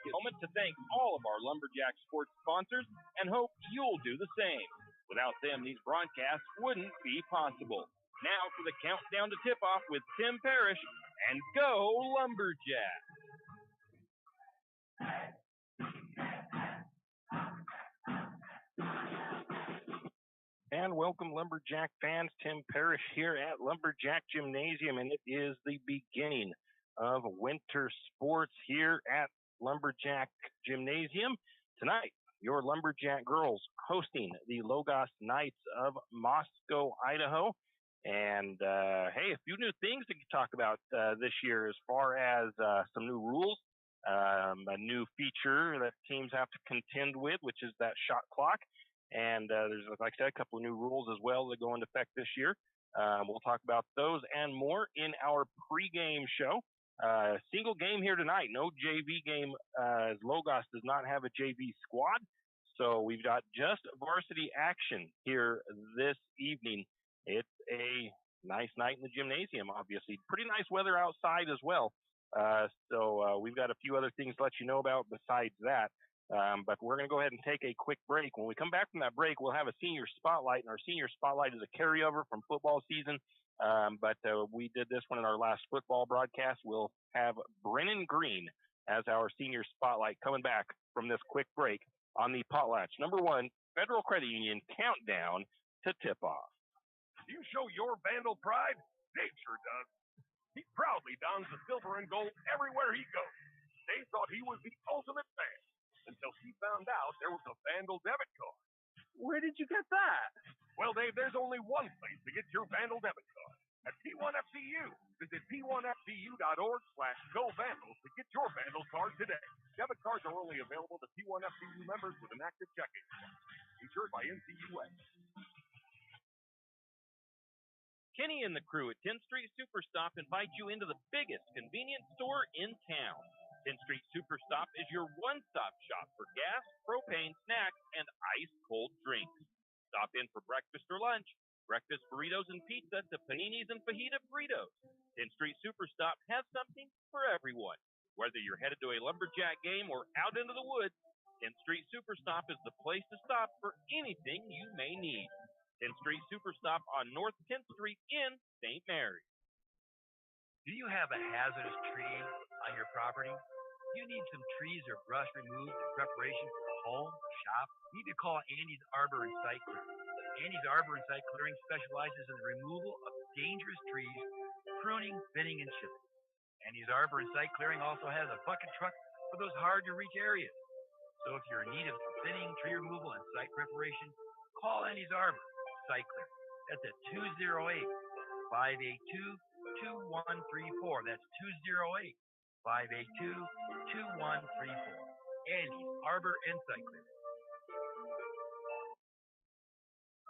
a moment to thank all of our Lumberjack sports sponsors and hope you'll do the same. Without them, these broadcasts wouldn't be possible. Now for the countdown to tip-off with Tim Parrish, and go Lumberjack! And welcome, Lumberjack fans. Tim Parrish here at Lumberjack Gymnasium, and it is the beginning of winter sports here at Lumberjack Gymnasium. Tonight, your Lumberjack girls hosting the Logos Knights of Moscow, Idaho. And, hey, a few new things to talk about this year as far as some new rules, a new feature that teams have to contend with, which is that shot clock. And there's, like I said, a couple of new rules as well that go into effect this year. We'll talk about those and more in our pregame show. Single game here tonight, no JV game, as Logos does not have a JV squad. So we've got just varsity action here this evening. It's a nice night in the gymnasium, obviously. Pretty nice weather outside as well. So we've got a few other things to let you know about besides that. But we're going to go ahead and take a quick break. When we come back from that break, we'll have a senior spotlight, and our senior spotlight is a carryover from football season. But we did this one in our last football broadcast. We'll have Brennan Green as our senior spotlight coming back from this quick break on the Potlatch #1 Federal Credit Union countdown to tip off. Do you show your Vandal pride? Dave sure does. He proudly dons the silver and gold everywhere he goes. Dave thought he was the ultimate fan until he found out there was a Vandal debit card. Where did you get that? Well, Dave, there's only one place to get your Vandal debit card. At P1FCU. Visit P1FCU.org/GoVandals to get your Vandal card today. Debit cards are only available to P1FCU members with an active checking account. Insured by NCUA. Kenny and the crew at 10th Street Superstop invite you into the biggest convenience store in town. 10th Street Superstop is your one-stop shop for gas, propane, snacks, and ice-cold drinks. Stop in for breakfast or lunch, breakfast burritos and pizza to paninis and fajita burritos. 10th Street Superstop has something for everyone. Whether you're headed to a Lumberjack game or out into the woods, 10th Street Superstop is the place to stop for anything you may need. 10th Street Superstop on North 10th Street in St. Mary. Do you have a hazardous tree on your property? Do you need some trees or brush removed in preparation for a home, shop? You need to call Andy's Arbor and Site Clearing. Andy's Arbor and Site Clearing specializes in the removal of dangerous trees, pruning, thinning, and chipping. Andy's Arbor and Site Clearing also has a bucket truck for those hard-to-reach areas. So if you're in need of some thinning, tree removal, and site preparation, call Andy's Arbor Site Clearing. That's at 208-582-2134. That's 208-582-2134. Andy's Arbor and Site Clearing.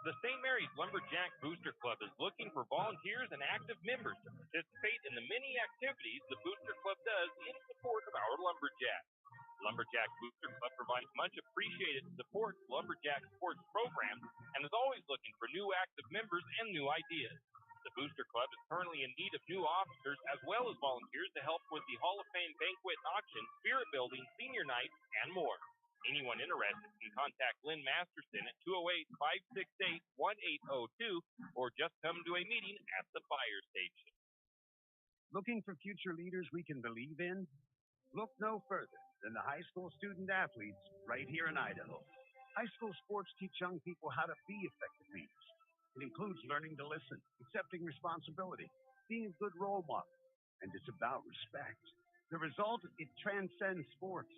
The St. Mary's Lumberjack Booster Club is looking for volunteers and active members to participate in the many activities the Booster Club does in support of our Lumberjacks. Lumberjack Booster Club provides much appreciated support to Lumberjack sports programs and is always looking for new active members and new ideas. The Booster Club is currently in need of new officers as well as volunteers to help with the Hall of Fame banquet auction, spirit building, senior night, and more. Anyone interested can contact Lynn Masterson at 208-568-1802 or just come to a meeting at the fire station. Looking for future leaders we can believe in? Look no further than the high school student athletes right here in Idaho. High school sports teach young people how to be effective leaders. It includes learning to listen, accepting responsibility, being a good role model, and it's about respect. The result, it transcends sports.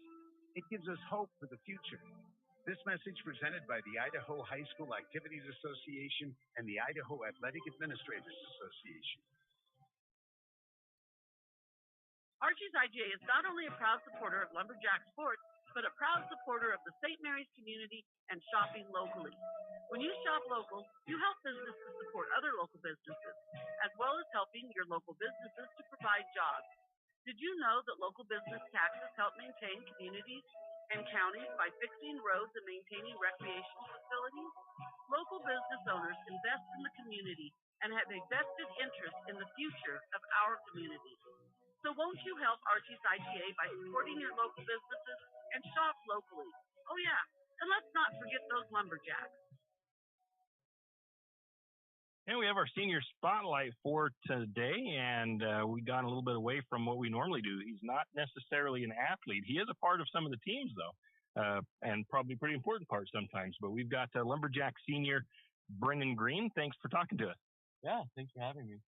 It gives us hope for the future. This message presented by the Idaho High School Activities Association and the Idaho Athletic Administrators Association. Archie's IGA is not only a proud supporter of Lumberjack sports, but a proud supporter of the St. Mary's community and shopping locally. When you shop local, you help businesses support other local businesses, as well as helping your local businesses to provide jobs. Did you know that local business taxes help maintain communities and counties by fixing roads and maintaining recreational facilities? Local business owners invest in the community and have a vested interest in the future of our community. So won't you help Archie's IGA by supporting your local businesses and shop locally. Oh yeah, and let's not forget those lumberjacks. And we have our senior spotlight for today, and we got a little bit away from what we normally do. He's not necessarily an athlete. He is a part of some of the teams, though, and probably a pretty important part sometimes. But we've got Lumberjack senior Brennan Green. Thanks for talking to us. Yeah, thanks for having me.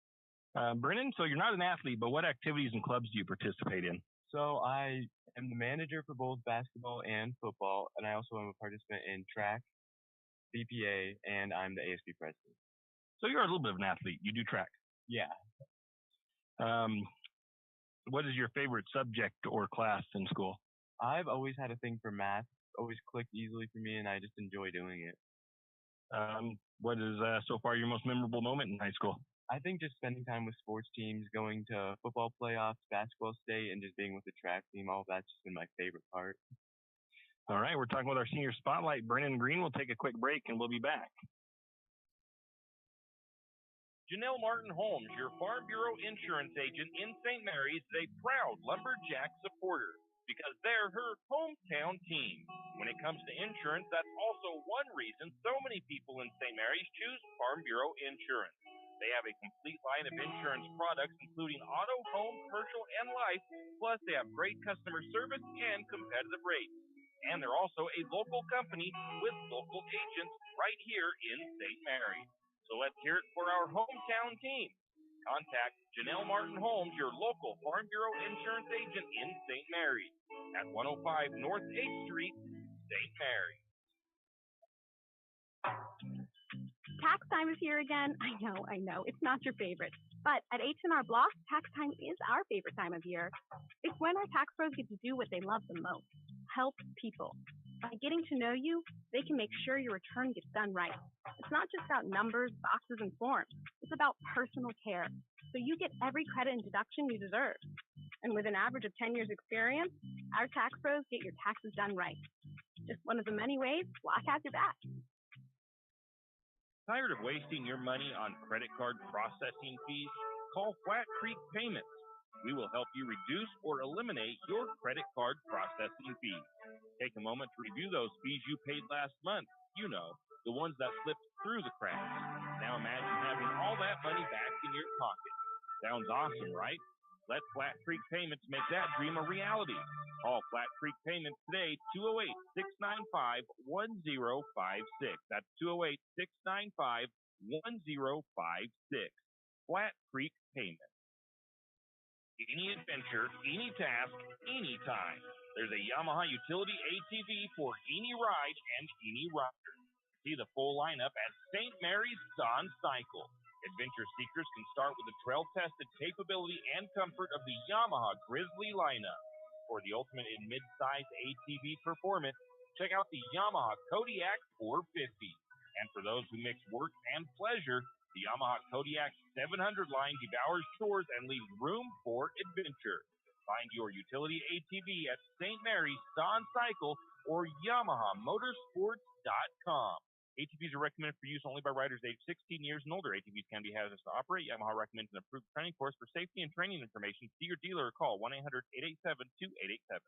Brennan, so you're not an athlete, but what activities and clubs do you participate in? So I am the manager for both basketball and football, and I also am a participant in track, BPA, and I'm the ASB president. So you're a little bit of an athlete. You do track. Yeah. What is your favorite subject or class in school? I've always had a thing for math. Always clicked easily for me, and I just enjoy doing it. What is so far your most memorable moment in high school? I think just spending time with sports teams, going to football playoffs, basketball state, and just being with the track team. All of that's just been my favorite part. All right, we're talking with our senior spotlight, Brennan Green. We'll take a quick break, and we'll be back. Janelle Martin Holmes, your Farm Bureau insurance agent in St. Mary's, is a proud Lumberjack supporter because they're her hometown team. When it comes to insurance, that's also one reason so many people in St. Mary's choose Farm Bureau insurance. They have a complete line of insurance products, including auto, home, commercial, and life, plus they have great customer service and competitive rates. And they're also a local company with local agents right here in St. Mary's. So let's hear it for our hometown team. Contact Janelle Martin Holmes, your local Farm Bureau insurance agent in St. Mary's at 105 North 8th Street, St. Mary's. Tax time is here again. I know. It's not your favorite. But at H&R Block, tax time is our favorite time of year. It's when our tax pros get to do what they love the most, help people. By getting to know you, they can make sure your return gets done right. It's not just about numbers, boxes, and forms. It's about personal care, so you get every credit and deduction you deserve. And with an average of 10 years experience, our tax pros get your taxes done right. Just one of the many ways Block has your back. Tired of wasting your money on credit card processing fees? Call Flat Creek Payments. We will help you reduce or eliminate your credit card processing fees. Take a moment to review those fees you paid last month. You know, the ones that slipped through the cracks. Now imagine having all that money back in your pocket. Sounds awesome, right? Let Flat Creek Payments make that dream a reality. Call Flat Creek Payments today, 208-695-1056. That's 208-695-1056. Flat Creek Payments. Any adventure, any task, anytime. There's a Yamaha utility ATV for any ride and any rider. See the full lineup at St. Mary's Dawn Cycle. Adventure seekers can start with the trail-tested capability and comfort of the Yamaha Grizzly lineup. For the ultimate in mid-size ATV performance, check out the Yamaha Kodiak 450. And for those who mix work and pleasure, the Yamaha Kodiak 700 line devours chores and leaves room for adventure. Find your utility ATV at St. Mary's Dawn Cycle or YamahaMotorsports.com. ATVs are recommended for use only by riders aged 16 years and older. ATVs can be hazardous to operate. Yamaha recommends an approved training course. For safety and training information, see your dealer or call 1-800-887-2887.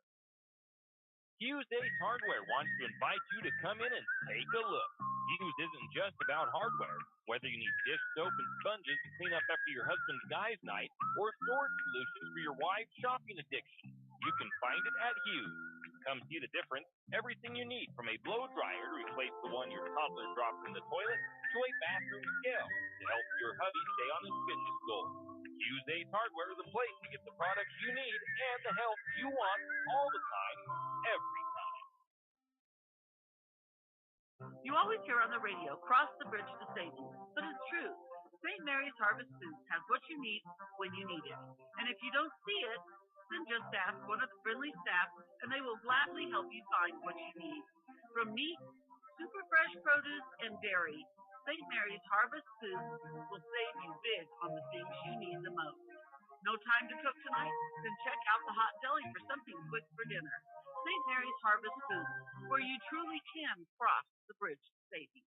Hughes Ace Hardware wants to invite you to come in and take a look. Hughes isn't just about hardware. Whether you need dish soap and sponges to clean up after your husband's guys' night or storage solutions for your wife's shopping addiction, you can find it at Hughes. Come see the difference. Everything you need, from a blow dryer to replace the one your toddler drops in the toilet to a bathroom scale to help your hubby stay on his fitness goals. Hughes Ace Hardware is the place to get the products you need and the help you want all the time, every time. You always hear on the radio, cross the bridge to safety, but it's true. St. Mary's Harvest Foods has what you need when you need it. And if you don't see it, then just ask one of the friendly staff and they will gladly help you find what you need. From meat, super fresh produce, and dairy, St. Mary's Harvest Foods will save you big on the things you need the most. No time to cook tonight? Then check out the hot deli for something quick for dinner. St. Mary's Harvest Foods, where you truly can cross the bridge to safety.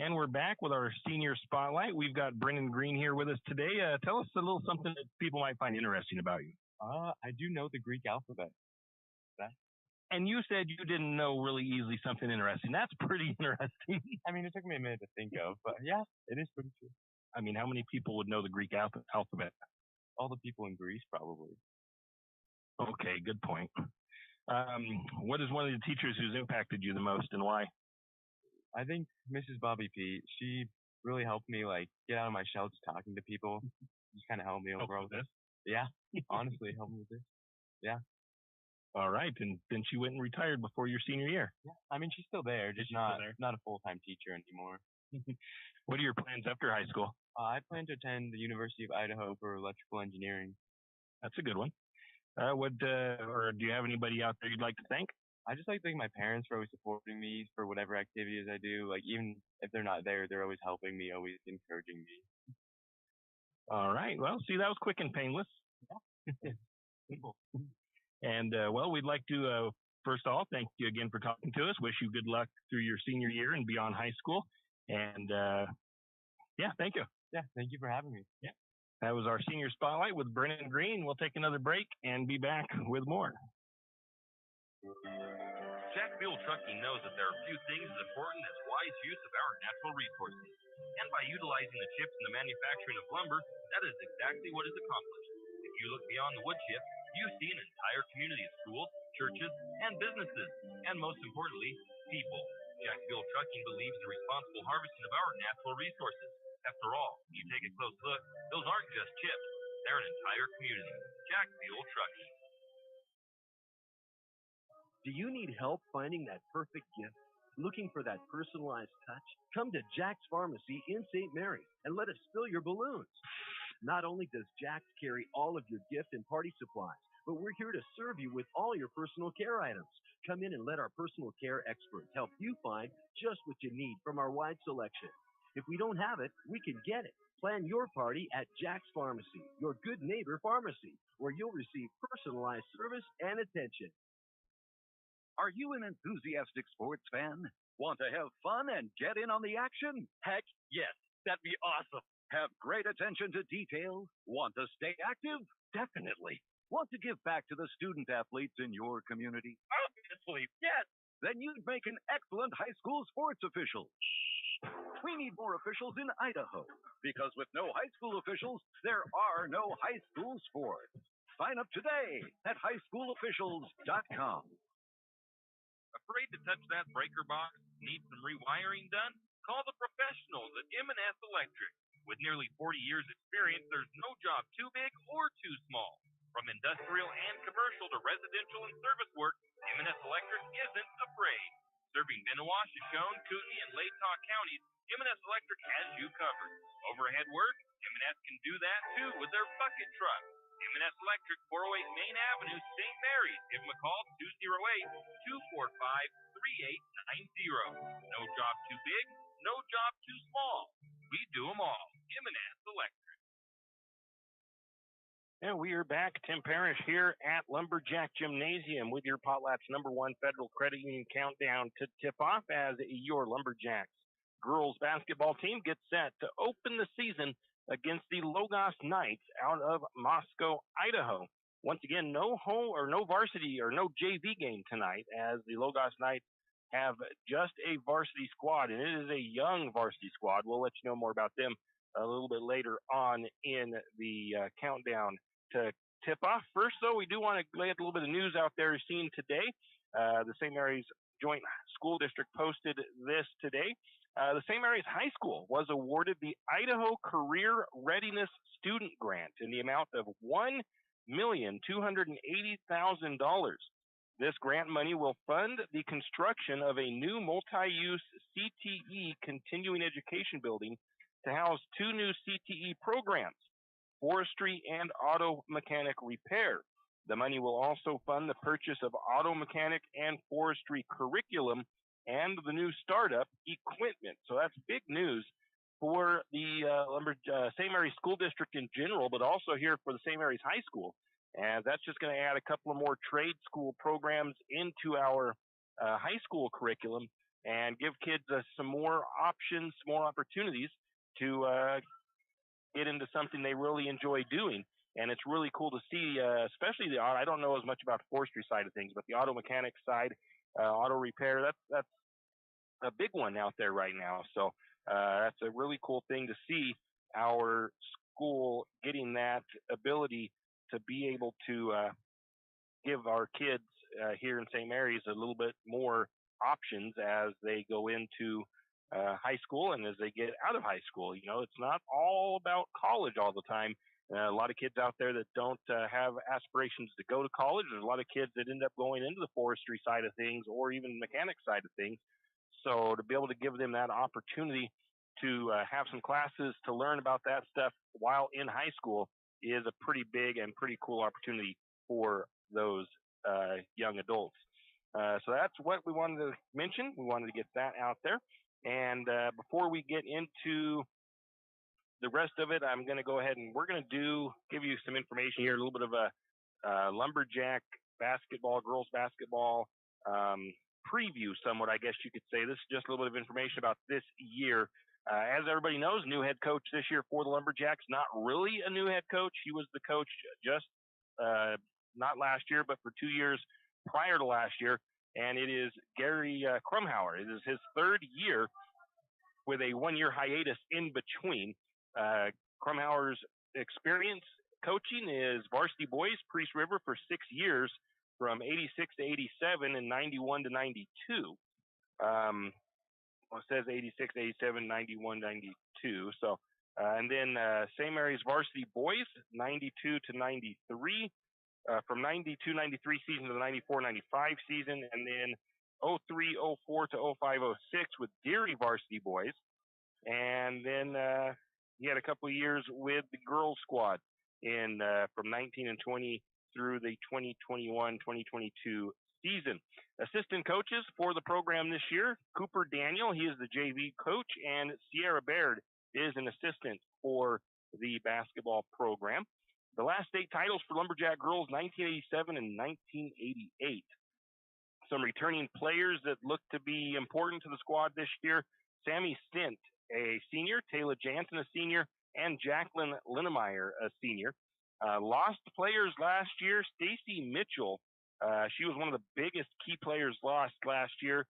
And we're back with our senior spotlight. We've got Brennan Green here with us today. Tell us a little something that people might find interesting about you. I do know the Greek alphabet. And you said you didn't know really easily something interesting. That's pretty interesting. I mean, it took me a minute to think of, but yeah, it is pretty true. I mean, how many people would know the Greek alphabet? All the people in Greece, probably. Okay, good point. What is one of the teachers who's impacted you the most, and why? I think Mrs. Bobby P. She really helped me like get out of my shell just talking to people. Just kind of helped me overall with this. Yeah, honestly, helped me with this. Yeah. All right, and then she went and retired before your senior year. Yeah. I mean, she's still there, just not a full-time teacher anymore. What are your plans after high school? I plan to attend the University of Idaho for electrical engineering. That's a good one. Or do you have anybody out there you'd like to thank? I just like to thank my parents for always supporting me for whatever activities I do. Like, even if they're not there, they're always helping me, always encouraging me. All right. Well, see, that was quick and painless. Yeah. Simple. And, we'd like to, first of all, thank you again for talking to us. Wish you good luck through your senior year and beyond high school. And, thank you. Yeah, thank you for having me. Yeah. That was our Senior Spotlight with Brennan Green. We'll take another break and be back with more. Jack Fuel Trucking knows that there are few things as important as wise use of our natural resources. And by utilizing the chips in the manufacturing of lumber, that is exactly what is accomplished. If you look beyond the wood chip, you see an entire community of schools, churches, and businesses, and most importantly, people. Jack Fuel Trucking believes in the responsible harvesting of our natural resources. After all, when you take a close look, those aren't just chips. They're an entire community. Jack Fuel Trucking. Do you need help finding that perfect gift? Looking for that personalized touch? Come to Jack's Pharmacy in St. Mary's and let us fill your balloons. Not only does Jack's carry all of your gift and party supplies, but we're here to serve you with all your personal care items. Come in and let our personal care experts help you find just what you need from our wide selection. If we don't have it, we can get it. Plan your party at Jack's Pharmacy, your good neighbor pharmacy, where you'll receive personalized service and attention. Are you an enthusiastic sports fan? Want to have fun and get in on the action? Heck, yes. That'd be awesome. Have great attention to detail? Want to stay active? Definitely. Want to give back to the student athletes in your community? Obviously, yes. Then you'd make an excellent high school sports official. We need more officials in Idaho, because with no high school officials, there are no high school sports. Sign up today at highschoolofficials.com. Afraid to touch that breaker box? Need some rewiring done? Call the professionals at M&S Electric. With nearly 40 years experience, there's no job too big or too small. From industrial and commercial to residential and service work, M&S Electric isn't afraid. Serving Benawah, Shoshone, Kootenai, and Latah counties, M&S Electric has you covered. Overhead work? M&S can do that too with their bucket truck. M&S Electric, 408 Main Avenue, St. Mary's. Give them a call, 208-245-3890. No job too big, no job too small. We do them all. M&S Electric. And we are back. Tim Parrish here at Lumberjack Gymnasium with your Potlatch #1 Federal Credit Union countdown to tip off as your Lumberjacks girls basketball team gets set to open the season against the Logos Knights out of Moscow, Idaho. Once again, no varsity or no JV game tonight, as the Logos Knights have just a varsity squad, and it is a young varsity squad. We'll let you know more about them a little bit later on in the countdown to tip off. First, though, we do want to lay a little bit of news out there seen today. The St. Mary's Joint School District posted this today. The St. Mary's High School was awarded the Idaho Career Readiness Student Grant in the amount of $1,280,000. This grant money will fund the construction of a new multi-use CTE continuing education building to house 2 new CTE programs, forestry and auto mechanic repair. The money will also fund the purchase of auto mechanic and forestry curriculum and the new startup equipment. So that's big news for the St. Mary's School District in general, but also here for the St. Mary's High School. And that's just going to add a couple of more trade school programs into our high school curriculum and give kids some more options, some more opportunities to get into something they really enjoy doing. And it's really cool to see, especially the auto. I don't know as much about the forestry side of things, but the auto mechanics side, auto repair, that's a big one out there right now. So that's a really cool thing to see our school getting that ability to be able to give our kids here in St. Mary's a little bit more options as they go into high school and as they get out of high school. You know, it's not all about college all the time. A lot of kids out there that don't have aspirations to go to college. There's a lot of kids that end up going into the forestry side of things or even mechanic side of things. So to be able to give them that opportunity to have some classes to learn about that stuff while in high school is a pretty big and pretty cool opportunity for those young adults. So that's what we wanted to mention. We wanted to get that out there. And before we get into the rest of it, I'm going to go ahead and we're going to give you some information here, a little bit of a Lumberjack basketball, girls basketball preview somewhat, I guess you could say. This is just a little bit of information about this year. As everybody knows, new head coach this year for the Lumberjacks. Not really a new head coach. He was the coach just not last year, but for 2 years prior to last year. And it is Gary Krumhauer. It is his third year with a 1-year hiatus in between. Krumhauer's experience coaching is varsity boys, Priest River, for 6 years, from 86 to 87 and 91 to 92. Well, it says 86, 87, 91, 92. So, and then St. Mary's varsity boys, 92 to 93, from 92, 93 season to the 94, 95 season, and then 03, 04 to 05, 06 with Deary varsity boys. And then he had a couple of years with the girls squad in from 19 and 20 through the 2021-2022 season. Assistant coaches for the program this year, Cooper Daniel, he is the JV coach, and Sierra Baird is an assistant for the basketball program. The last 8 titles for Lumberjack girls, 1987 and 1988. Some returning players that look to be important to the squad this year, Sammy Stint, a senior, Taylor Jansen, a senior, and Jacqueline Linnemeyer, a senior. Lost players last year, Stacy Mitchell. She was one of the biggest key players lost last year.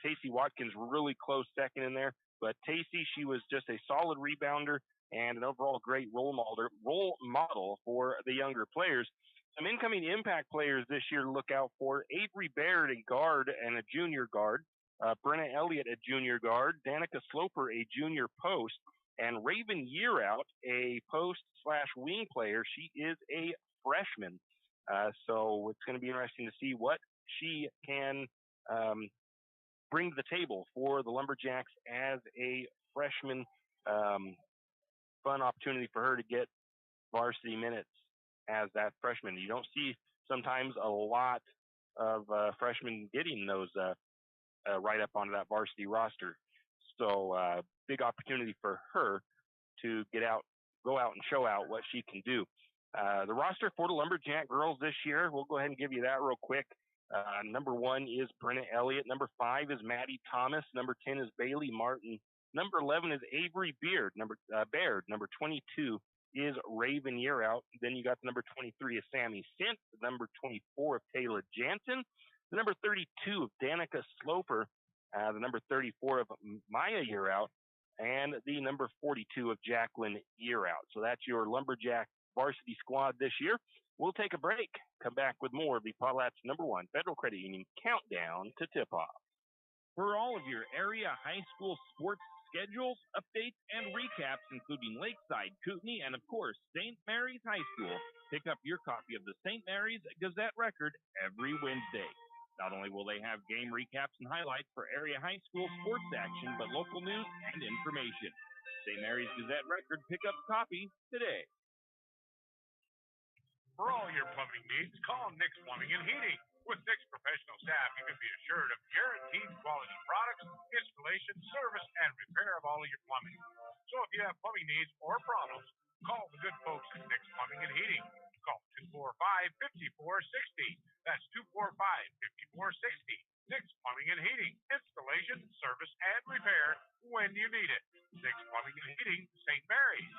Tacey Watkins really close second in there. But Tacey, she was just a solid rebounder and an overall great role model for the younger players. Some incoming impact players this year to look out for: Avery Baird, a guard and a junior guard. Brenna Elliott, a junior guard. Danica Sloper, a junior post. And Raven Yearout, a post/wing player. She is a freshman. So it's going to be interesting to see what she can bring to the table for the Lumberjacks as a freshman. Fun opportunity for her to get varsity minutes as that freshman. You don't see sometimes a lot of freshmen getting those right up onto that varsity roster. So big opportunity for her to go out and show out what she can do. The roster for the Lumberjack girls this year, we'll go ahead and give you that real quick. Number 1 is Brenna Elliott. Number 5 is Maddie Thomas. Number 10 is Bailey Martin. Number 11 is Avery Baird. Baird. Number 22 is Raven Yearout. Then you got the number 23 of Sammy Sint. The number 24 of Taylor Jansen. The number 32 of Danica Sloper. The number 34 of Maya Yearout. And the number 42 of Jacqueline Yearout. So that's your Lumberjack varsity squad this year. We'll take a break. Come back with more of the Potlatch #1 Federal Credit Union countdown to tip-off. For all of your area high school sports schedules, updates, and recaps, including Lakeside, Kootenai, and of course, St. Mary's High School, pick up your copy of the St. Mary's Gazette Record every Wednesday. Not only will they have game recaps and highlights for area high school sports action, but local news and information. St. Mary's Gazette Record pickup copy today. For all your plumbing needs, call Nick's Plumbing and Heating. With Nick's professional staff, you can be assured of guaranteed quality products, installation, service, and repair of all of your plumbing. So if you have plumbing needs or problems, call the good folks at Nick's Plumbing and Heating. Call 245-5460. That's 245-5460. Nick's Plumbing and Heating. Installation, service, and repair when you need it. Nick's Plumbing and Heating, St. Mary's.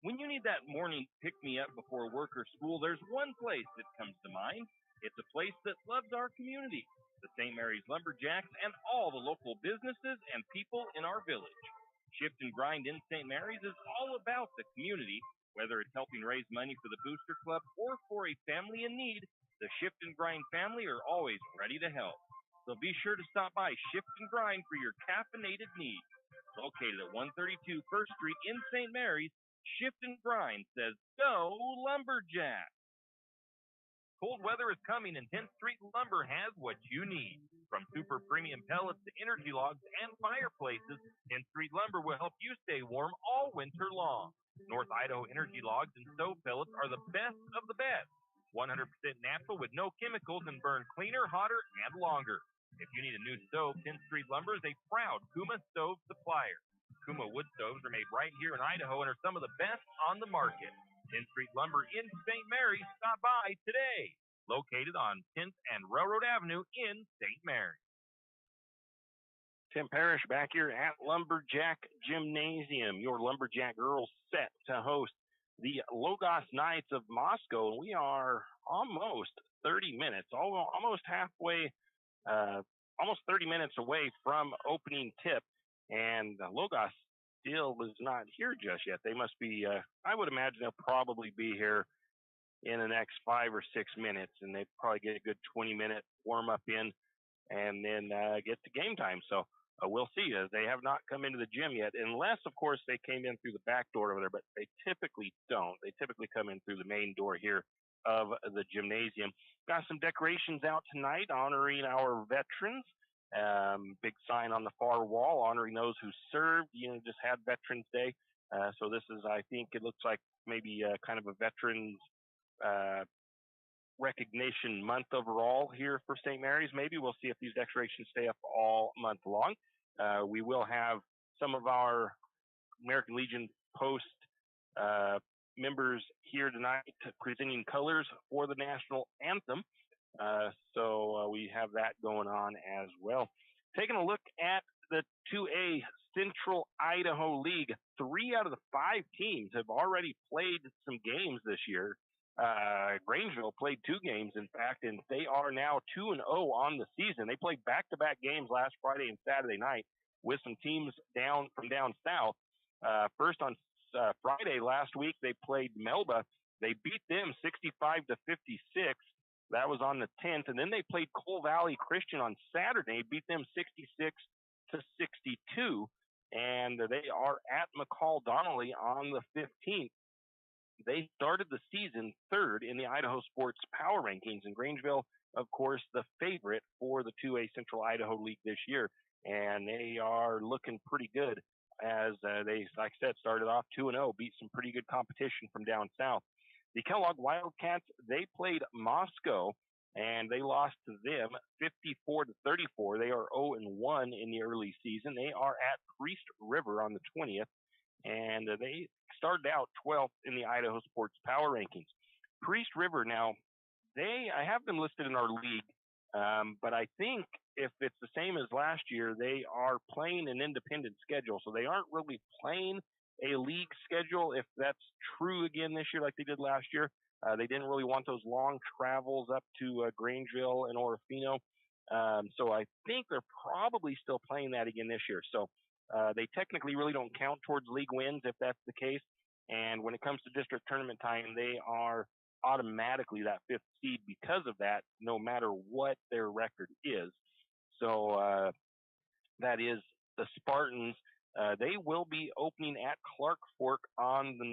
When you need that morning pick-me-up before work or school, there's one place that comes to mind. It's a place that loves our community, the St. Mary's Lumberjacks, and all the local businesses and people in our village. Shift and Grind in St. Mary's is all about the community. Whether it's helping raise money for the Booster Club or for a family in need, the Shift and Grind family are always ready to help. So be sure to stop by Shift and Grind for your caffeinated needs. Located at 132 First Street in St. Mary's, Shift and Grind says, go Lumberjack! Cold weather is coming, and 10th Street Lumber has what you need. From super premium pellets to energy logs and fireplaces, 10th Street Lumber will help you stay warm all winter long. North Idaho energy logs and stove pellets are the best of the best. 100% natural with no chemicals and burn cleaner, hotter, and longer. If you need a new stove, 10th Street Lumber is a proud Kuma stove supplier. Kuma wood stoves are made right here in Idaho and are some of the best on the market. 10th Street Lumber in St. Mary's. Stop by today. Located on 10th and Railroad Avenue in St. Mary's. Tim Parrish back here at Lumberjack Gymnasium. Your Lumberjack girls set to host the Logos Knights of Moscow. We are almost 30 minutes, almost halfway, almost 30 minutes away from opening tip. And Logos still is not here just yet. They must be, I would imagine they'll probably be here in the next 5 or 6 minutes, and they probably get a good 20-minute warm-up in and then get to game time. So we'll see. They have not come into the gym yet, unless, of course, they came in through the back door over there, but they typically don't. They typically come in through the main door here of the gymnasium. Got some decorations out tonight honoring our veterans. Big sign on the far wall honoring those who served. Just had Veterans Day. So this is, I think it looks like maybe kind of a veterans recognition month overall here for St. Mary's. Maybe we'll see if these decorations stay up all month long. We will have some of our American Legion Post members here tonight presenting colors for the national anthem. So we have that going on as well. Taking a look at the 2A Central Idaho League, 3 out of the 5 teams have already played some games this year. Grangeville played 2 games, in fact, and they are now 2-0 on the season. They played back-to-back games last Friday and Saturday night with some teams down south. First on Friday last week, they played Melba. They beat them 65-56. That was on the 10th. And then they played Coal Valley Christian on Saturday, beat them 66-62. And they are at McCall Donnelly on the 15th. They started the season 3rd in the Idaho Sports Power Rankings. And Grangeville, of course, the favorite for the 2A Central Idaho League this year. And they are looking pretty good as they, like I said, started off 2-0, beat some pretty good competition from down south. The Kellogg Wildcats, they played Moscow, and they lost to them 54-34. They are 0-1 in the early season. They are at Priest River on the 20th, and they started out 12th in the Idaho Sports Power Rankings. Priest River, now, I have them listed in our league, but I think if it's the same as last year, they are playing an independent schedule, so they aren't really playing a league schedule, if that's true again this year like they did last year. They didn't really want those long travels up to Grangeville and Orofino. So I think they're probably still playing that again this year. So they technically really don't count towards league wins if that's the case. And when it comes to district tournament time, they are automatically that 5th seed because of that, no matter what their record is. So that is the Spartans. They will be opening at Clark Fork on the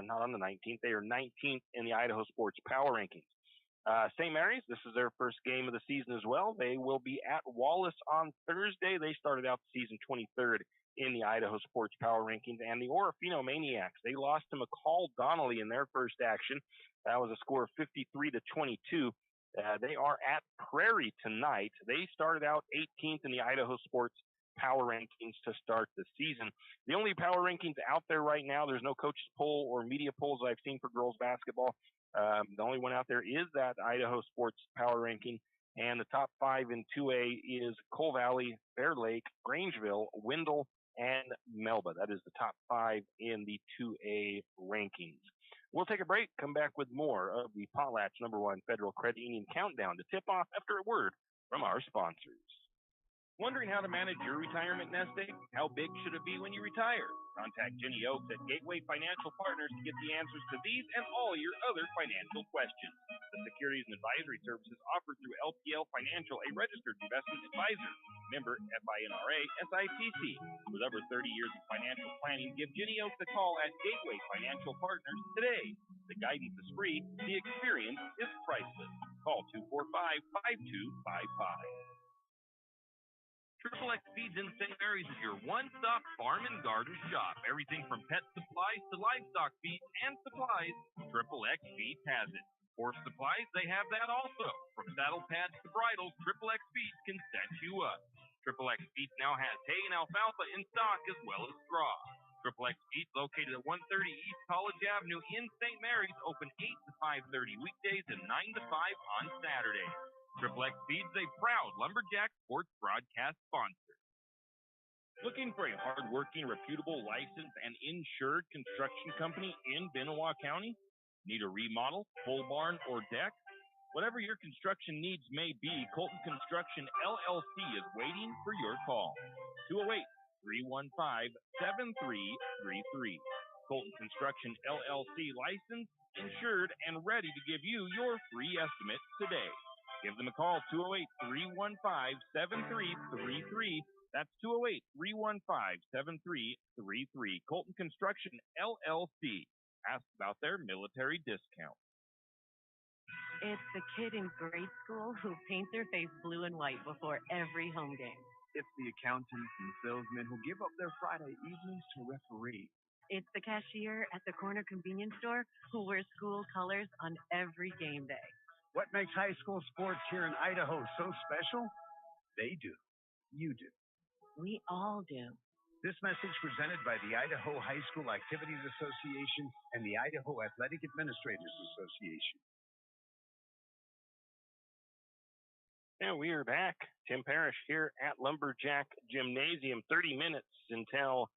not on the 19th. They are 19th in the Idaho Sports Power Rankings. St. Mary's, this is their first game of the season as well. They will be at Wallace on Thursday. They started out the season 23rd in the Idaho Sports Power Rankings. And the Orofino Maniacs, they lost to McCall Donnelly in their first action. That was a score of 53-22. They are at Prairie tonight. They started out 18th in the Idaho Sports Power Rankings to start the season. The only power rankings out there right now, there's no coaches poll or media polls I've seen for girls basketball. The only one out there is that Idaho Sports Power Ranking, and the top 5 in 2A is Coal Valley, Bear Lake, Grangeville, Wendell, and Melba. That is the top 5 in the 2A rankings. We'll take a break, come back with more of the Potlatch #1 Federal Credit Union Countdown to tip off after a word from our sponsors. Wondering how to manage your retirement nest egg? How big should it be when you retire? Contact Jenny Oaks at Gateway Financial Partners to get the answers to these and all your other financial questions. The securities and advisory services offered through LPL Financial, a registered investment advisor. Member FINRA SIPC. With over 30 years of financial planning, give Jenny Oaks a call at Gateway Financial Partners today. The guidance is free. The experience is priceless. Call 245-5255. Triple X Feeds in St. Mary's is your one-stop farm and garden shop. Everything from pet supplies to livestock feeds and supplies, Triple X Feeds has it. Horse supplies, they have that also. From saddle pads to bridles, Triple X Feeds can set you up. Triple X Feeds now has hay and alfalfa in stock as well as straw. Triple X Feeds, located at 130 East College Avenue in St. Mary's, open 8 to 5:30 weekdays and 9 to 5 on Saturdays. Triple X Feeds, a proud Lumberjack sports broadcast sponsor. Looking for a hard-working, reputable, licensed, and insured construction company in Benoit County? Need a remodel, pole barn, or deck? Whatever your construction needs may be, Colton Construction LLC is waiting for your call. 208-315-7333. Colton Construction LLC, licensed, insured, and ready to give you your free estimate today. Give them a call, 208-315-7333. That's 208-315-7333. Colton Construction LLC. Ask about their military discount. It's the kid in grade school who paints their face blue and white before every home game. It's the accountants and salesmen who give up their Friday evenings to referee. It's the cashier at the corner convenience store who wears school colors on every game day. What makes high school sports here in Idaho so special? They do. You do. We all do. This message presented by the Idaho High School Activities Association and the Idaho Athletic Administrators Association. And we are back. Tim Parrish here at Lumberjack Gymnasium. 30 minutes until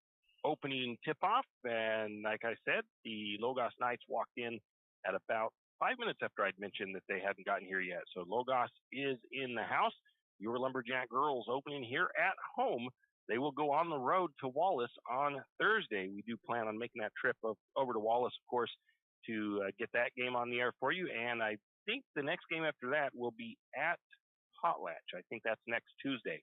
opening tip-off. And like I said, the Logos Knights walked in at about 5 minutes after I'd mentioned that they hadn't gotten here yet. So Logos is in the house. Your Lumberjack girls opening here at home. They will go on the road to Wallace on Thursday. We do plan on making that trip over to Wallace, of course, to get that game on the air for you. And I think the next game after that will be at Potlatch. I think that's next Tuesday.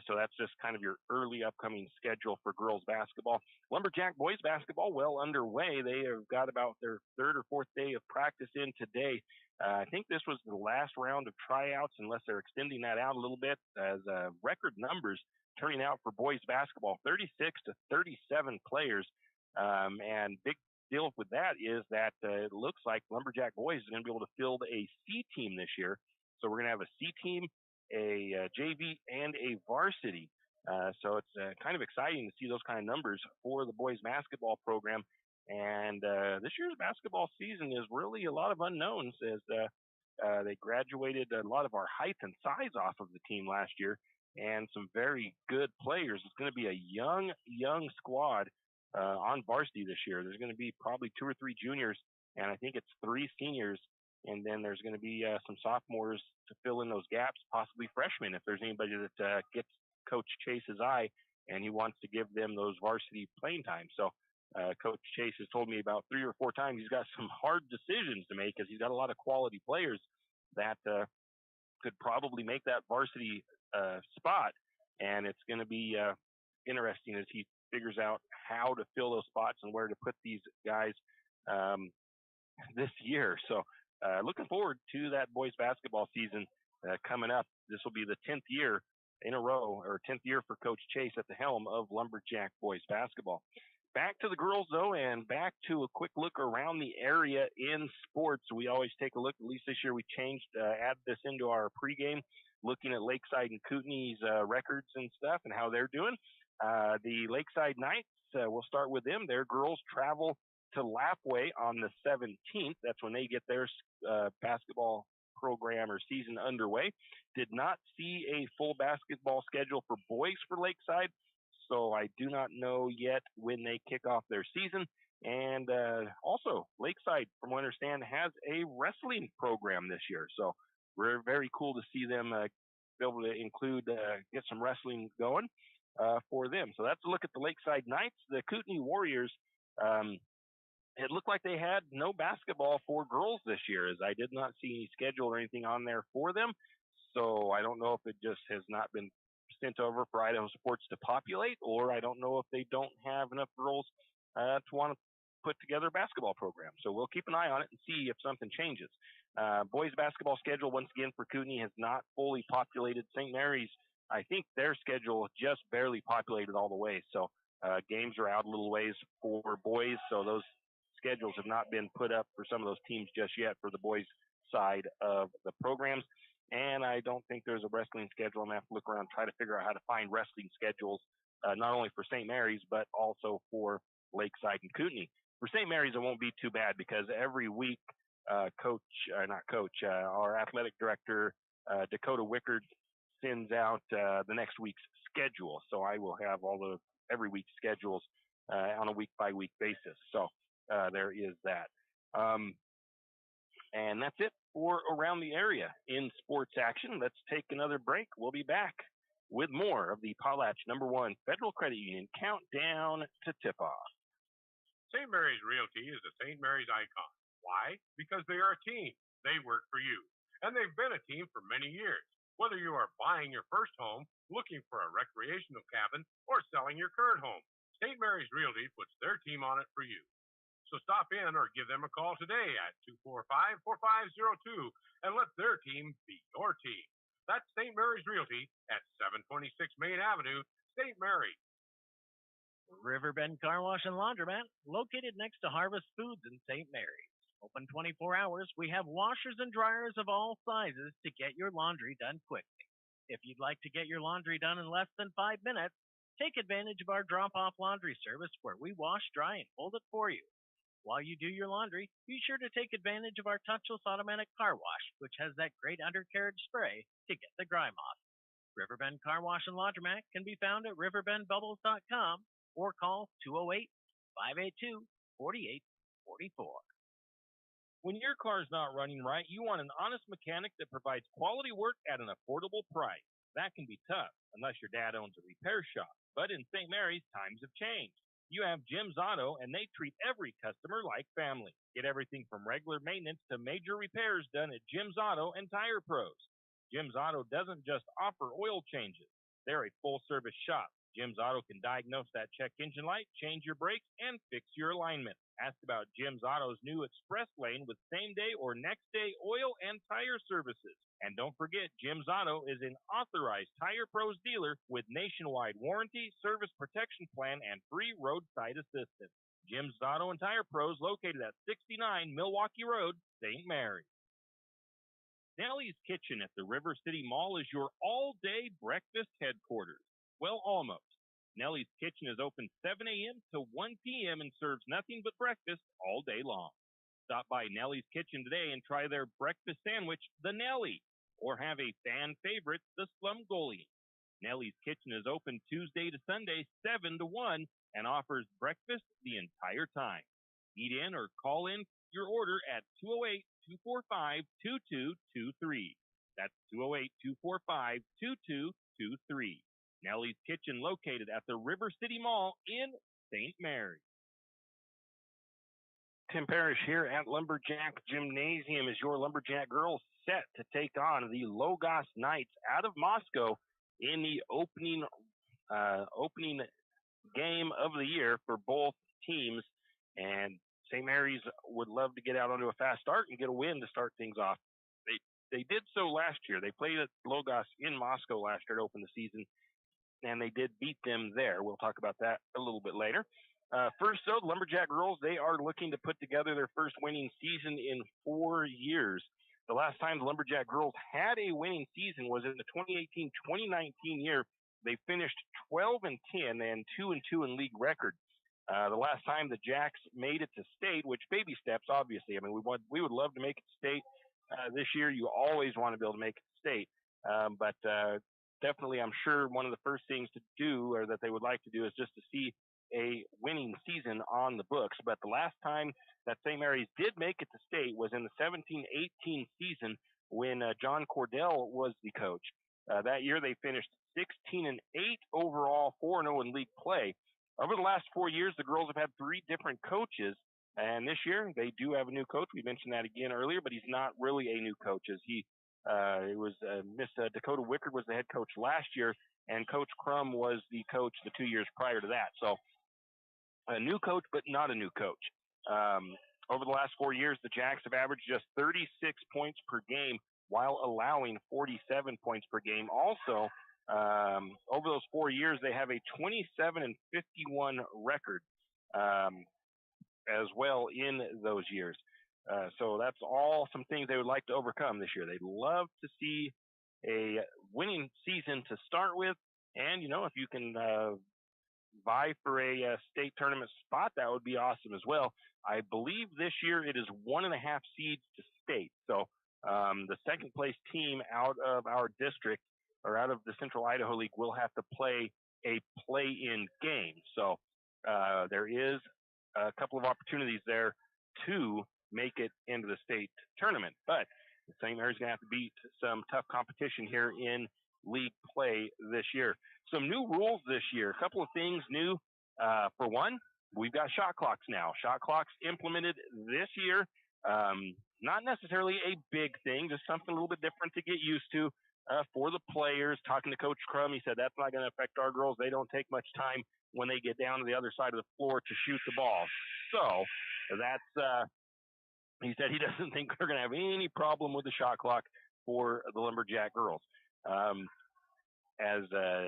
So that's just kind of your early upcoming schedule for girls basketball. Lumberjack boys basketball well underway. They have got about their third or fourth day of practice in today. I think this was the last round of tryouts, unless they're extending that out a little bit, as record numbers turning out for boys basketball, 36 to 37 players. And big deal with that is that it looks like Lumberjack boys is going to be able to field a C team this year. So we're going to have a C team, a JV, and a varsity. So it's kind of exciting to see those kind of numbers for the boys basketball program. And this year's basketball season is really a lot of unknowns, as they graduated a lot of our height and size off of the team last year, and some very good players. It's going to be a young squad on varsity this year. There's going to be probably 2 or 3 juniors, and I think it's 3 seniors. And then there's going to be some sophomores to fill in those gaps, possibly freshmen, if there's anybody that gets Coach Chase's eye and he wants to give them those varsity playing time. So Coach Chase has told me about 3 or 4 times he's got some hard decisions to make, because he's got a lot of quality players that could probably make that varsity spot. And it's going to be interesting as he figures out how to fill those spots and where to put these guys this year. So looking forward to that boys basketball season coming up. This will be the 10th year in a row, or 10th year for Coach Chase at the helm of Lumberjack boys basketball. Back to the girls, though, and back to a quick look around the area in sports. We always take a look, at least this year we changed, added this into our pregame, looking at Lakeside and Kootenai's records and stuff and how they're doing. The Lakeside Knights, we'll start with them. Their girls travel to Lapway on the 17th. That's when they get their basketball program or season underway. Did not see a full basketball schedule for boys for Lakeside, so I do not know yet when they kick off their season. And also, Lakeside, from what I understand, has a wrestling program this year. So we're very cool to see them be able to include, get some wrestling going for them. So that's a look at the Lakeside Knights. The Kootenai Warriors, it looked like they had no basketball for girls this year, as I did not see any schedule or anything on there for them. So I don't know if it just has not been sent over for Idaho Sports to populate, or I don't know if they don't have enough girls to want to put together a basketball program. So we'll keep an eye on it and see if something changes. Boys basketball schedule, once again, for Kootenai has not fully populated. St. Mary's, I think their schedule just barely populated all the way. So games are out a little ways for boys. So those schedules have not been put up for some of those teams just yet for the boys side of the programs. And I don't think there's a wrestling schedule. I'm going to have to look around and try to figure out how to find wrestling schedules, not only for St. Mary's, but also for Lakeside and Kootenai. For St. Mary's, it won't be too bad because every week, our athletic director, Dakota Wickard, sends out the next week's schedule. So I will have all the every week's schedules on a week-by-week basis. So there is that. And that's it for Around the Area in sports action. Let's take another break. We'll be back with more of the Potlatch #1 Federal Credit Union Countdown to Tip-Off. St. Mary's Realty is a St. Mary's icon. Why? Because they are a team. They work for you. And they've been a team for many years. Whether you are buying your first home, looking for a recreational cabin, or selling your current home, St. Mary's Realty puts their team on it for you. So stop in or give them a call today at 245-4502 and let their team be your team. That's St. Mary's Realty at 726 Main Avenue, St. Mary. Riverbend Car Wash and Laundromat, located next to Harvest Foods in St. Mary's. Open 24 hours, we have washers and dryers of all sizes to get your laundry done quickly. If you'd like to get your laundry done in less than 5 minutes, take advantage of our drop-off laundry service where we wash, dry, and fold it for you. While you do your laundry, be sure to take advantage of our touchless automatic car wash, which has that great undercarriage spray to get the grime off. Riverbend Car Wash and Laundromat can be found at riverbendbubbles.com or call 208-582-4844. When your car's not running right, you want an honest mechanic that provides quality work at an affordable price. That can be tough, unless your dad owns a repair shop. But in St. Mary's, times have changed. You have Jim's Auto, and they treat every customer like family. Get everything from regular maintenance to major repairs done at Jim's Auto and Tire Pros. Jim's Auto doesn't just offer oil changes. They're a full-service shop. Jim's Auto can diagnose that check engine light, change your brakes, and fix your alignment. Ask about Jim's Auto's new Express Lane with same-day or next-day oil and tire services. And don't forget, Jim's Auto is an authorized Tire Pros dealer with nationwide warranty, service protection plan, and free roadside assistance. Jim's Auto and Tire Pros located at 69 Milwaukee Road, St. Mary. Nellie's Kitchen at the River City Mall is your all-day breakfast headquarters. Well, almost. Nellie's Kitchen is open 7 a.m. to 1 p.m. and serves nothing but breakfast all day long. Stop by Nellie's Kitchen today and try their breakfast sandwich, the Nellie, or have a fan favorite, the Slumgullion. Nellie's Kitchen is open Tuesday to Sunday, 7 to 1, and offers breakfast the entire time. Eat in or call in your order at 208-245-2223. That's 208-245-2223. Nellie's Kitchen located at the River City Mall in St. Mary. Tim Parrish here at Lumberjack Gymnasium as your Lumberjack girls set to take on the Logos Knights out of Moscow in the opening game of the year for both teams. And St. Mary's would love to get out onto a fast start and get a win to start things off. They did so last year. They played at Logos in Moscow last year to open the season, and they did beat them there. We'll talk about that a little bit later. First, though, the Lumberjack girls, they are looking to put together their first winning season in 4 years. The last time the Lumberjack girls had a winning season was in the 2018-2019 year. They finished 12-10 and 2-2 in league record. The last time the Jacks made it to state, which baby steps, obviously. I mean, we would love to make it to state. This year, you always want to be able to make it to state. But definitely, I'm sure one of the first things to do, or that they would like to do, is just to see a winning season on the books. But the last time that St. Mary's did make it to state was in the 17-18 season when John Cordell was the coach. That year they finished 16-8 overall, 4-0 in league play. Over the last 4 years, the girls have had 3 different coaches, and this year they do have a new coach. We mentioned that again earlier, but he's not really a new coach. As it was Miss Dakota Wickard was the head coach last year, and Coach Crum was the coach the 2 years prior to that. So a new coach, but not a new coach. Over the last 4 years, the Jacks have averaged just 36 points per game while allowing 47 points per game. Also, over those 4 years, they have a 27-51 record as well in those years. So that's all some things they would like to overcome this year. They'd love to see a winning season to start with. And, if you can vie for a state tournament spot, that would be awesome as well. I believe this year it is 1.5 seeds to state. So the second place team out of our district or out of the Central Idaho League will have to play a play-in game. So there is a couple of opportunities there to make it into the state tournament. But St. Mary's going to have to beat some tough competition here in league play this year. Some new rules this year. A couple of things new. For one, we've got shot clocks now. Shot clocks implemented this year. Not necessarily a big thing, just something a little bit different to get used to for the players. Talking to Coach Crum, he said that's not going to affect our girls. They don't take much time when they get down to the other side of the floor to shoot the ball. So that's he said he doesn't think they're going to have any problem with the shot clock for the Lumberjack girls. As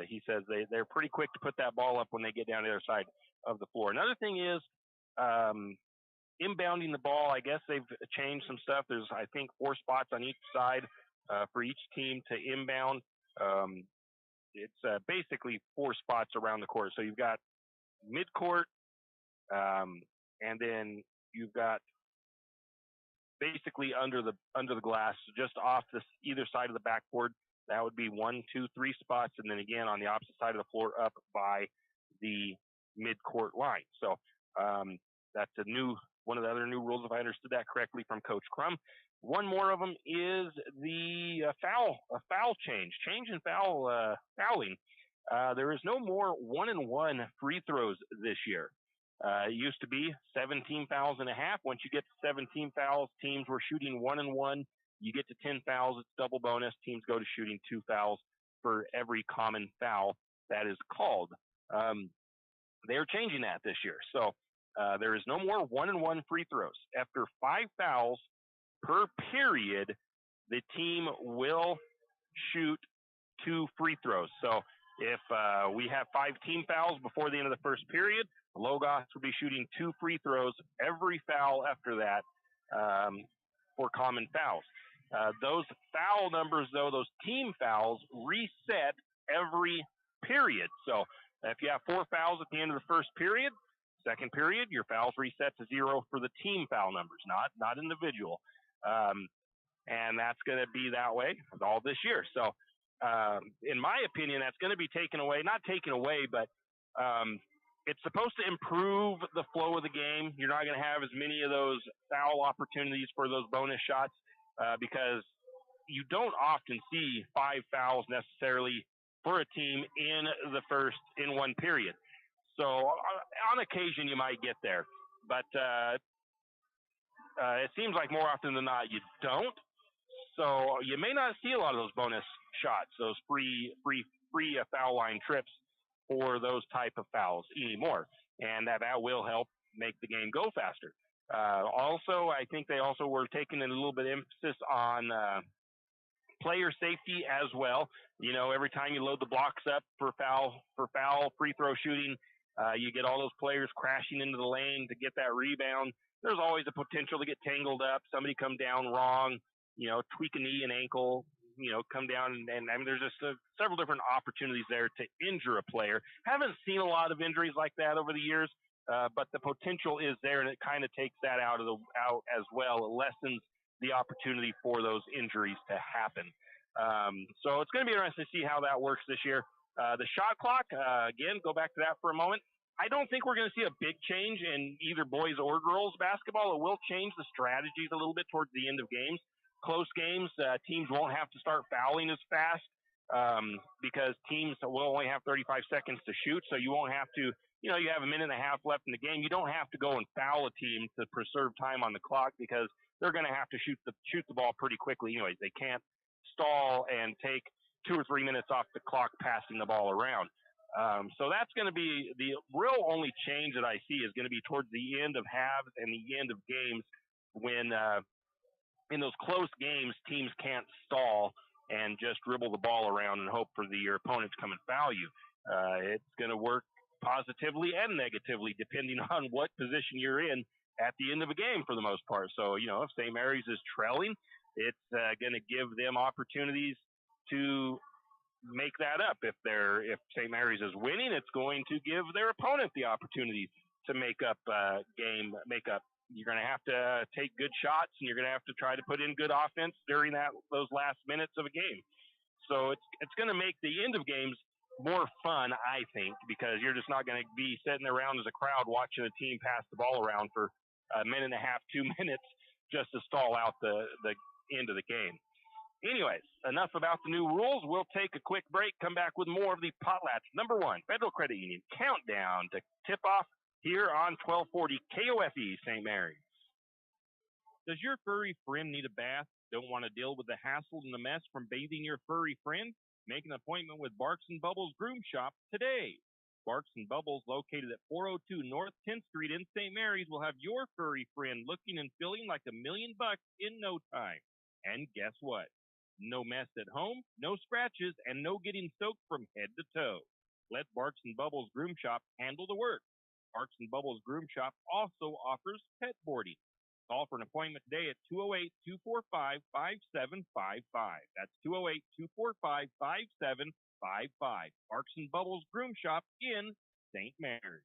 he says, they're pretty quick to put that ball up when they get down to the other side of the floor. Another thing is inbounding the ball. I guess they've changed some stuff. There's, I think, 4 spots on each side for each team to inbound. It's basically 4 spots around the court. So you've got midcourt, and then you've got basically under the glass, just off either side of the backboard. That would be 1, 2, 3 spots, and then again on the opposite side of the floor, up by the midcourt line. So that's one of the other new rules, if I understood that correctly, from Coach Crum. One more of them is the foul change in fouling. There is no more 1-and-1 free throws this year. It used to be 17 fouls and a half. Once you get to 17 fouls, teams were shooting 1-and-1. You get to 10 fouls, it's double bonus. Teams go to shooting 2 fouls for every common foul that is called. They're changing that this year. So there is no more 1-and-1 free throws. After 5 fouls per period, the team will shoot 2 free throws. So if we have 5 team fouls before the end of the first period, Logos will be shooting 2 free throws every foul after that for common fouls. Those foul numbers, though, those team fouls, reset every period. So if you have 4 fouls at the end of the first period, second period, your fouls reset to 0 for the team foul numbers, not individual. And that's going to be that way all this year. So in my opinion, that's going to be taken away, not taken away, but it's supposed to improve the flow of the game. You're not going to have as many of those foul opportunities for those bonus shots because you don't often see 5 fouls necessarily for a team in one period. So on occasion you might get there, but it seems like more often than not you don't. So you may not see a lot of those bonus shots, those free foul line trips for those type of fouls anymore, and that will help make the game go faster. Also, I think they also were taking a little bit of emphasis on player safety as well. You know, every time you load the blocks up for foul free throw shooting, you get all those players crashing into the lane to get that rebound. There's always a potential to get tangled up, somebody come down wrong, tweak a knee and ankle, come down, and I mean, there's just several different opportunities there to injure a player. Haven't seen a lot of injuries like that over the years, but the potential is there, and it kind of takes that out as well. It lessens the opportunity for those injuries to happen. So it's going to be interesting to see how that works this year. The shot clock, again, go back to that for a moment. I don't think we're going to see a big change in either boys or girls basketball. It will change the strategies a little bit towards the end of games. Close games, teams won't have to start fouling as fast because teams will only have 35 seconds to shoot. So you won't have to, you have a minute and a half left in the game. You don't have to go and foul a team to preserve time on the clock because they're going to have to shoot the ball pretty quickly. Anyways, they can't stall and take 2 or 3 minutes off the clock passing the ball around. So that's going to be the real only change that I see is going to be towards the end of halves and the end of games when in those close games teams can't stall and just dribble the ball around and hope for your opponent to come and foul you. It's going to work positively and negatively depending on what position you're in at the end of a game for the most part. So, if St. Mary's is trailing, it's going to give them opportunities to make that up. If St. Mary's is winning, it's going to give their opponent the opportunity to make up. You're going to have to take good shots, and you're going to have to try to put in good offense during those last minutes of a game. So it's going to make the end of games more fun, I think, because you're just not going to be sitting around as a crowd watching a team pass the ball around for a minute and a half, 2 minutes just to stall out the end of the game. Anyways, enough about the new rules. We'll take a quick break, come back with more of the Potlatch #1 Federal Credit Union countdown to tip off here on 1240 KOFE St. Mary's. Does your furry friend need a bath? Don't want to deal with the hassle and the mess from bathing your furry friend? Make an appointment with Barks & Bubbles Groom Shop today. Barks & Bubbles, located at 402 North 10th Street in St. Mary's, will have your furry friend looking and feeling like $1 million in no time. And guess what? No mess at home, no scratches, and no getting soaked from head to toe. Let Barks & Bubbles Groom Shop handle the work. Barks & Bubbles Groom Shop also offers pet boarding. Call for an appointment today at 208-245-5755. That's 208-245-5755. Barks & Bubbles Groom Shop in St. Mary's.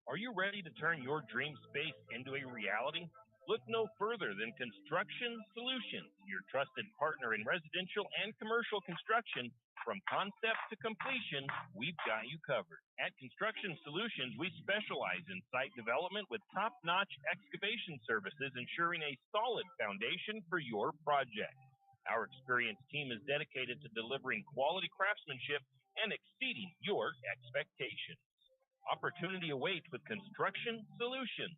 Are you ready to turn your dream space into a reality? Look no further than Construction Solutions, your trusted partner in residential and commercial construction. From concept to completion, we've got you covered. At Construction Solutions, we specialize in site development with top-notch excavation services, ensuring a solid foundation for your project. Our experienced team is dedicated to delivering quality craftsmanship and exceeding your expectations. Opportunity awaits with Construction Solutions.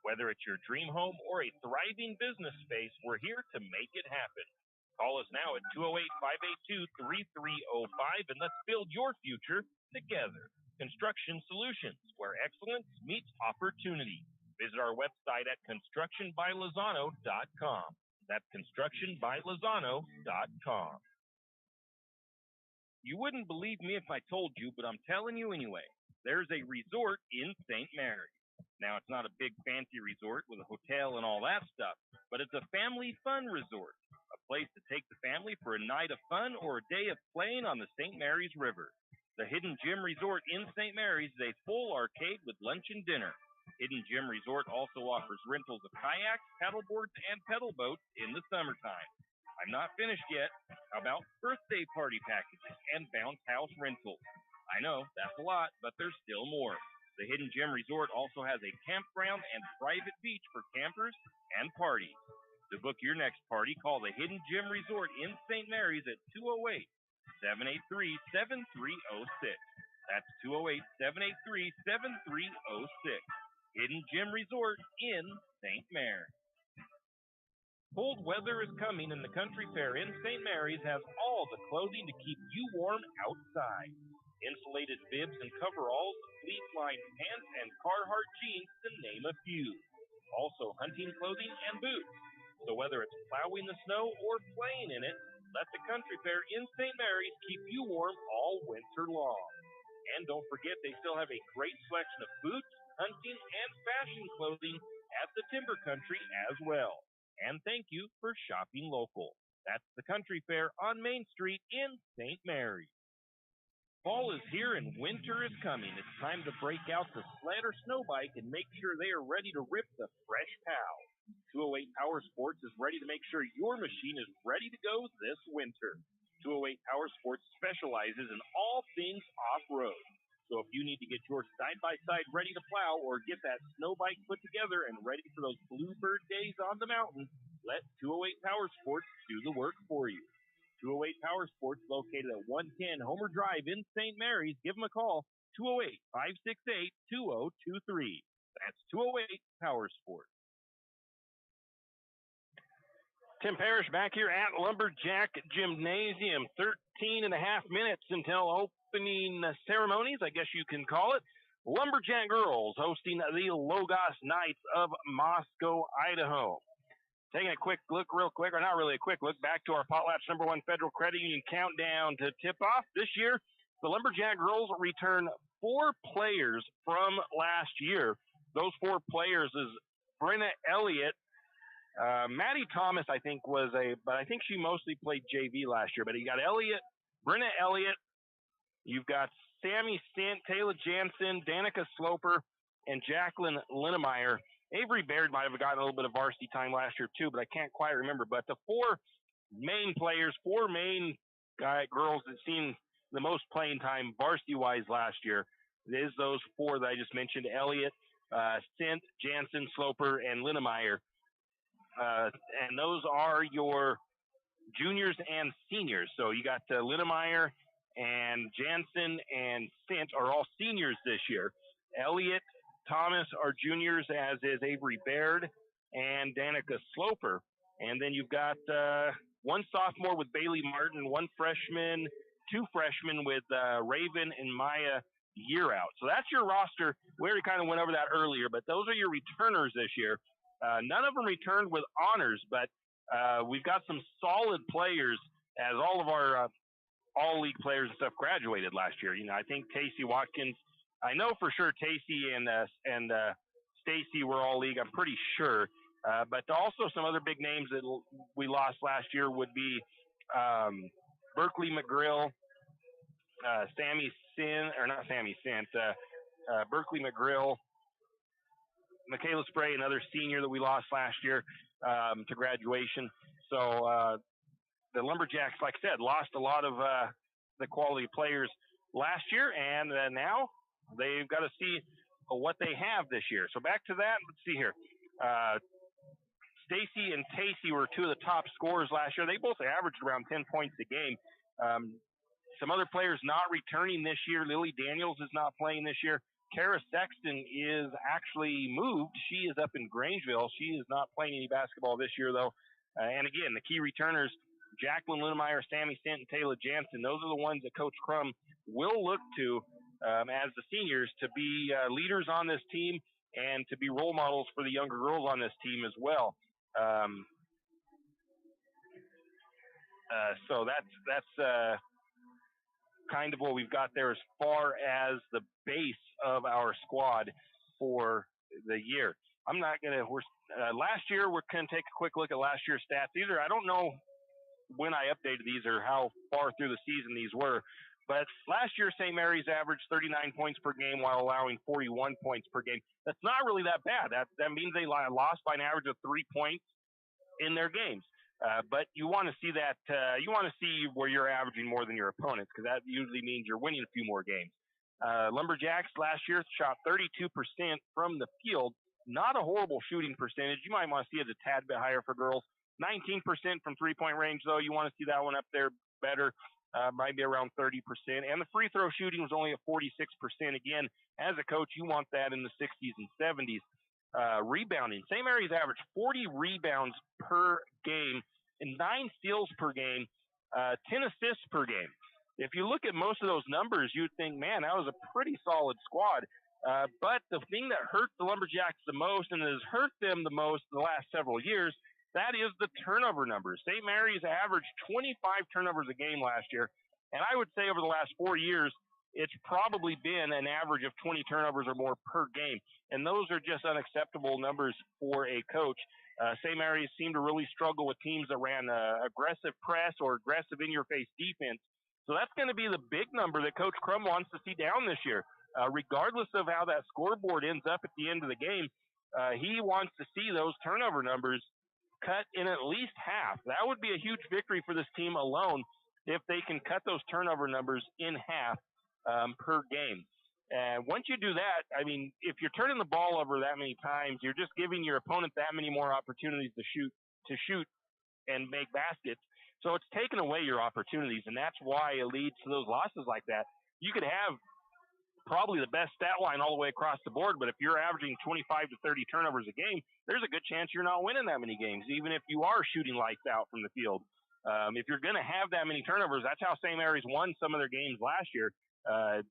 Whether it's your dream home or a thriving business space, we're here to make it happen. Call us now at 208-582-3305 and let's build your future together. Construction Solutions, where excellence meets opportunity. Visit our website at constructionbylozano.com. That's constructionbylozano.com. You wouldn't believe me if I told you, but I'm telling you anyway. There's a resort in St. Mary's. Now, it's not a big fancy resort with a hotel and all that stuff, but it's a family fun resort, a place to take the family for a night of fun or a day of playing on the St. Mary's River. The Hidden Gem Resort in St. Mary's is a full arcade with lunch and dinner. Hidden Gem Resort also offers rentals of kayaks, paddleboards, and pedal boats in the summertime. I'm not finished yet. How about birthday party packages and bounce house rentals? I know, that's a lot, but there's still more. The Hidden Gem Resort also has a campground and private beach for campers and parties. To book your next party, call the Hidden Gem Resort in St. Mary's at 208-783-7306. That's 208-783-7306. Hidden Gem Resort in St. Mary's. Cold weather is coming, and the Country Fair in St. Mary's has all the clothing to keep you warm outside. Insulated bibs and coveralls, fleece-lined pants, and Carhartt jeans, to name a few. Also hunting clothing and boots. So whether it's plowing the snow or playing in it, let the Country Fair in St. Mary's keep you warm all winter long. And don't forget, they still have a great selection of boots, hunting, and fashion clothing at the Timber Country as well. And thank you for shopping local. That's the Country Fair on Main Street in St. Mary's. Fall is here and winter is coming. It's time to break out the sled or snow bike and make sure they are ready to rip the fresh pow. 208 Power Sports is ready to make sure your machine is ready to go this winter. 208 Power Sports specializes in all things off-road. So if you need to get your side-by-side ready to plow or get that snow bike put together and ready for those bluebird days on the mountain, let 208 Power Sports do the work for you. 208 Power Sports, located at 110 Homer Drive in St. Mary's. Give them a call, 208-568-2023. That's 208 Power Sports. Tim Parrish back here at Lumberjack Gymnasium. 13 and a half minutes until opening ceremonies, I guess you can call it. Lumberjack girls hosting the Logos Knights of Moscow, Idaho. Taking a quick look real quick, or not really a quick look, back to our Potlatch #1 Federal Credit Union countdown to tip-off. This year, the Lumberjack girls return 4 players from last year. Those 4 players is Brenna Elliott. Maddie Thomas, I think, but I think she mostly played JV last year. But you got Elliott, Brenna Elliott, you've got Sammy Stint, Taylor Jansen, Danica Sloper, and Jacqueline Linnemeyer. Avery Baird might have gotten a little bit of varsity time last year too, but I can't quite remember. But the 4 main players, 4 main girls that seen the most playing time varsity-wise last year is those 4 that I just mentioned: Elliott, Stint, Jansen, Sloper, and Linnemeyer. And those are your juniors and seniors. So you got Linnemeyer and Jansen and Stint are all seniors this year. Elliott, Thomas are juniors, as is Avery Baird and Danica Sloper. And then you've got 1 sophomore with Bailey Martin, 1 freshman, 2 freshmen with Raven and Maya Year Out. So that's your roster. We already kind of went over that earlier, but those are your returners this year. None of them returned with honors, but we've got some solid players, as all of our all-league players and stuff graduated last year. You know, I think Casey Watkins, I know for sure Casey and Stacy were all-league, I'm pretty sure. But also some other big names that we lost last year would be Berkeley McGrill, Berkeley McGrill, Michaela Spray, another senior that we lost last year to graduation. So the Lumberjacks, like I said, lost a lot of the quality players last year, and now they've got to see what they have this year. So back to that. Let's see here. Stacy and Tacey were 2 of the top scorers last year. They both averaged around 10 points a game. Some other players not returning this year. Lily Daniels is not playing this year. Kara Sexton is actually moved. She is up in Grangeville. She is not playing any basketball this year, though. And again, the key returners, Jacqueline Linnemeyer, Sammy Stint, and Taylor Jansen, those are the ones that Coach Crum will look to as the seniors to be leaders on this team and to be role models for the younger girls on this team as well. So that's kind of what we've got there as far as the base of our squad for the year. I'm not going to, last year, we're going to take a quick look at last year's stats. I don't know when I updated these or how far through the season these were, but last year St. Mary's averaged 39 points per game while allowing 41 points per game. That's not really that bad. That means they lost by an average of 3 points in their games. But you want to see that, you want to see where you're averaging more than your opponents, because that usually means you're winning a few more games. Lumberjacks last year shot 32% from the field. Not a horrible shooting percentage. You might want to see it a tad bit higher for girls. 19% from three-point range, though. You want to see that one up there better, might be around 30%. And the free throw shooting was only at 46%. Again, as a coach, you want that in the 60s and 70s. Rebounding. St. Mary's averaged 40 rebounds per game and 9 steals per game, 10 assists per game. If you look at most of those numbers, you'd think, man, that was a pretty solid squad. But the thing that hurt the Lumberjacks the most and has hurt them the most the last several years, that is the turnover numbers. St. Mary's averaged 25 turnovers a game last year. And I would say over the last 4 years, it's probably been an average of 20 turnovers or more per game. And those are just unacceptable numbers for a coach. St. Mary's seemed to really struggle with teams that ran aggressive press or aggressive in-your-face defense. So that's going to be the big number that Coach Crum wants to see down this year. Regardless of how that scoreboard ends up at the end of the game, he wants to see those turnover numbers cut in at least half. That would be a huge victory for this team alone if they can cut those turnover numbers in half per game. And once you do that, I mean, if you're turning the ball over that many times, you're just giving your opponent that many more opportunities to shoot and make baskets. So it's taken away your opportunities, and that's why it leads to those losses like that. You could have probably the best stat line all the way across the board, but if you're averaging 25 to 30 turnovers a game, there's a good chance you're not winning that many games, even if you are shooting lights out from the field. If you're going to have that many turnovers, that's how St. Mary's won some of their games last year.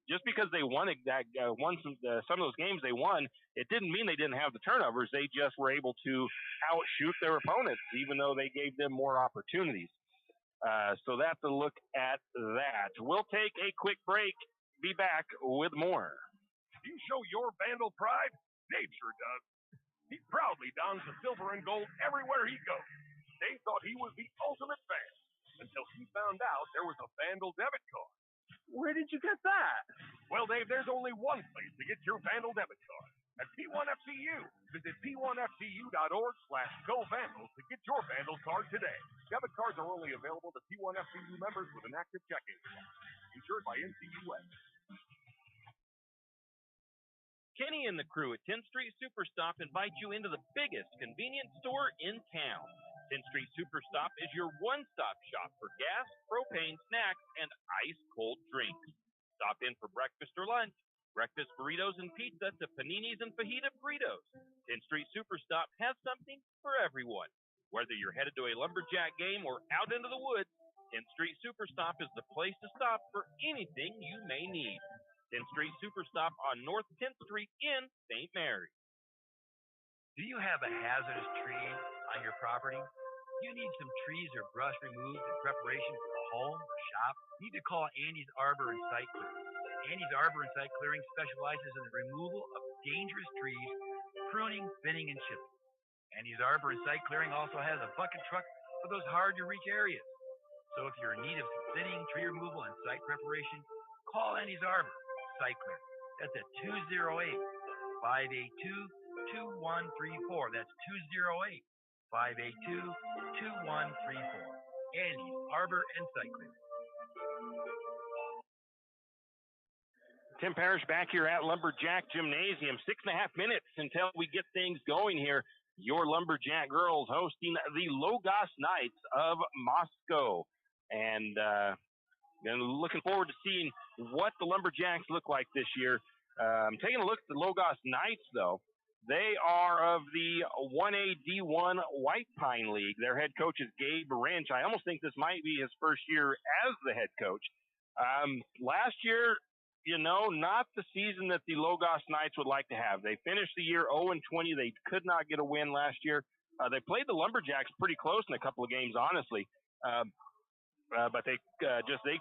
Just because they won some of those games they won, it didn't mean they didn't have the turnovers. They just were able to outshoot their opponents, even though they gave them more opportunities. So that's a look at that. We'll take a quick break. Be back with more. Do you show your Vandal pride? Dave sure does. He proudly dons the silver and gold everywhere he goes. Dave thought he was the ultimate fan until he found out there was a Vandal debit card. Where did you get that? Well, Dave, there's only one place to get your Vandal debit card. At P1FCU. Visit P1FCU.org/GoVandals to get your Vandal card today. Debit cards are only available to P1FCU members with an active checking account. Insured by NCUS. Kenny and the crew at 10th Street Superstop invite you into the biggest convenience store in town. 10th Street Superstop is your one-stop shop for gas, propane, snacks, and ice-cold drinks. Stop in for breakfast or lunch, breakfast burritos and pizza to paninis and fajita burritos. 10th Street Superstop has something for everyone. Whether you're headed to a Lumberjack game or out into the woods, 10th Street Superstop is the place to stop for anything you may need. 10th Street Superstop on North 10th Street in St. Mary's. Do you have a hazardous tree on your property? You need some trees or brush removed in preparation for a home or shop? You need to call Andy's Arbor and Site Clearing. Andy's Arbor and Site Clearing specializes in the removal of dangerous trees, pruning, thinning, and chipping. Andy's Arbor and Site Clearing also has a bucket truck for those hard-to-reach areas. So if you're in need of some thinning, tree removal, and site preparation, call Andy's Arbor Site Clearing. That's at 208-582-2134. That's 208-582-2134. Andy's Arbor and Site Clearing. Tim Parrish back here at Lumberjack Gymnasium. 6.5 minutes until we get things going here. Your Lumberjack girls hosting the Logos Knights of Moscow. And looking forward to seeing what the Lumberjacks look like this year. Taking a look at the Logos Knights, though. They are of the 1A D1 White Pine League. Their head coach is Gabe Wrench. I almost think this might be his first year as the head coach. Last year, not the season that the Logos Knights would like to have. They finished the year 0-20. They could not get a win last year. They played the Lumberjacks pretty close in a couple of games, honestly. But they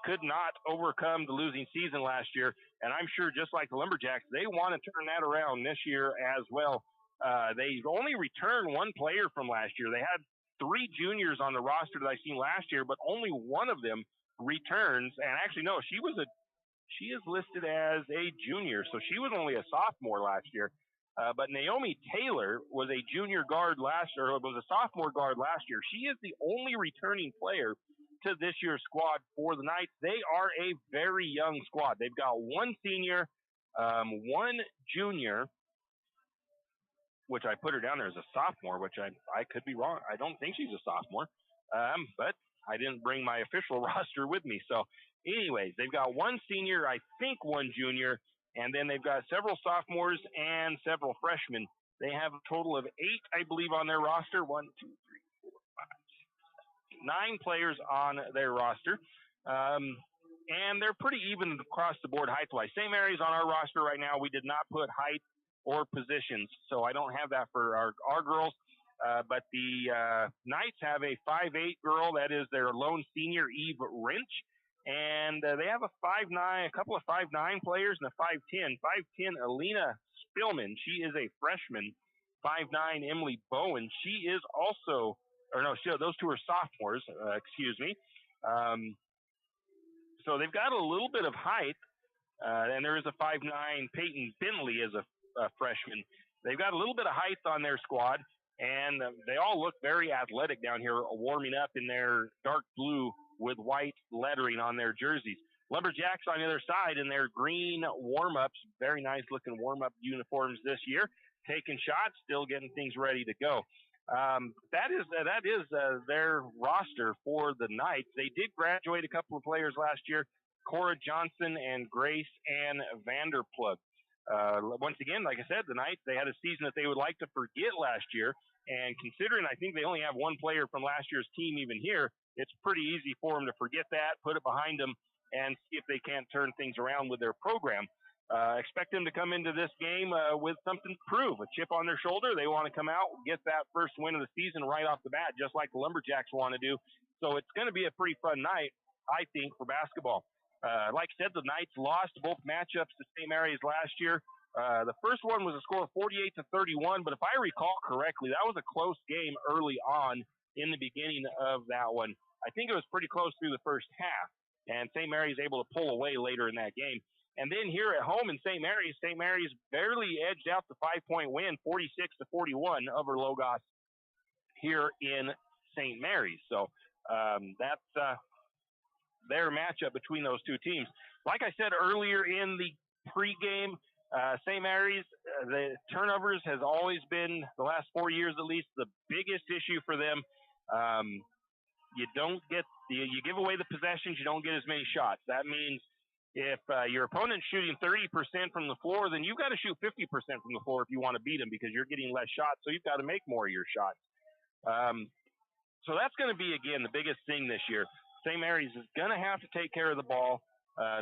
could not overcome the losing season last year. And I'm sure just like the Lumberjacks, they want to turn that around this year as well. They only returned one player from last year. They had 3 juniors on the roster that I seen last year, but only one of them returns. And actually, no, she is listed as a junior, so she was only a sophomore last year. But Naomi Taylor was a junior guard last year, or was a sophomore guard last year. She is the only returning player to this year's squad for the Knights. They are a very young squad. They've got 1 senior, 1 junior, which I put her down there as a sophomore, which I could be wrong. I don't think she's a sophomore, but I didn't bring my official roster with me. So anyways, they've got 1 senior, I think 1 junior, and then they've got several sophomores and several freshmen. They have a total of 8, I believe, on their roster. 1, 2, 3, 4, 5, 6, 9 players on their roster. And they're pretty even across the board height-wise. St. Mary's on our roster right now. We did not put height or positions, so I don't have that for our girls. But the Knights have a 5'8" girl. That is their lone senior, Eve Wrench. And they have a 5'9", a couple of 5'9" players and a 5'10". 5'10", Alina Spillman. She is a freshman. 5'9", Emily Bowen. She is also, those two are sophomores, excuse me. So they've got a little bit of height. And there is a 5'9", Peyton Bentley as a freshman. they've got a little bit of height on their squad, and they all look very athletic down here, warming up in their dark blue with white lettering on their jerseys. Lumberjacks on the other side in their green warm-ups, very nice-looking warm-up uniforms this year, taking shots, still getting things ready to go. That is their roster for the Knights. They did graduate a couple of players last year, Cora Johnson and Grace Ann Vanderplug. Once again, like I said, the Knights, they had a season that they would like to forget last year. And considering I think they only have one player from last year's team even here, it's pretty easy for them to forget that, put it behind them, and see if they can't turn things around with their program. Expect them to come into this game with something to prove, a chip on their shoulder. They want to come out, get that first win of the season right off the bat, just like the Lumberjacks want to do. So it's going to be a pretty fun night, I think, for basketball. Like I said, the Knights lost both matchups to St. Mary's last year. The first one was a score of 48-31, but if I recall correctly, that was a close game early on in the beginning of that one. I think it was pretty close through the first half, and St. Mary's able to pull away later in that game. And then here at home in St. Mary's barely edged out the 5-point win, 46-41 over Logos here in St. Mary's. So that's their matchup between those two teams. Like I said earlier in the pregame, St. Mary's, the turnovers has always been, the last 4 years at least, the biggest issue for them. You give away the possessions, you don't get as many shots. That means if your opponent's shooting 30% from the floor, then you've got to shoot 50% from the floor if you want to beat them, because you're getting less shots, so you've got to make more of your shots. So that's going to be, again, the biggest thing this year. St. Mary's is going to have to take care of the ball.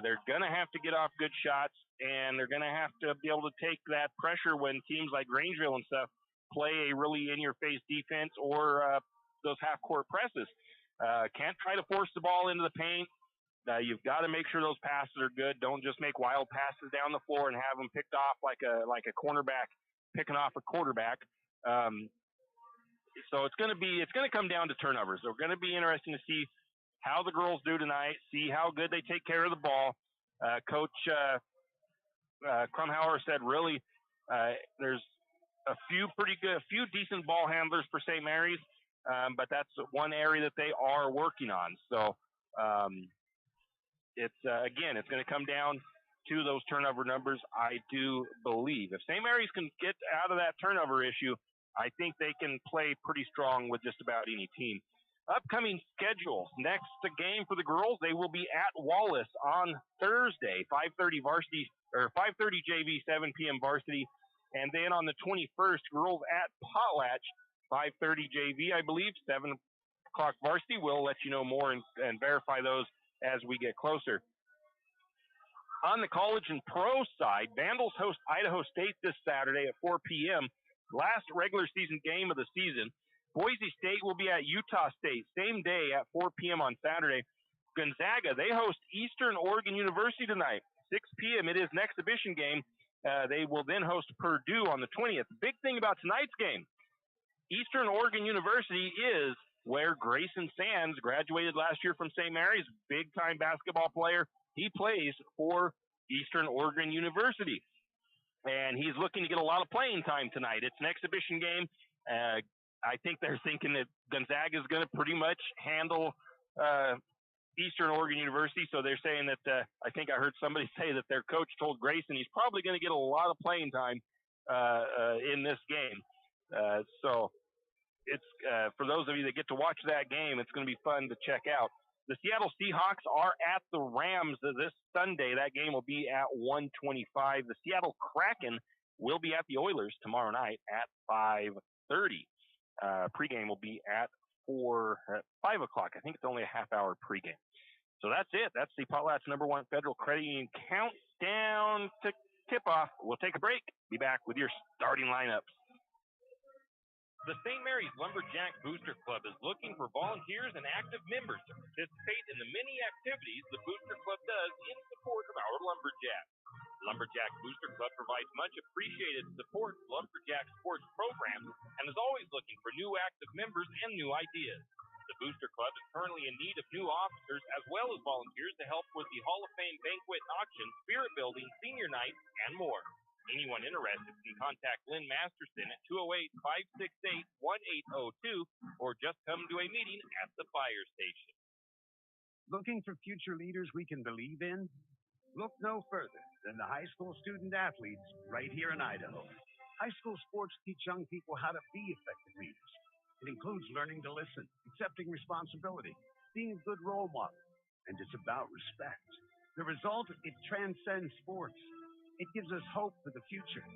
They're going to have to get off good shots, and they're going to have to be able to take that pressure when teams like Grangeville and stuff play a really in-your-face defense or those half-court presses. Can't try to force the ball into the paint. You've got to make sure those passes are good. Don't just make wild passes down the floor and have them picked off like a cornerback picking off a quarterback. So it's going to come down to turnovers. It's going to be interesting to see how the girls do tonight, see how good they take care of the ball. Coach Krumhauer said really there's a few decent ball handlers for St. Mary's, but that's one area that they are working on. So it's going to come down to those turnover numbers, I do believe. If St. Mary's can get out of that turnover issue, I think they can play pretty strong with just about any team. Upcoming schedule. Next game for the girls, they will be at Wallace on Thursday, 5:30 varsity or 5:30 JV, 7 p.m. varsity, and then on the 21st, girls at Potlatch, 5:30 JV, I believe, 7 o'clock varsity. We'll let you know more and verify those as we get closer. On the college and pro side, Vandals host Idaho State this Saturday at 4 p.m. Last regular season game of the season. Boise State will be at Utah State, same day at 4 p.m. on Saturday. Gonzaga, they host Eastern Oregon University tonight, 6 p.m. It is an exhibition game. They will then host Purdue on the 20th. Big thing about tonight's game, Eastern Oregon University is where Grayson Sands graduated last year from St. Mary's, big-time basketball player. He plays for Eastern Oregon University, and he's looking to get a lot of playing time tonight. It's an exhibition game. I think they're thinking that Gonzaga is going to pretty much handle Eastern Oregon University, so they're saying that I think I heard somebody say that their coach told Grayson he's probably going to get a lot of playing time in this game. So it's for those of you that get to watch that game, it's going to be fun to check out. The Seattle Seahawks are at the Rams this Sunday. That game will be at 1:25. The Seattle Kraken will be at the Oilers tomorrow night at 5:30. Pregame will be at 5 o'clock. I think it's only a half-hour pregame. So that's it. That's the Potlatch #1 Federal Credit Union countdown to tip-off. We'll take a break. Be back with your starting lineups. The St. Mary's Lumberjack Booster Club is looking for volunteers and active members to participate in the many activities the Booster Club does in support of our Lumberjacks. Lumberjack Booster Club provides much appreciated support to Lumberjack sports programs and is always looking for new active members and new ideas. The Booster Club is currently in need of new officers as well as volunteers to help with the Hall of Fame banquet and auction, spirit building, senior night, and more. Anyone interested can contact Lynn Masterson at 208-568-1802 or just come to a meeting at the fire station. Looking for future leaders we can believe in? Look no further than the high school student athletes right here in Idaho. High school sports teach young people how to be effective leaders. It includes learning to listen, accepting responsibility, being a good role model, and it's about respect. The result, it transcends sports. It gives us hope for the future.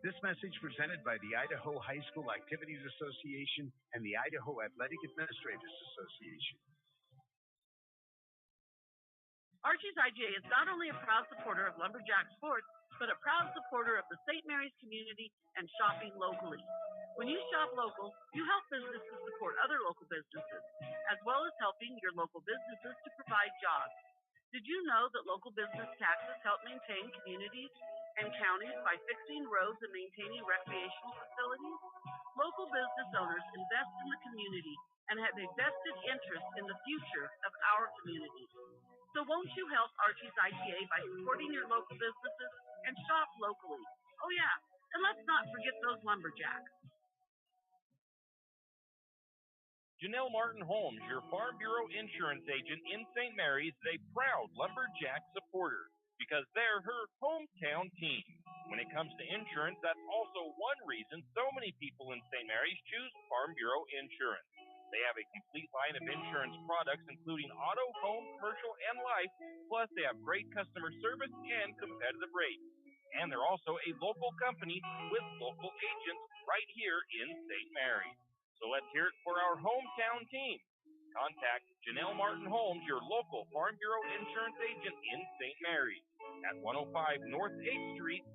This message presented by the Idaho High School Activities Association and the Idaho Athletic Administrators Association. Archie's IGA is not only a proud supporter of Lumberjack sports, but a proud supporter of the St. Mary's community and shopping locally. When you shop local, you help businesses support other local businesses, as well as helping your local businesses to provide jobs. Did you know that local business taxes help maintain communities and counties by fixing roads and maintaining recreational facilities? Local business owners invest in the community and have a vested interest in the future of our community. So won't you help Archie's IGA by supporting your local businesses and shop locally? Oh yeah, and let's not forget those lumberjacks. Janelle Martin Holmes, your Farm Bureau insurance agent in St. Mary's, is a proud Lumberjack supporter because they're her hometown team. When it comes to insurance, that's also one reason so many people in St. Mary's choose Farm Bureau insurance. They have a complete line of insurance products, including auto, home, commercial, and life, plus they have great customer service and competitive rates. And they're also a local company with local agents right here in St. Mary's. So let's hear it for our hometown team. Contact Janelle Martin Holmes, your local Farm Bureau insurance agent in St. Mary's at 105 North 8th Street,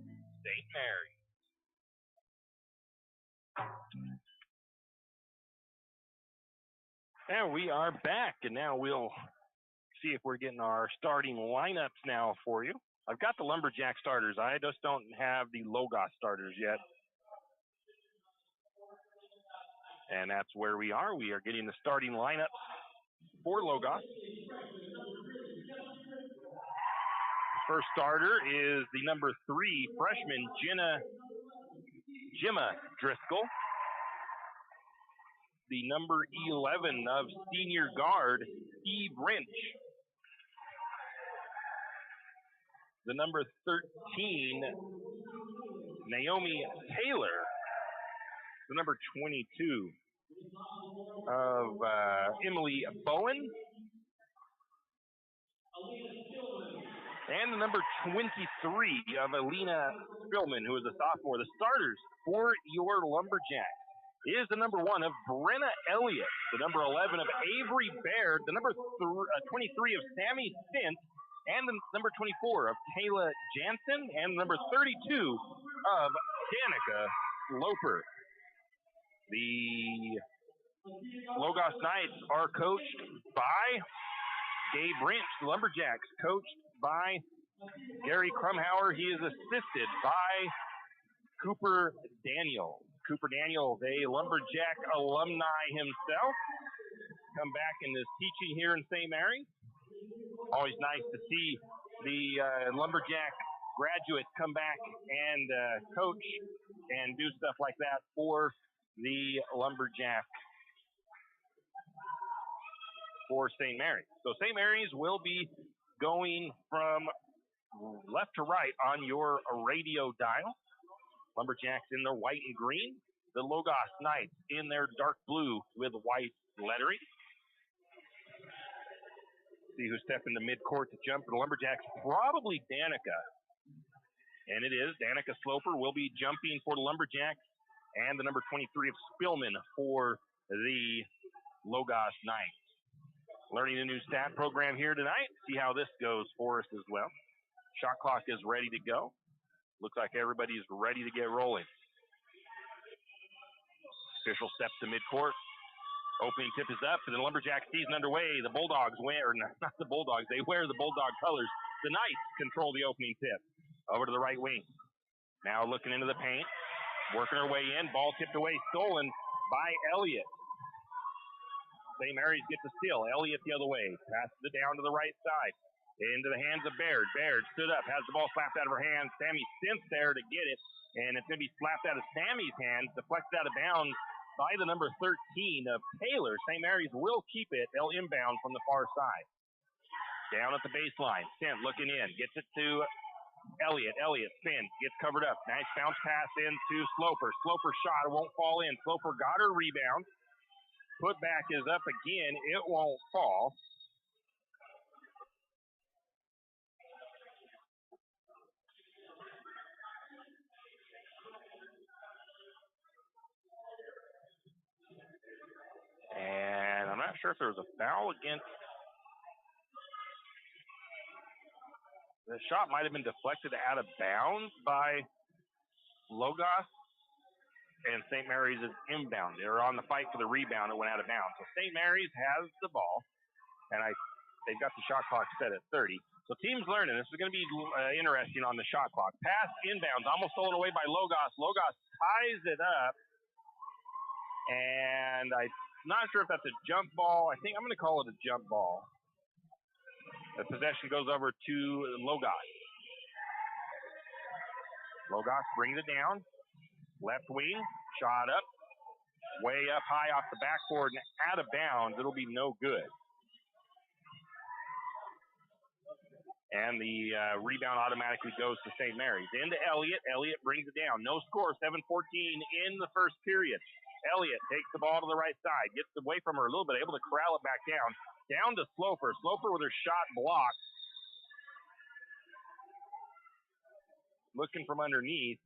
St. Mary's. And we are back, and now we'll see if we're getting our starting lineups now for you. I've got the Lumberjack starters. I just don't have the Logos starters yet. And that's where we are. We are getting the starting lineup for Logos. First starter is the number 3 freshman, Jimma Driscoll. The number 11 of senior guard, Steve Wrench. The number 13, Naomi Taylor. The number 22 of Emily Bowen. And the number 23 of Alina Spillman, who is a sophomore. The starters for your Lumberjacks is the number 1 of Brenna Elliott, the number 11 of Avery Baird, the number 23 of Sammy Stint, and the number 24 of Kayla Jansen, and the number 32 of Danica Loper. The Logos Knights are coached by Gabe Wrench. The Lumberjacks coached by Gary Krumhauer. He is assisted by Cooper Daniel. Cooper Daniel, a Lumberjack alumni himself, come back and is teaching here in St. Mary's. Always nice to see the Lumberjack graduates come back and coach and do stuff like that for the Lumberjack for St. Mary's. So St. Mary's will be going from left to right on your radio dial. Lumberjacks in their white and green. The Logos Knights in their dark blue with white lettering. See who's stepping to midcourt to jump for the Lumberjacks. Probably Danica. And it is. Danica Sloper will be jumping for the Lumberjacks. And the number 23 of Spillman for the Logos Knights. Learning a new stat program here tonight. See how this goes for us as well. Shot clock is ready to go. Looks like everybody's ready to get rolling. Official steps to midcourt. Opening tip is up, and the Lumberjack season underway. The Bulldogs wear, not the Bulldogs, they wear the Bulldog colors. The Knights control the opening tip. Over to the right wing. Now looking into the paint. Working her way in. Ball tipped away, stolen by Elliott. St. Mary's gets a steal. Elliott the other way. Passes it down to the right side. Into the hands of Baird. Baird stood up, has the ball slapped out of her hands. Sammy Stintz there to get it, and it's going to be slapped out of Sammy's hands, deflected out of bounds by the number 13 of Taylor. St. Mary's will keep it. They'll inbound from the far side. Down at the baseline. Stint looking in. Gets it to Elliott. Elliott spins. Gets covered up. Nice bounce pass into Sloper. Sloper shot. It won't fall in. Sloper got her rebound. Putback is up again. It won't fall. And I'm not sure if there was a foul against. The shot might have been deflected out of bounds by Logos, and St. Mary's is inbound. They're on the fight for the rebound. It went out of bounds. So St. Mary's has the ball, and they've got the shot clock set at 30. So teams learning. This is going to be interesting on the shot clock. Pass inbounds, almost stolen away by Logos. Logos ties it up, and I'm not sure if that's a jump ball. I think I'm going to call it a jump ball. The possession goes over to Logos. Logos brings it down. Left wing, shot up. Way up high off the backboard and out of bounds. It'll be no good. And the rebound automatically goes to St. Mary's. Into Elliott. Elliott brings it down. No score, 7-14 in the first period. Elliott takes the ball to the right side. Gets away from her a little bit, able to corral it back down. Down to Sloper. Sloper with her shot blocked. Looking from underneath.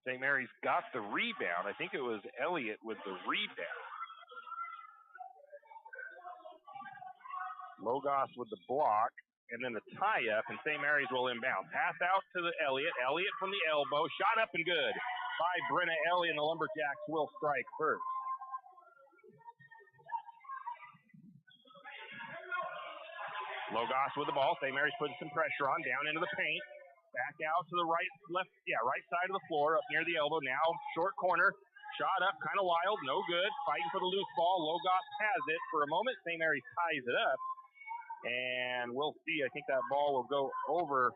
St. Mary's got the rebound. I think it was Elliott with the rebound. Logos with the block, and then the tie-up, and St. Mary's will inbound. Pass out to the Elliott. Elliott from the elbow. Shot up and good by Brenna Elliott, and the Lumberjacks will strike first. Logos with the ball. St. Mary's putting some pressure on, down into the paint. Back out to the right side of the floor, up near the elbow. Now, short corner. Shot up, kind of wild, no good. Fighting for the loose ball. Logos has it for a moment. St. Mary's ties it up. And we'll see. I think that ball will go over.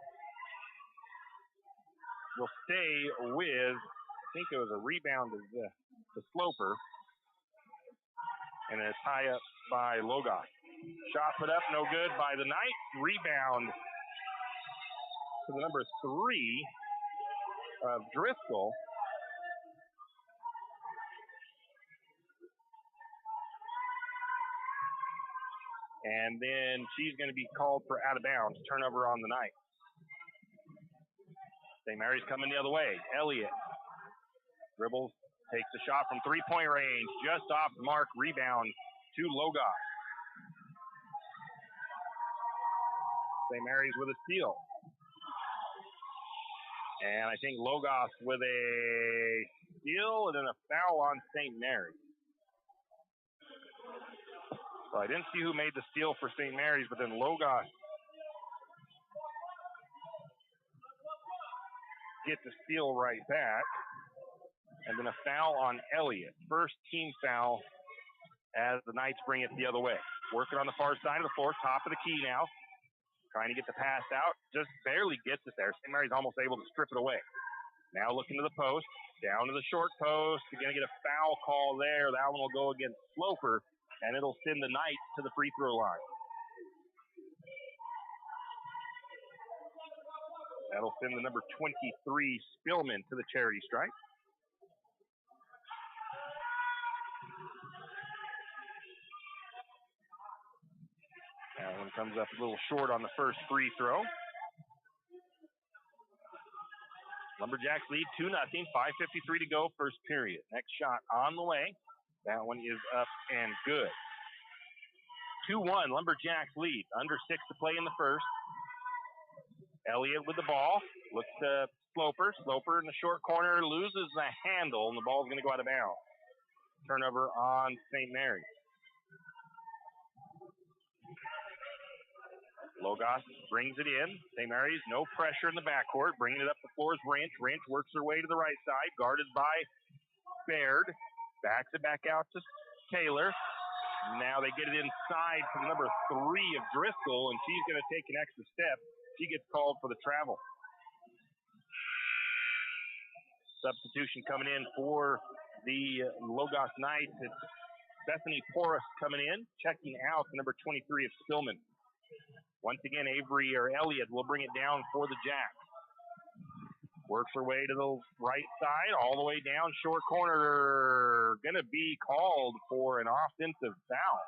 We'll stay with, I think it was a rebound to Sloper. And a tie up by Logos. Shot put up, no good by the Knights. Rebound to the number 3 of Driscoll. And then she's going to be called for out of bounds. Turnover on the Knights. St. Mary's coming the other way. Elliott dribbles, takes a shot from three-point range. Just off the mark. Rebound to Logos. St. Mary's with a steal. And I think Logos with a steal and then a foul on St. Mary's. So I didn't see who made the steal for St. Mary's, but then Logos gets the steal right back. And then a foul on Elliott. First team foul as the Knights bring it the other way. Working on the far side of the floor, top of the key now. Trying to get the pass out, just barely gets it there. St. Mary's almost able to strip it away. Now looking to the post, down to the short post. You're going to get a foul call there. That one will go against Sloper, and it'll send the Knights to the free throw line. That'll send the number 23 Spillman to the charity stripe. That one comes up a little short on the first free throw. Lumberjacks lead 2-0, 5:53 to go, first period. Next shot on the way. That one is up and good. 2-1, Lumberjacks lead. Under 6 to play in the first. Elliott with the ball. Looks to Sloper. Sloper in the short corner loses the handle, and the ball's going to go out of bounds. Turnover on St. Mary's. Logos brings it in. St. Mary's, no pressure in the backcourt. Bringing it up the floor is Wrench. Wrench works her way to the right side, guarded by Baird. Backs it back out to Taylor. Now they get it inside from number 3 of Driscoll, and she's going to take an extra step. She gets called for the travel. Substitution coming in for the Logos Knights. It's Bethany Porras coming in, checking out the number 23 of Spillman. Once again, Elliott will bring it down for the Jacks. Works her way to the right side, all the way down, short corner. Going to be called for an offensive foul.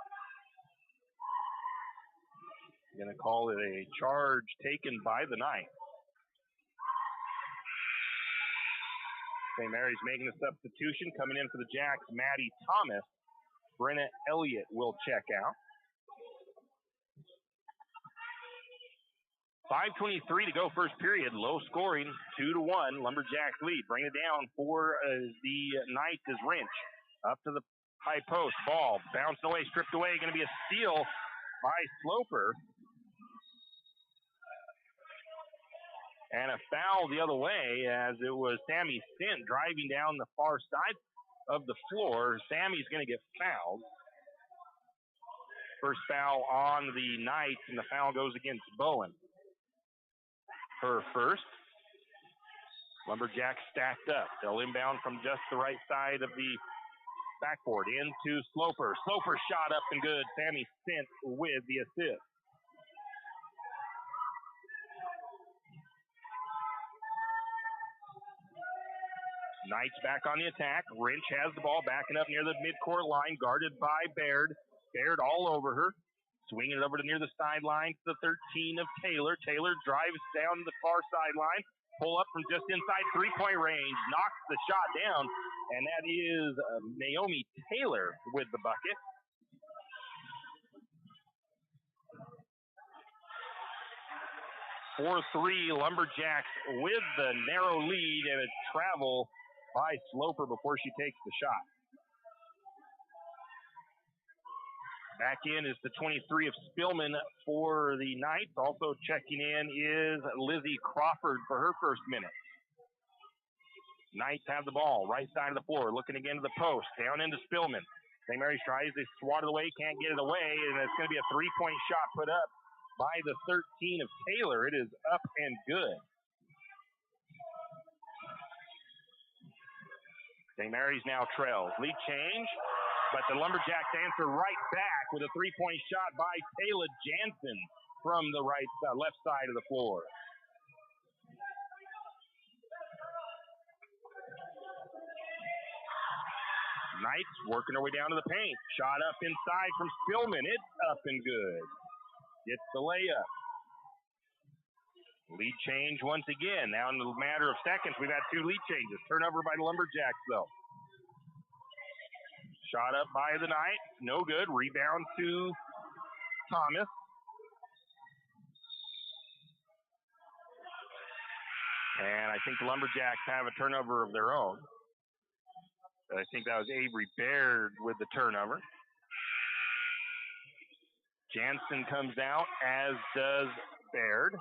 Going to call it a charge taken by the Knights. St. Mary's making a substitution. Coming in for the Jacks, Maddie Thomas. Brenna Elliott will check out. 5:23 to go first period. Low scoring, 2-1. Lumberjacks lead. Bring it down for the Knights is Wrench. Up to the high post. Ball bouncing away, stripped away. Going to be a steal by Sloper. And a foul the other way as it was Sammy Stint driving down the far side of the floor. Sammy's going to get fouled. First foul on the Knights, and the foul goes against Bowen. Her first. Lumberjacks stacked up. They'll inbound from just the right side of the backboard into Sloper. Sloper shot up and good. Sammy Stint with the assist. Knights back on the attack. Wrench has the ball backing up near the midcourt line, guarded by Baird. Baird all over her. Swinging it over to near the sideline to the 13 of Taylor. Taylor drives down the far sideline. Pull up from just inside three-point range. Knocks the shot down. And that is Naomi Taylor with the bucket. (4-3) Lumberjacks with the narrow lead and a travel by Sloper before she takes the shot. Back in is the 23 of Spillman for the Knights. Also checking in is Lizzie Crawford for her first minute. Knights have the ball, right side of the floor, looking again to the post, down into Spillman. St. Mary's tries to swat it away, can't get it away, and it's going to be a three-point shot put up by the 13 of Taylor. It is up and good. St. Mary's now trails. Lead change, but the Lumberjacks answer right back with a three-point shot by Taylor Jansen from the left side of the floor. Knights working their way down to the paint. Shot up inside from Spillman. It's up and good. Gets the layup. Lead change once again. Now in a matter of seconds, we've had two lead changes. Turnover by the Lumberjacks, though. Shot up by the Knights. No good. Rebound to Thomas. And I think the Lumberjacks have a turnover of their own. I think that was Avery Baird with the turnover. Jansen comes out, as does Baird.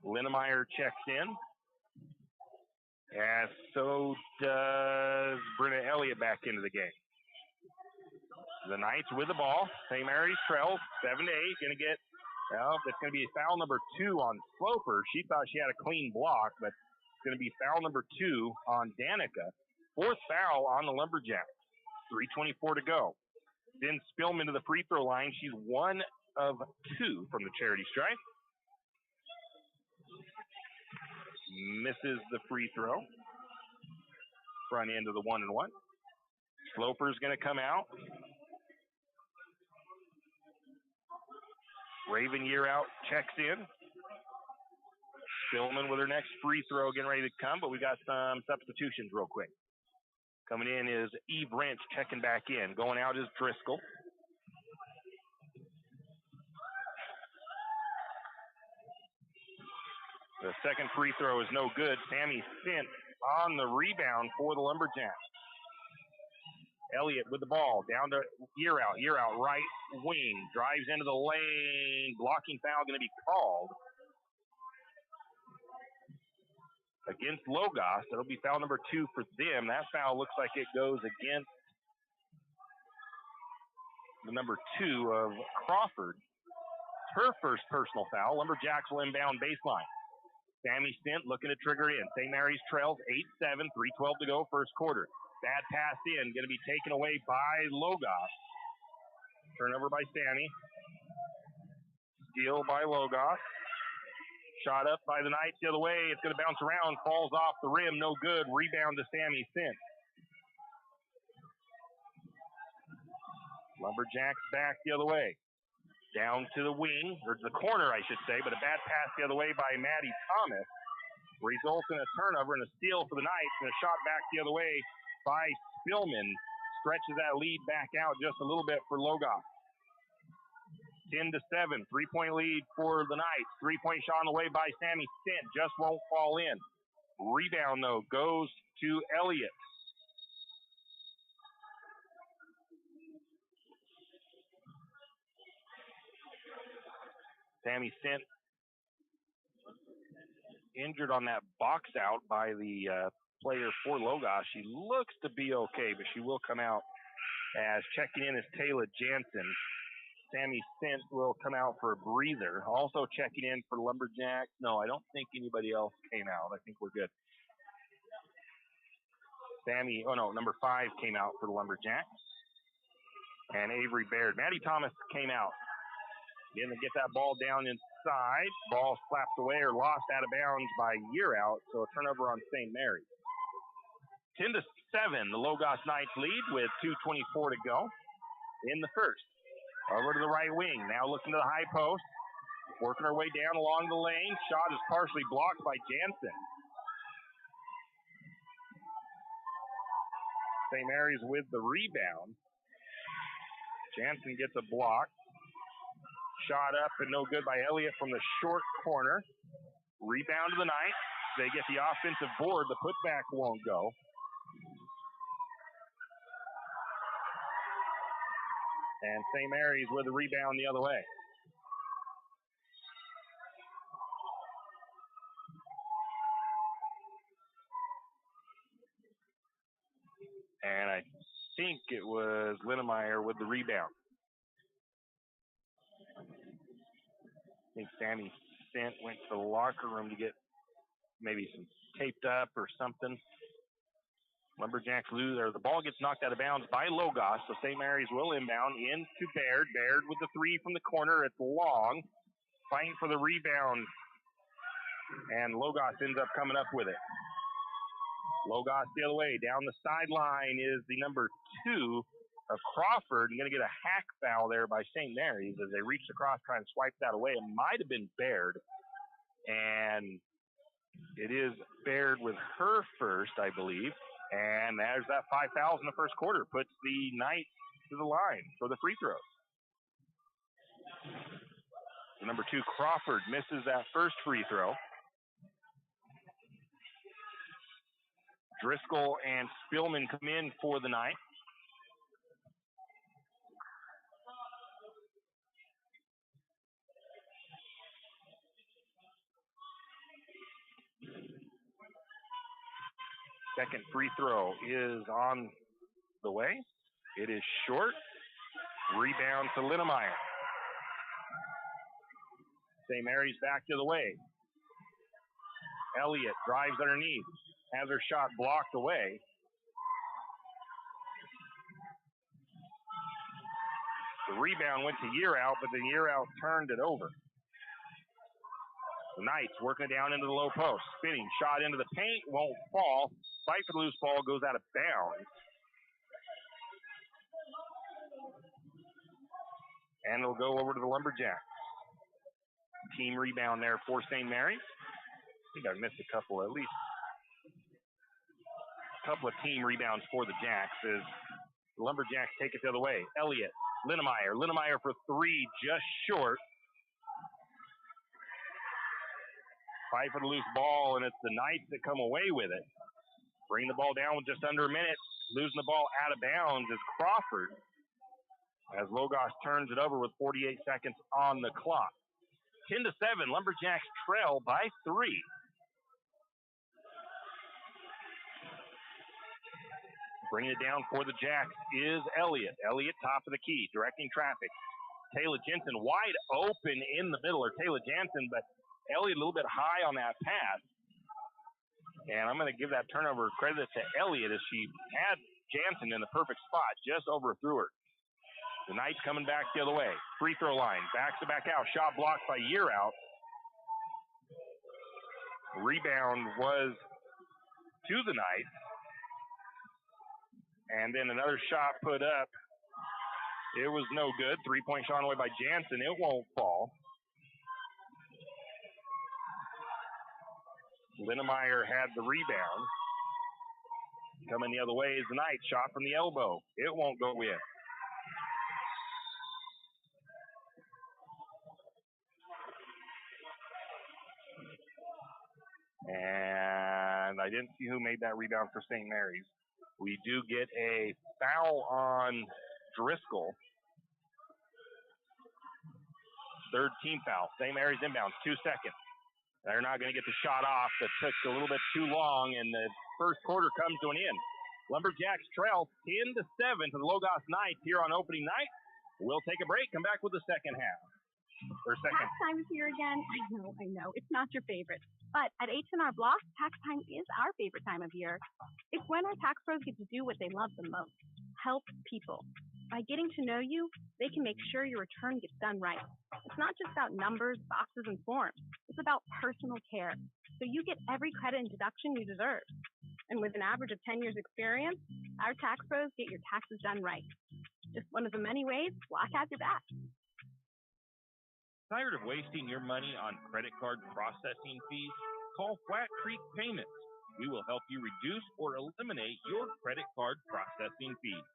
Linnemeyer checks in. As so does Brenna Elliott back into the game. The Knights with the ball. St. Mary's trails 7-8. Going to get, it's going to be foul number 2 on Sloper. She thought she had a clean block, but it's going to be foul number 2 on Danica. Fourth foul on the Lumberjacks. 3:24 to go. Then Spillman to the free throw line. She's 1 of 2 from the charity stripe. Misses the free throw. Front end of the 1-and-1. Sloper's going to come out. Raven Year out checks in. Spillman with her next free throw getting ready to come, but we got some substitutions real quick. Coming in is Eve Wrench checking back in. Going out is Driscoll. The second free throw is no good. Sammy Stint on the rebound for the Lumberjacks. Elliott with the ball. Down to Year out right wing. Drives into the lane. Blocking foul going to be called against Logos. It'll be foul number 2 for them. That foul looks like it goes against the number 2 of Crawford. Her first personal foul. Lumberjacks will inbound baseline. Sammy Stint looking to trigger in. St. Mary's trails 8-7, 3:12 to go, first quarter. Bad pass in, going to be taken away by Logos. Turnover by Sammy. Steal by Logos. Shot up by the Knights the other way. It's going to bounce around, falls off the rim, no good. Rebound to Sammy Stint. Lumberjacks back the other way. Down to the wing, or the corner, I should say, but a bad pass the other way by Maddie Thomas results in a turnover and a steal for the Knights, and a shot back the other way by Spillman stretches that lead back out just a little bit for Logos. 10-7, 3-point lead for the Knights. 3-point shot on the way by Sammy Stint, just won't fall in. Rebound, though, goes to Elliott. Sammy Stint injured on that box out by the player for Logos. She looks to be okay, but she will come out as checking in is Taylor Jansen. Sammy Stint will come out for a breather. Also checking in for Lumberjacks. No, I don't think anybody else came out. I think we're good. Number 5 came out for the Lumberjacks. And Avery Baird. Maddie Thomas came out. Didn't get that ball down inside. Ball slapped away or lost out of bounds by Year Out, so a turnover on St. Mary's. 10-7, the Logos Knights lead with 2:24 to go in the first. Over to the right wing, now looking to the high post. Working her way down along the lane. Shot is partially blocked by Jansen. St. Mary's with the rebound. Jansen gets a block. Shot up and no good by Elliott from the short corner. Rebound to the Knights. They get the offensive board. The putback won't go. And St. Mary's with the rebound the other way. And I think it was Linnemeyer with the rebound. I think Sammy Stint went to the locker room to get maybe some taped up or something. Lumberjacks lose, or the ball gets knocked out of bounds by Logos, so St. Mary's will inbound into Baird. Baird with the 3 from the corner. It's long. Fighting for the rebound. And Logos ends up coming up with it. Logos the other way. Down the sideline is the number 2 of Crawford. Going to get a hack foul there by St. Mary's as they reached across trying to swipe that away. It might have been Baird. And it is Baird with her first, I believe. And there's that 5 fouls in the first quarter. Puts the Knights to the line for the free throws. Number 2, Crawford, misses that first free throw. Driscoll and Spillman come in for the Knights. Second free throw is on the way. It is short. Rebound to Linnemeyer. St. Mary's back the other way. Elliott drives underneath. Has her shot blocked away. The rebound went to Year Out, but the Year Out turned it over. The Knights working it down into the low post. Spinning, shot into the paint, won't fall. Fight for the loose ball, goes out of bounds. And it'll go over to the Lumberjacks. Team rebound there for St. Mary's. I think I missed a couple, at least a couple of team rebounds for the Jacks as the Lumberjacks take it the other way. Elliott, Linnemeyer. Linnemeyer for 3, just short. Fight for the loose ball, and it's the Knights that come away with it. Bring the ball down with just under a minute. Losing the ball out of bounds is Crawford as Logos turns it over with 48 seconds on the clock. 10-7, Lumberjacks trail by 3. Bringing it down for the Jacks is Elliott. Elliott, top of the key, directing traffic. Taylor Jensen wide open in the middle, or Taylor Jensen, but Elliott a little bit high on that pass. And I'm going to give that turnover credit to Elliott as she had Jansen in the perfect spot, just overthrew her. The Knights coming back the other way. Free throw line, backs it back out. Shot blocked by Year Out. Rebound was to the Knights. And then another shot put up. It was no good. 3-point shot away by Jansen. It won't fall. Linnemeyer had the rebound. Coming the other way is the Knights. Shot from the elbow. It won't go in. And I didn't see who made that rebound for St. Mary's. We do get a foul on Driscoll. Third team foul. St. Mary's inbounds, 2 seconds. They're not going to get the shot off. That took a little bit too long, and the first quarter comes to an end. Lumberjacks trail 10-7 to the Logos Knights here on opening night. We'll take a break, come back with the second half. Tax time is here again. I know. It's not your favorite. But at H&R Block, tax time is our favorite time of year. It's when our tax pros get to do what they love the most, help people. By getting to know you, they can make sure your return gets done right. It's not just about numbers, boxes, and forms. It's about personal care. So you get every credit and deduction you deserve. And with an average of 10 years experience, our tax pros get your taxes done right. Just one of the many ways Block has your back. Tired of wasting your money on credit card processing fees? Call Flat Creek Payments. We will help you reduce or eliminate your credit card processing fees.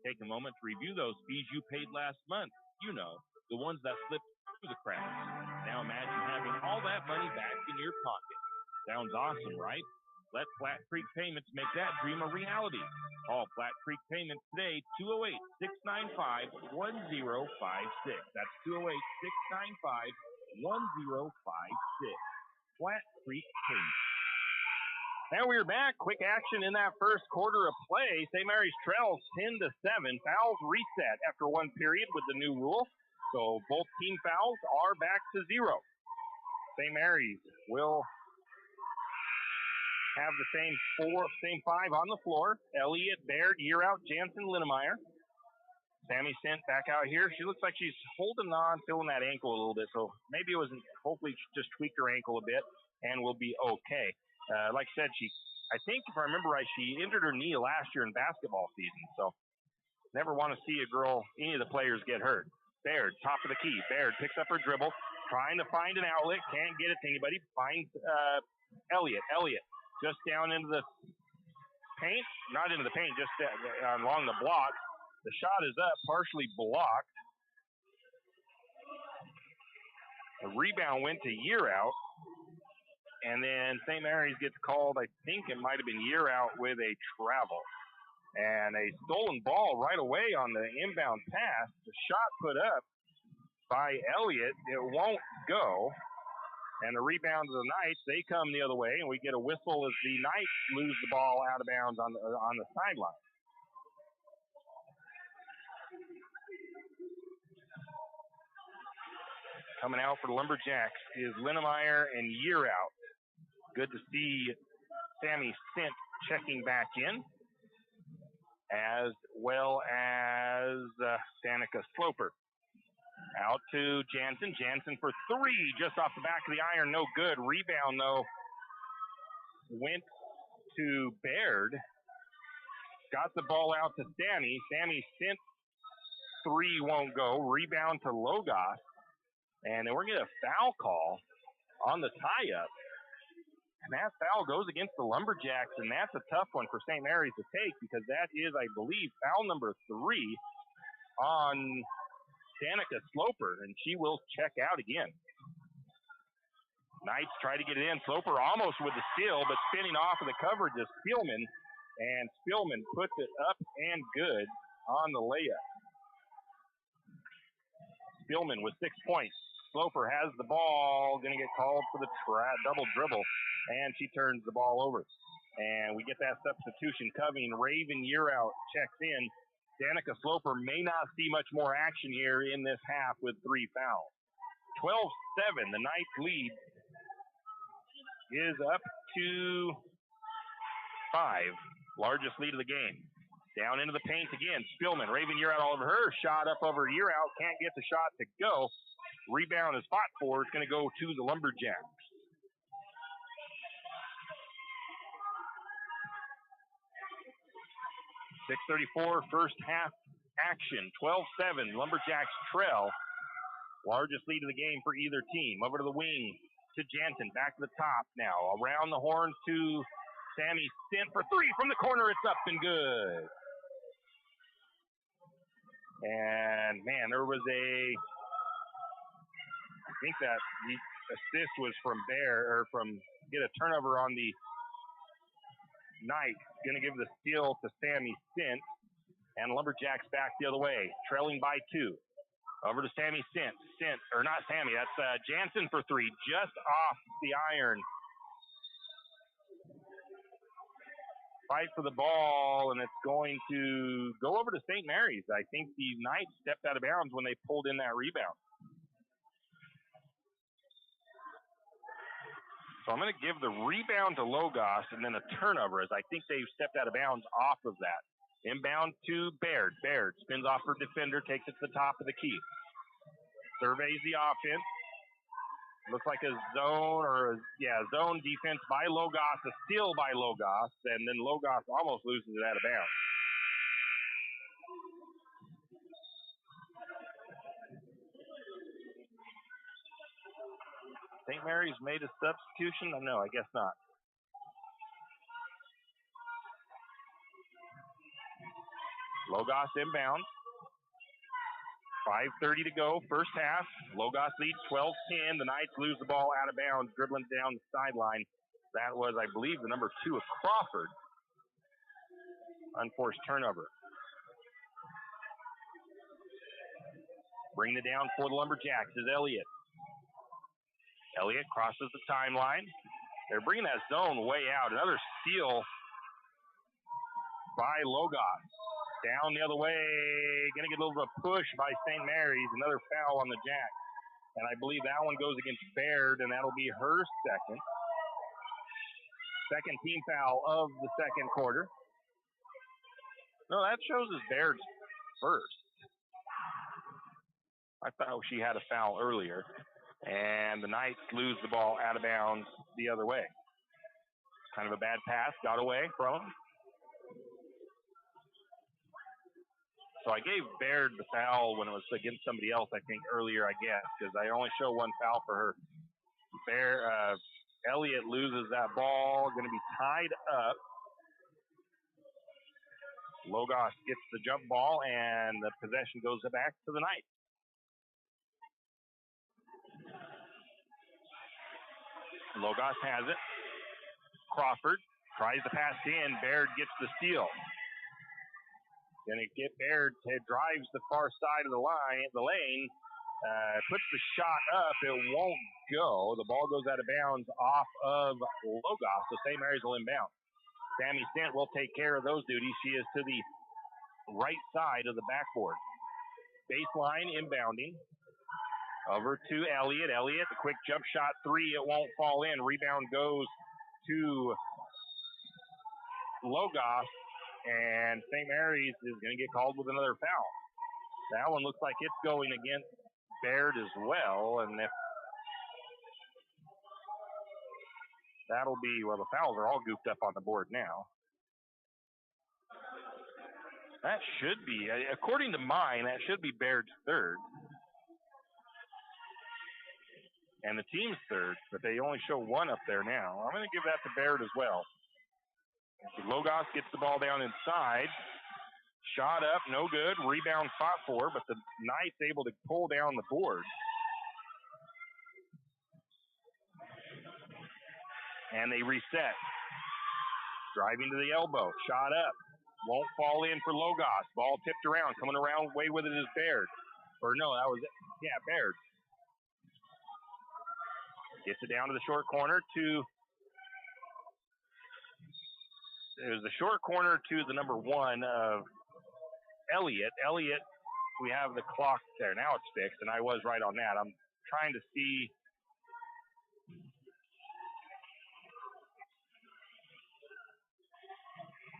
Take a moment to review those fees you paid last month. You know, the ones that slipped through the cracks. Now imagine having all that money back in your pocket. Sounds awesome, right? Let Flat Creek Payments make that dream a reality. Call Flat Creek Payments today, 208-695-1056. That's 208-695-1056. Flat Creek Payments. And we're back. Quick action in that first quarter of play. St. Mary's trails 10-7. Fouls reset after one period with the new rule. So both team fouls are back to 0. St. Mary's will have the same 5 on the floor. Elliott, Baird, Year Out, Jansen, Linnemeyer. Sammy sent back out here. She looks like she's holding on, feeling that ankle a little bit. So maybe it wasn't, hopefully she just tweaked her ankle a bit and will be okay. Like I said, I think if I remember right, she injured her knee last year in basketball season. So never want to see any of the players get hurt. Baird, top of the key. Baird picks up her dribble, trying to find an outlet. Can't get it to anybody. Finds Elliott. Elliott just down into the paint. Not into the paint, just along the block. The shot is up, partially blocked. The rebound went to Year Out. And then St. Mary's gets called, I think it might have been Year Out with a travel. And a stolen ball right away on the inbound pass. The shot put up by Elliott. It won't go. And the rebound to the Knights, they come the other way, and we get a whistle as the Knights lose the ball out of bounds on the sideline. Coming out for the Lumberjacks is Linnemeyer and Year Out. Good to see Sammy Sint checking back in, as well as Danica Sloper. Out to Jansen. Jansen for 3, just off the back of the iron. No good. Rebound, though, went to Baird. Got the ball out to Sammy. Sammy sent 3, won't go. Rebound to Logos. And then we're going to get a foul call on the tie-up. And that foul goes against the Lumberjacks, and that's a tough one for St. Mary's to take because that is, I believe, foul number 3 on Danica Sloper, and she will check out again. Knights try to get it in. Sloper almost with the steal, but spinning off of the coverage is Spielman, and Spielman puts it up and good on the layup. Spielman with 6 points. Sloper has the ball, going to get called for the double dribble, and she turns the ball over. And we get that substitution coming. Raven Yearout checks in. Danica Sloper may not see much more action here in this half with 3 fouls. 12-7, the Knights lead is up to 5. Largest lead of the game. Down into the paint again. Spillman, Raven Yearout all over her. Shot up over Yearout. Can't get the shot to go. Rebound is fought for. It's going to go to the Lumberjacks. 6:34 first half action. 12-7. Lumberjacks trail. Largest lead of the game for either team. Over to the wing to Jansen. Back to the top now. Around the horns to Sammy Stint for 3 from the corner. It's up and good. And man, there was I think that the assist was from get a turnover on the Knights. Going to give the steal to Sammy Stint. And Lumberjacks back the other way, trailing by 2. Over to Sammy Stint. Not Sammy, that's Jansen for 3, just off the iron. Fight for the ball, and it's going to go over to St. Mary's. I think the Knights stepped out of bounds when they pulled in that rebound. So I'm going to give the rebound to Logos and then a turnover, as I think they've stepped out of bounds off of that. Inbound to Baird. Baird spins off her defender, takes it to the top of the key. Surveys the offense. Looks like a zone defense by Logos, a steal by Logos, and then Logos almost loses it out of bounds. St. Mary's made a substitution? No, I guess not. Logos inbound. 5:30 to go, first half. Logos leads 12-10. The Knights lose the ball out of bounds, dribbling down the sideline. That was, I believe, the number 2 of Crawford. Unforced turnover. Bringing it down for the Lumberjacks is Elliott. Elliott crosses the timeline. They're bringing that zone way out. Another steal by Logos. Down the other way, going to get a little bit of push by St. Mary's. Another foul on the Jack. And I believe that one goes against Baird, and that'll be her second. Second team foul of the second quarter. No, that shows as Baird's first. I thought she had a foul earlier. And the Knights lose the ball out of bounds the other way. Kind of a bad pass, got away from them. So I gave Baird the foul when it was against somebody else, I think, earlier, I guess, because I only show one foul for her. Elliott loses that ball, going to be tied up. Logos gets the jump ball, and the possession goes back to the Knights. Logos has it. Crawford tries to pass in. Baird gets the steal. Gonna get Baird, drives the far side of the lane, puts the shot up. It won't go. The ball goes out of bounds off of Logos, so St. Mary's will inbound. Sammy Stant will take care of those duties. She is to the right side of the backboard. Baseline inbounding. Over to Elliott. Elliott, the quick jump shot 3. It won't fall in. Rebound goes to Logos. And St. Mary's is going to get called with another foul. That one looks like it's going against Baird as well. And if that'll be, well, the fouls are all goofed up on the board now. That should be, according to mine, that should be Baird's third. And the team's third, but they only show one up there now. I'm going to give that to Baird as well. Logos gets the ball down inside. Shot up, no good. Rebound fought for, but the Knights able to pull down the board. And they reset. Driving to the elbow. Shot up. Won't fall in for Logos. Ball tipped around. Coming around way with it is Baird. Or no, that was it. Yeah, Baird. Gets it down to the short corner to It was the short corner to the number 1 of Elliott. Elliott, we have the clock there. Now it's fixed, and I was right on that. I'm trying to see.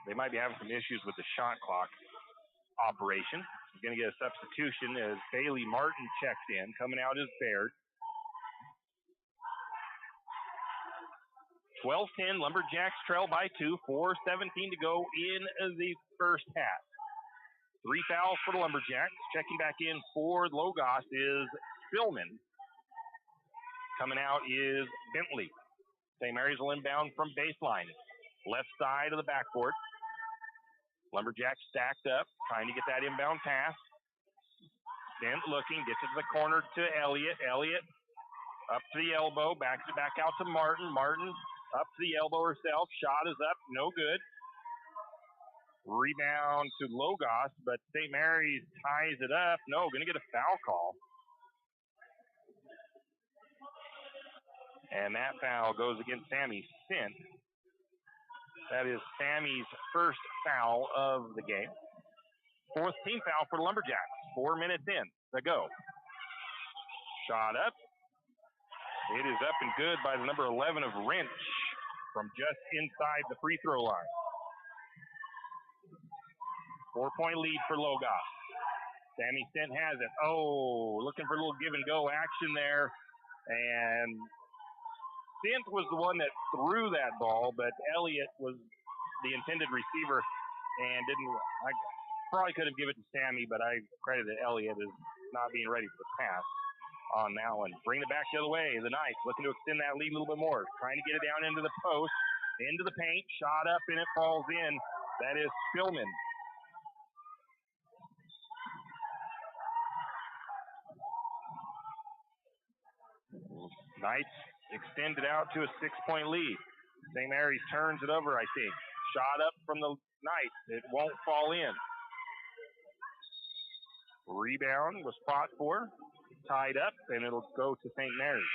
They might be having some issues with the shot clock operation. We're going to get a substitution as Bailey Martin checks in. Coming out is Baird. 12-10, Lumberjacks trail by 2, 4:17 to go in the first half. 3 fouls for the Lumberjacks. Checking back in for Logos is Spillman. Coming out is Bentley. St. Mary's will inbound from baseline. Left side of the backboard. Lumberjacks stacked up, trying to get that inbound pass. Dent looking, gets it to the corner to Elliott. Elliott up to the elbow, backs it back out to Martin. Martin up to the elbow herself. Shot is up, no good. Rebound to Logos, but St. Mary's ties it up. No, going to get a foul call. And that foul goes against Sammy Sint. That is Sammy's first foul of the game. 4th team foul for the Lumberjacks. 4 minutes in to go. Shot up. It is up and good by the number 11 of Wrench from just inside the free throw line. 4-point lead for Logos. Sammy Sint has it. Oh, looking for a little give and go action there. And Sint was the one that threw that ball, but Elliott was the intended receiver and didn't. I probably could have given it to Sammy, but I credited Elliott as not being ready for the pass on that one. Bring it back the other way. The Knights looking to extend that lead a little bit more. Trying to get it down into the post, into the paint. Shot up and it falls in. That is Spillman. Knights extend it out to a 6-point lead. St. Mary's turns it over, I think. Shot up from the Knights. It won't fall in. Rebound was fought for, tied up, and it'll go to St. Mary's.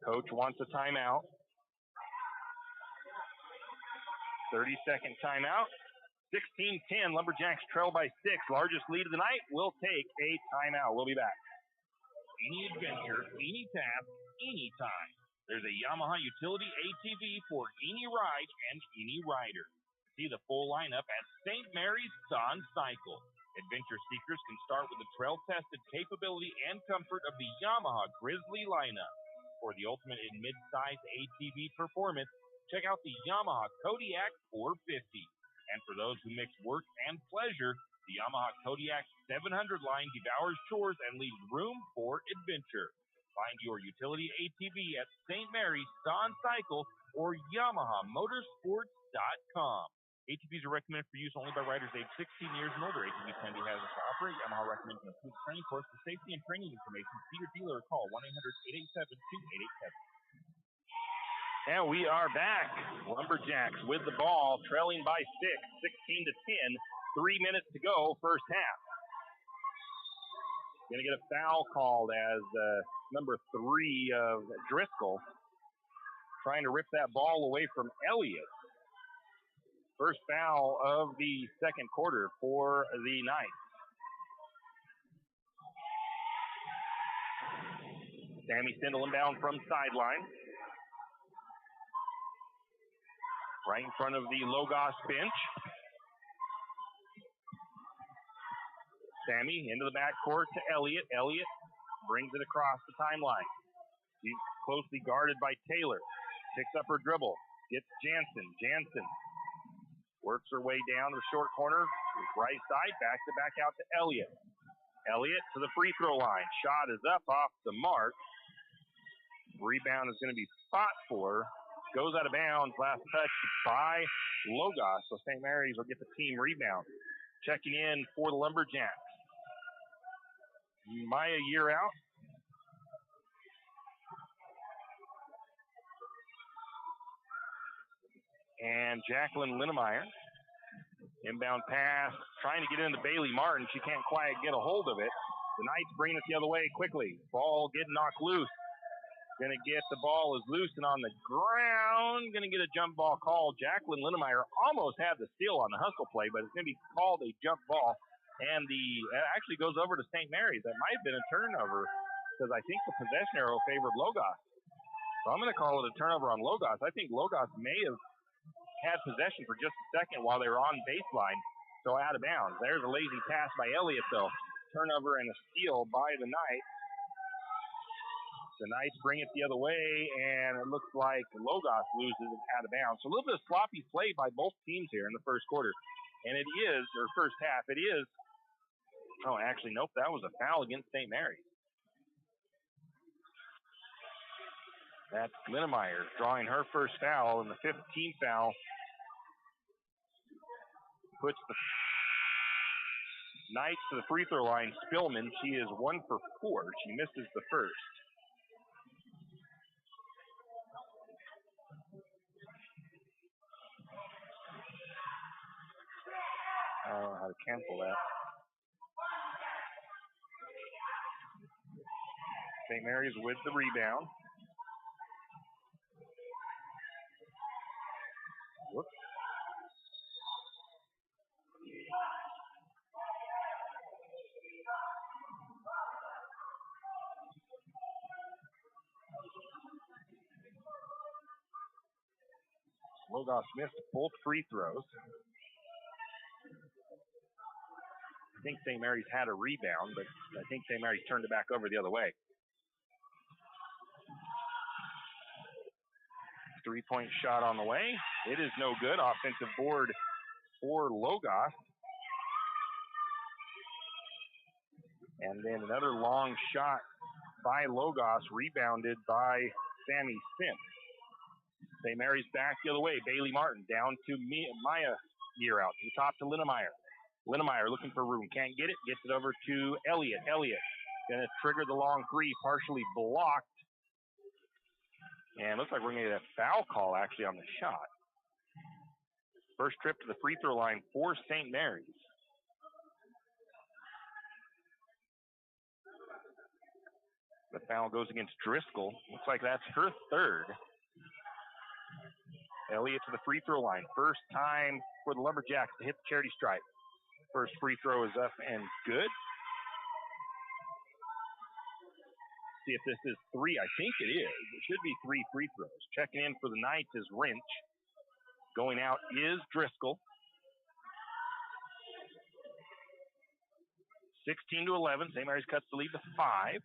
Coach wants a timeout. 30-second timeout. 16-10, Lumberjacks trail by 6. Largest lead of the night. We'll take a timeout. We'll be back. Any adventure, any task, anytime. There's a Yamaha utility ATV for any ride and any rider. See the full lineup at St. Mary's Sun Cycle. Adventure seekers can start with the trail-tested capability and comfort of the Yamaha Grizzly lineup. For the ultimate in mid-size ATV performance, check out the Yamaha Kodiak 450. And for those who mix work and pleasure, the Yamaha Kodiak 700 line devours chores and leaves room for adventure. Find your utility ATV at St. Mary's Sun Cycle or YamahaMotorsports.com. ATVs are recommended for use only by riders aged 16 years and older. ATVs can be hazardous to operate. Yamaha recommends an approved training course. For safety and training information, see your dealer or call 1-800-887-2887. And we are back. Lumberjacks with the ball, trailing by 6, 16-10. 3 minutes to go, first half. Going to get a foul called as number 3 of Driscoll trying to rip that ball away from Elliott. First foul of the second quarter for the Knights. Sammy Sindel inbound from sideline. Right in front of the Logos bench. Sammy into the backcourt to Elliott. Elliott brings it across the timeline. She's closely guarded by Taylor. Picks up her dribble. Gets Jansen. Jansen works her way down to the short corner. Right side. Backs it back out to Elliott. Elliott to the free throw line. Shot is up off the mark. Rebound is going to be fought for. Goes out of bounds. Last touch by Logos. So St. Mary's will get the team rebound. Checking in for the Lumberjacks. Maya Year out. And Jacqueline Linnemeyer. Inbound pass. Trying to get into Bailey Martin. She can't quite get a hold of it. The Knights bring it the other way quickly. Ball getting knocked loose. Gonna get the ball is loose and on the ground. Gonna get a jump ball call. Jacqueline Linnemeyer almost had the steal on the hustle play, but it's gonna be called a jump ball. And it actually goes over to St. Mary's. That might have been a turnover because I think the possession arrow favored Logos. So I'm gonna call it a turnover on Logos. I think Logos may have had possession for just a second while they were on baseline. So out of bounds. There's a lazy pass by Elliott though. Turnover and a steal by the Knights. The Knights bring it the other way, and it looks like Logos loses it out of bounds. So a little bit of sloppy play by both teams here in the first quarter. And it is, or first half, it is, oh, actually, nope, that was a foul against St. Mary's. That's Linnemeyer drawing her first foul, and the 15th foul puts the Knights to the free throw line. Spillman, she is 1 for 4. She misses the first. I don't know how to cancel that. St. Mary's with the rebound. Whoops. Logos missed both free throws. I think St. Mary's had a rebound, but I think St. Mary's turned it back over the other way. 3-point shot on the way. It is no good. Offensive board for Logos. And then another long shot by Logos, rebounded by Sammy Simp. St. Mary's back the other way. Bailey Martin down to Maya Year out to the top to Linnemeyer. Linnemeyer looking for room. Can't get it. Gets it over to Elliott. Elliott going to trigger the long three. Partially blocked. And looks like we're going to get a foul call actually on the shot. First trip to the free throw line for St. Mary's. The foul goes against Driscoll. Looks like that's her third. Elliott to the free throw line. First time for the Lumberjacks to hit the charity stripe. First free throw is up and good. See if this is 3. I think it is. It should be 3 free throws. Checking in for the Knights is Wrench. Going out is Driscoll. 16-11. St. Mary's cuts the lead to 5.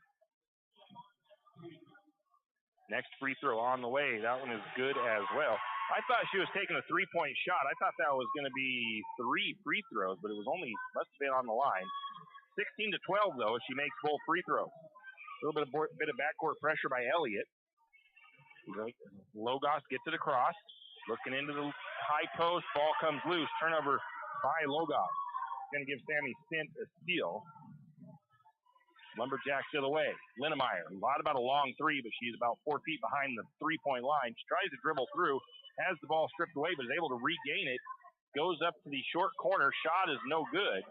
Next free throw on the way. That one is good as well. I thought she was taking a 3-point shot. I thought that was going to be 3 free throws, but it was only, must have been on the line. 16-12 though, she makes both free throws. A little bit of backcourt pressure by Elliott. Logos gets it across. Looking into the high post. Ball comes loose. Turnover by Logos. Going to give Sammy Stint a steal. Lumberjacks the other way. Linnemeyer. A lot about a long three, but she's about 4 feet behind the 3-point line. She tries to dribble through. Has the ball stripped away, but is able to regain it. Goes up to the short corner. Shot is no good.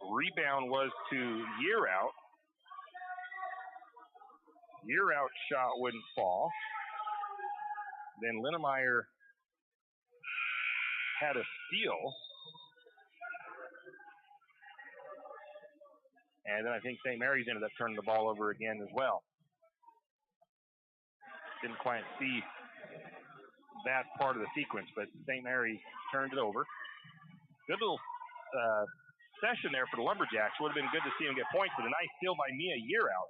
Rebound was to Year out. Year out shot wouldn't fall. Then Linnemeyer had a steal. And then I think St. Mary's ended up turning the ball over again as well. Didn't quite see that part of the sequence, but St. Mary's turned it over. Good little session there for the Lumberjacks. Would have been good to see them get points, but a nice steal by Mia Year out.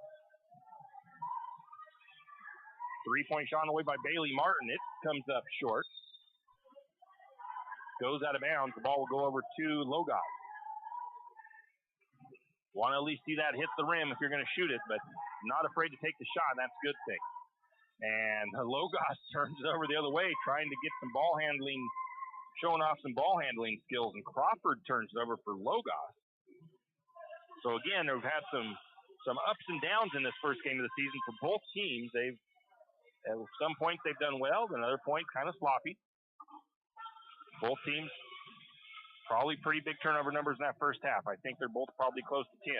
3-point shot on the way by Bailey Martin. It comes up short. Goes out of bounds. The ball will go over to Logos. Want to at least see that hit the rim if you're going to shoot it, but not afraid to take the shot. That's a good thing. And Logos turns it over the other way, trying to get some ball handling, showing off some ball handling skills, and Crawford turns it over for Logos. So again, we've had some ups and downs in this first game of the season for both teams. They've, at some points they've done well, and other points kind of sloppy. Both teams probably pretty big turnover numbers in that first half. I think they're both probably close to 10.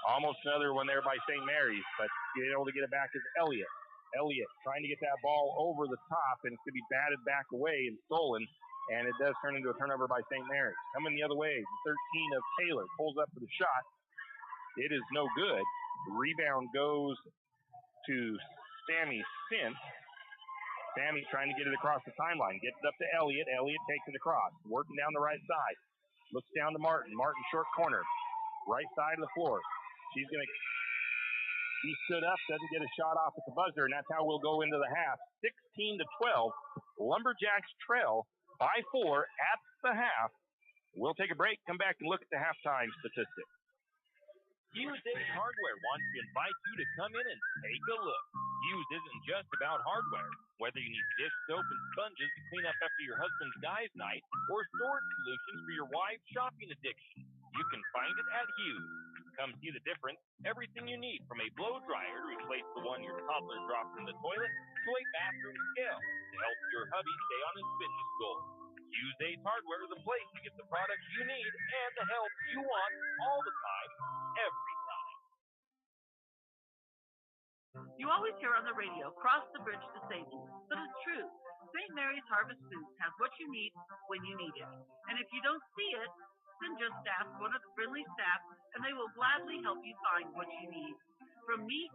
Almost another one there by St. Mary's, but being able to get it back is Elliott. Elliott trying to get that ball over the top, and it's going to be batted back away and stolen, and it does turn into a turnover by St. Mary's. Coming the other way, the 13 of Taylor pulls up for the shot. It is no good. The rebound goes to Sammy Sint. Sammy trying to get it across the timeline. Gets it up to Elliott. Elliott takes it across. Working down the right side. Looks down to Martin. Martin short corner. Right side of the floor. She's going to... He stood up. Doesn't get a shot off at the buzzer. And that's how we'll go into the half. 16-12. Lumberjacks trail by 4 at the half. We'll take a break. Come back and look at the halftime statistics. Hughes Ace Hardware wants to invite you to come in and take a look. Hughes isn't just about hardware. Whether you need dish soap and sponges to clean up after your husband's guys' night, or storage solutions for your wife's shopping addiction, you can find it at Hughes. Come see the difference. Everything you need, from a blow dryer to replace the one your toddler dropped in the toilet, to a bathroom scale to help your hubby stay on his fitness goals. Hughes Ace Hardware is a place to get the products you need and the help you want all the time, every time. You always hear on the radio, cross the bridge to savings, but it's true. St. Mary's Harvest Foods has what you need when you need it. And if you don't see it, then just ask one of the friendly staff and they will gladly help you find what you need. From meat,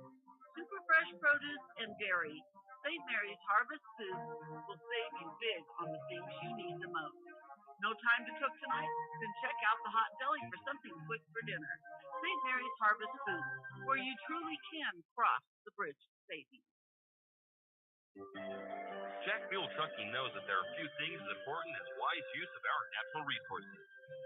super fresh produce, and dairy, St. Mary's Harvest Foods will save you big on the things you need the most. No time to cook tonight? Then check out the hot deli for something quick for dinner. St. Mary's Harvest Foods, where you truly can cross the bridge to safety. Jack Fuel Trucking knows that there are few things as important as wise use of our natural resources.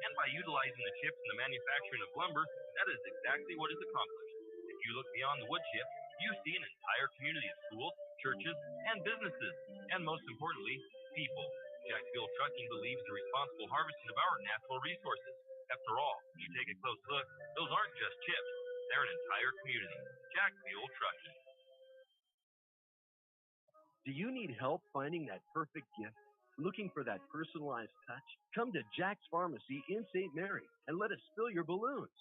And by utilizing the chips in the manufacturing of lumber, that is exactly what is accomplished. If you look beyond the wood chip, you see an entire community of schools, churches, and businesses, and most importantly, people. Jack Fuel Trucking believes in the responsible harvesting of our natural resources. After all, when you take a close look, those aren't just chips, they're an entire community. Jack Fuel Trucking. Do you need help finding that perfect gift? Looking for that personalized touch? Come to Jack's Pharmacy in St. Mary and let us fill your balloons.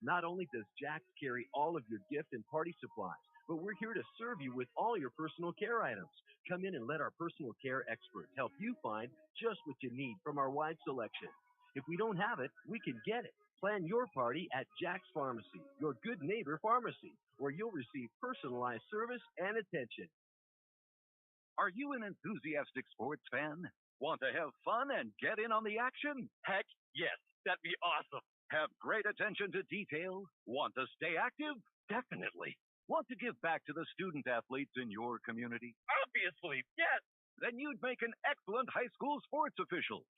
Not only does Jack's carry all of your gift and party supplies, but we're here to serve you with all your personal care items. Come in and let our personal care experts help you find just what you need from our wide selection. If we don't have it, we can get it. Plan your party at Jack's Pharmacy, your good neighbor pharmacy, where you'll receive personalized service and attention. Are you an enthusiastic sports fan? Want to have fun and get in on the action? Heck, yes. That'd be awesome. Have great attention to detail? Want to stay active? Definitely. Want to give back to the student athletes in your community? Obviously, yes. Then you'd make an excellent high school sports official.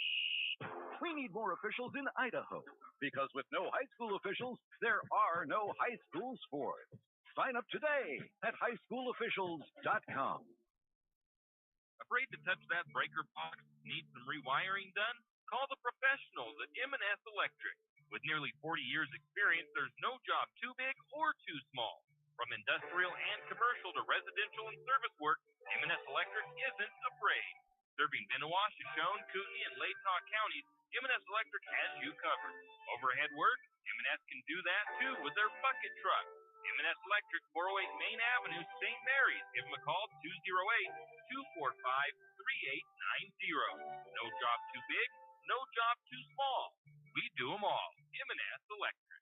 We need more officials in Idaho, because with no high school officials, there are no high school sports. Sign up today at highschoolofficials.com. Afraid to touch that breaker box? Need some rewiring done? Call the professionals at M&S Electric. With nearly 40 years experience, there's no job too big or too small. From industrial and commercial to residential and service work, M&S Electric isn't afraid. Serving Benawah, Shoshone, Kootenai, and Latah counties, M&S Electric has you covered. Overhead work? M&S can do that too with their bucket truck. M&S Electric, 408 Main Avenue, St. Mary's. Give them a call, 208-245-3890. No job too big, no job too small. We do them all. M&S Electric.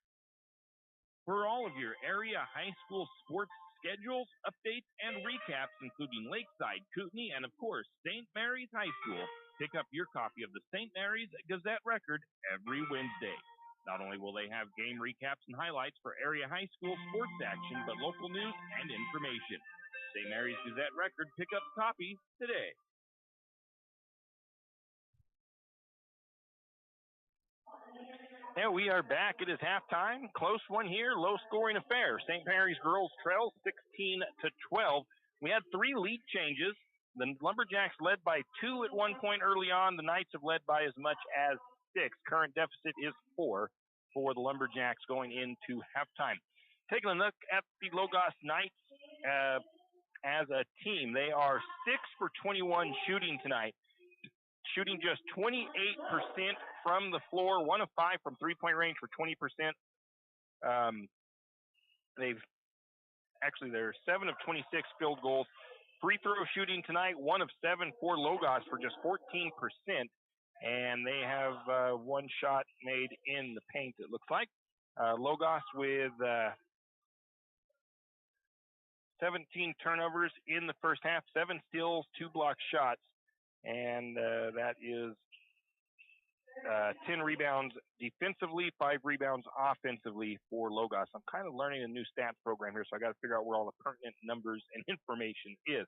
For all of your area high school sports schedules, updates, and recaps, including Lakeside, Kootenai, and of course, St. Mary's High School, pick up your copy of the St. Mary's Gazette Record every Wednesday. Not only will they have game recaps and highlights for area high school sports action, but local news and information. St. Mary's Gazette Record, pick up a copy today. Yeah, we are back. It is halftime. Close one here, low-scoring affair. St. Mary's girls trail 16-12. We had 3 lead changes. The Lumberjacks led by 2 at one point early on. The Knights have led by as much as 6. Current deficit is 4 for the Lumberjacks going into halftime. Taking a look at the Logos Knights as a team, they are 6 for 21 shooting tonight. Shooting just 28% from the floor, 1 of 5 from three-point range for 20%. they're 7 of 26 field goals. Free throw shooting tonight, 1 of 7 for Logos for just 14%. And they have one shot made in the paint, it looks like. Logos with 17 turnovers in the first half, 7 steals, 2 block shots, and that is 10 rebounds defensively, 5 rebounds offensively for Logos. I'm kind of learning a new stats program here, so I got to figure out where all the pertinent numbers and information is.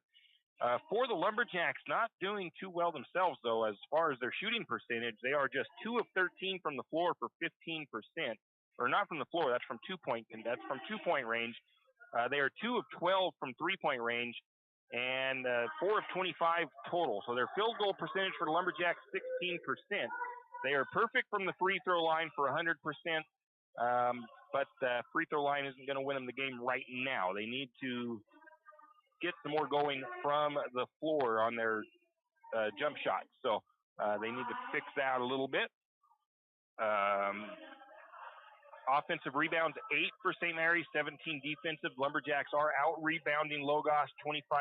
For the Lumberjacks, not doing too well themselves, though, as far as their shooting percentage. They are just 2 of 13 from the floor for 15%. Or not from the floor, that's from two-point range. They are 2 of 12 from three-point range and 4 of 25 total. So their field goal percentage for the Lumberjacks, 16%. They are perfect from the free throw line for 100%, but the free throw line isn't going to win them the game right now. They need to get some more going from the floor on their jump shots. So they need to fix that a little bit. Offensive rebounds, 8 for St. Mary's, 17 defensive. Lumberjacks are out-rebounding Logos 25-15.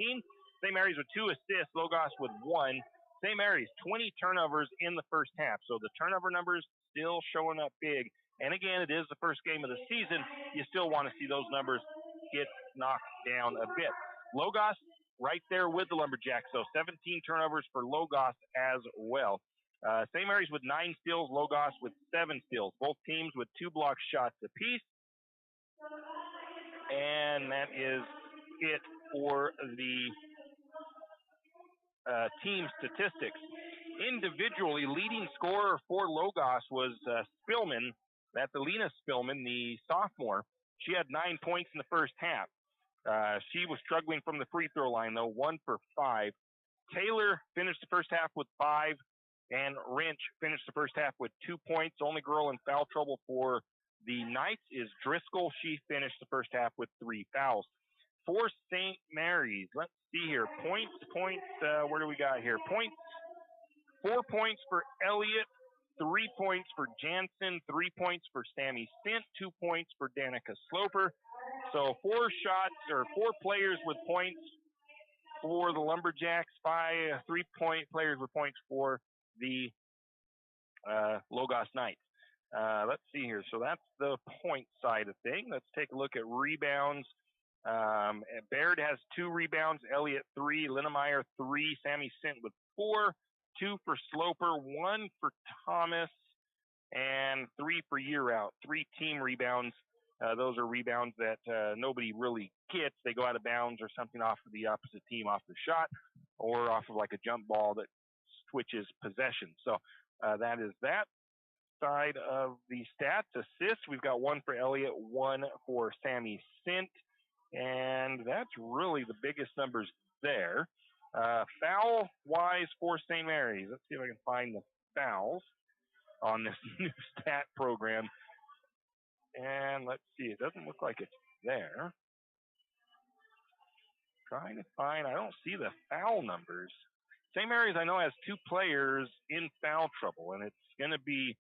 St. Mary's with 2 assists, Logos with 1. St. Mary's, 20 turnovers in the first half. So the turnover numbers still showing up big. And again, it is the first game of the season. You still want to see those numbers get knocked down a bit. Logos right there with the Lumberjacks. So 17 turnovers for Logos as well. St. Mary's with 9 steals, Logos with 7 steals. Both teams with 2 block shots apiece. And that is it for the team statistics. Individually, leading scorer for Logos was Spillman. That's Alina Spillman, the sophomore. She had 9 points in the first half. She was struggling from the free throw line, though, 1 for 5. Taylor finished the first half with 5. And Wrench finished the first half with 2 points. Only girl in foul trouble for the Knights is Driscoll. She finished the first half with 3 fouls. For St. Mary's, let's see here. Points, where do we got here? Points, 4 points for Elliott, 3 points for Jansen, 3 points for Sammy Sint, 2 points for Danica Sloper. So 4 players with points for the Lumberjacks, 3 players with points for the Logos Knights. Let's see here. So that's the point side of things. Let's take a look at rebounds. Baird has 2 rebounds, Elliott 3, Linnemeyer 3, Sammy Sint with 4, 2 for Sloper, 1 for Thomas, and 3 for Year Out. 3 team rebounds. Those are rebounds that nobody really gets. They go out of bounds or something off of the opposite team off the shot or off of like a jump ball that switches possession. So that is that side of the stats. Assists, we've got 1 for Elliott, 1 for Sammy Sint, and that's really the biggest numbers there. Foul-wise for St. Mary's, let's see if I can find the fouls on this new stat program. And let's see, it doesn't look like it's there. Trying to find, I don't see the foul numbers. St. Mary's, I know, has 2 players in foul trouble, and it's going to be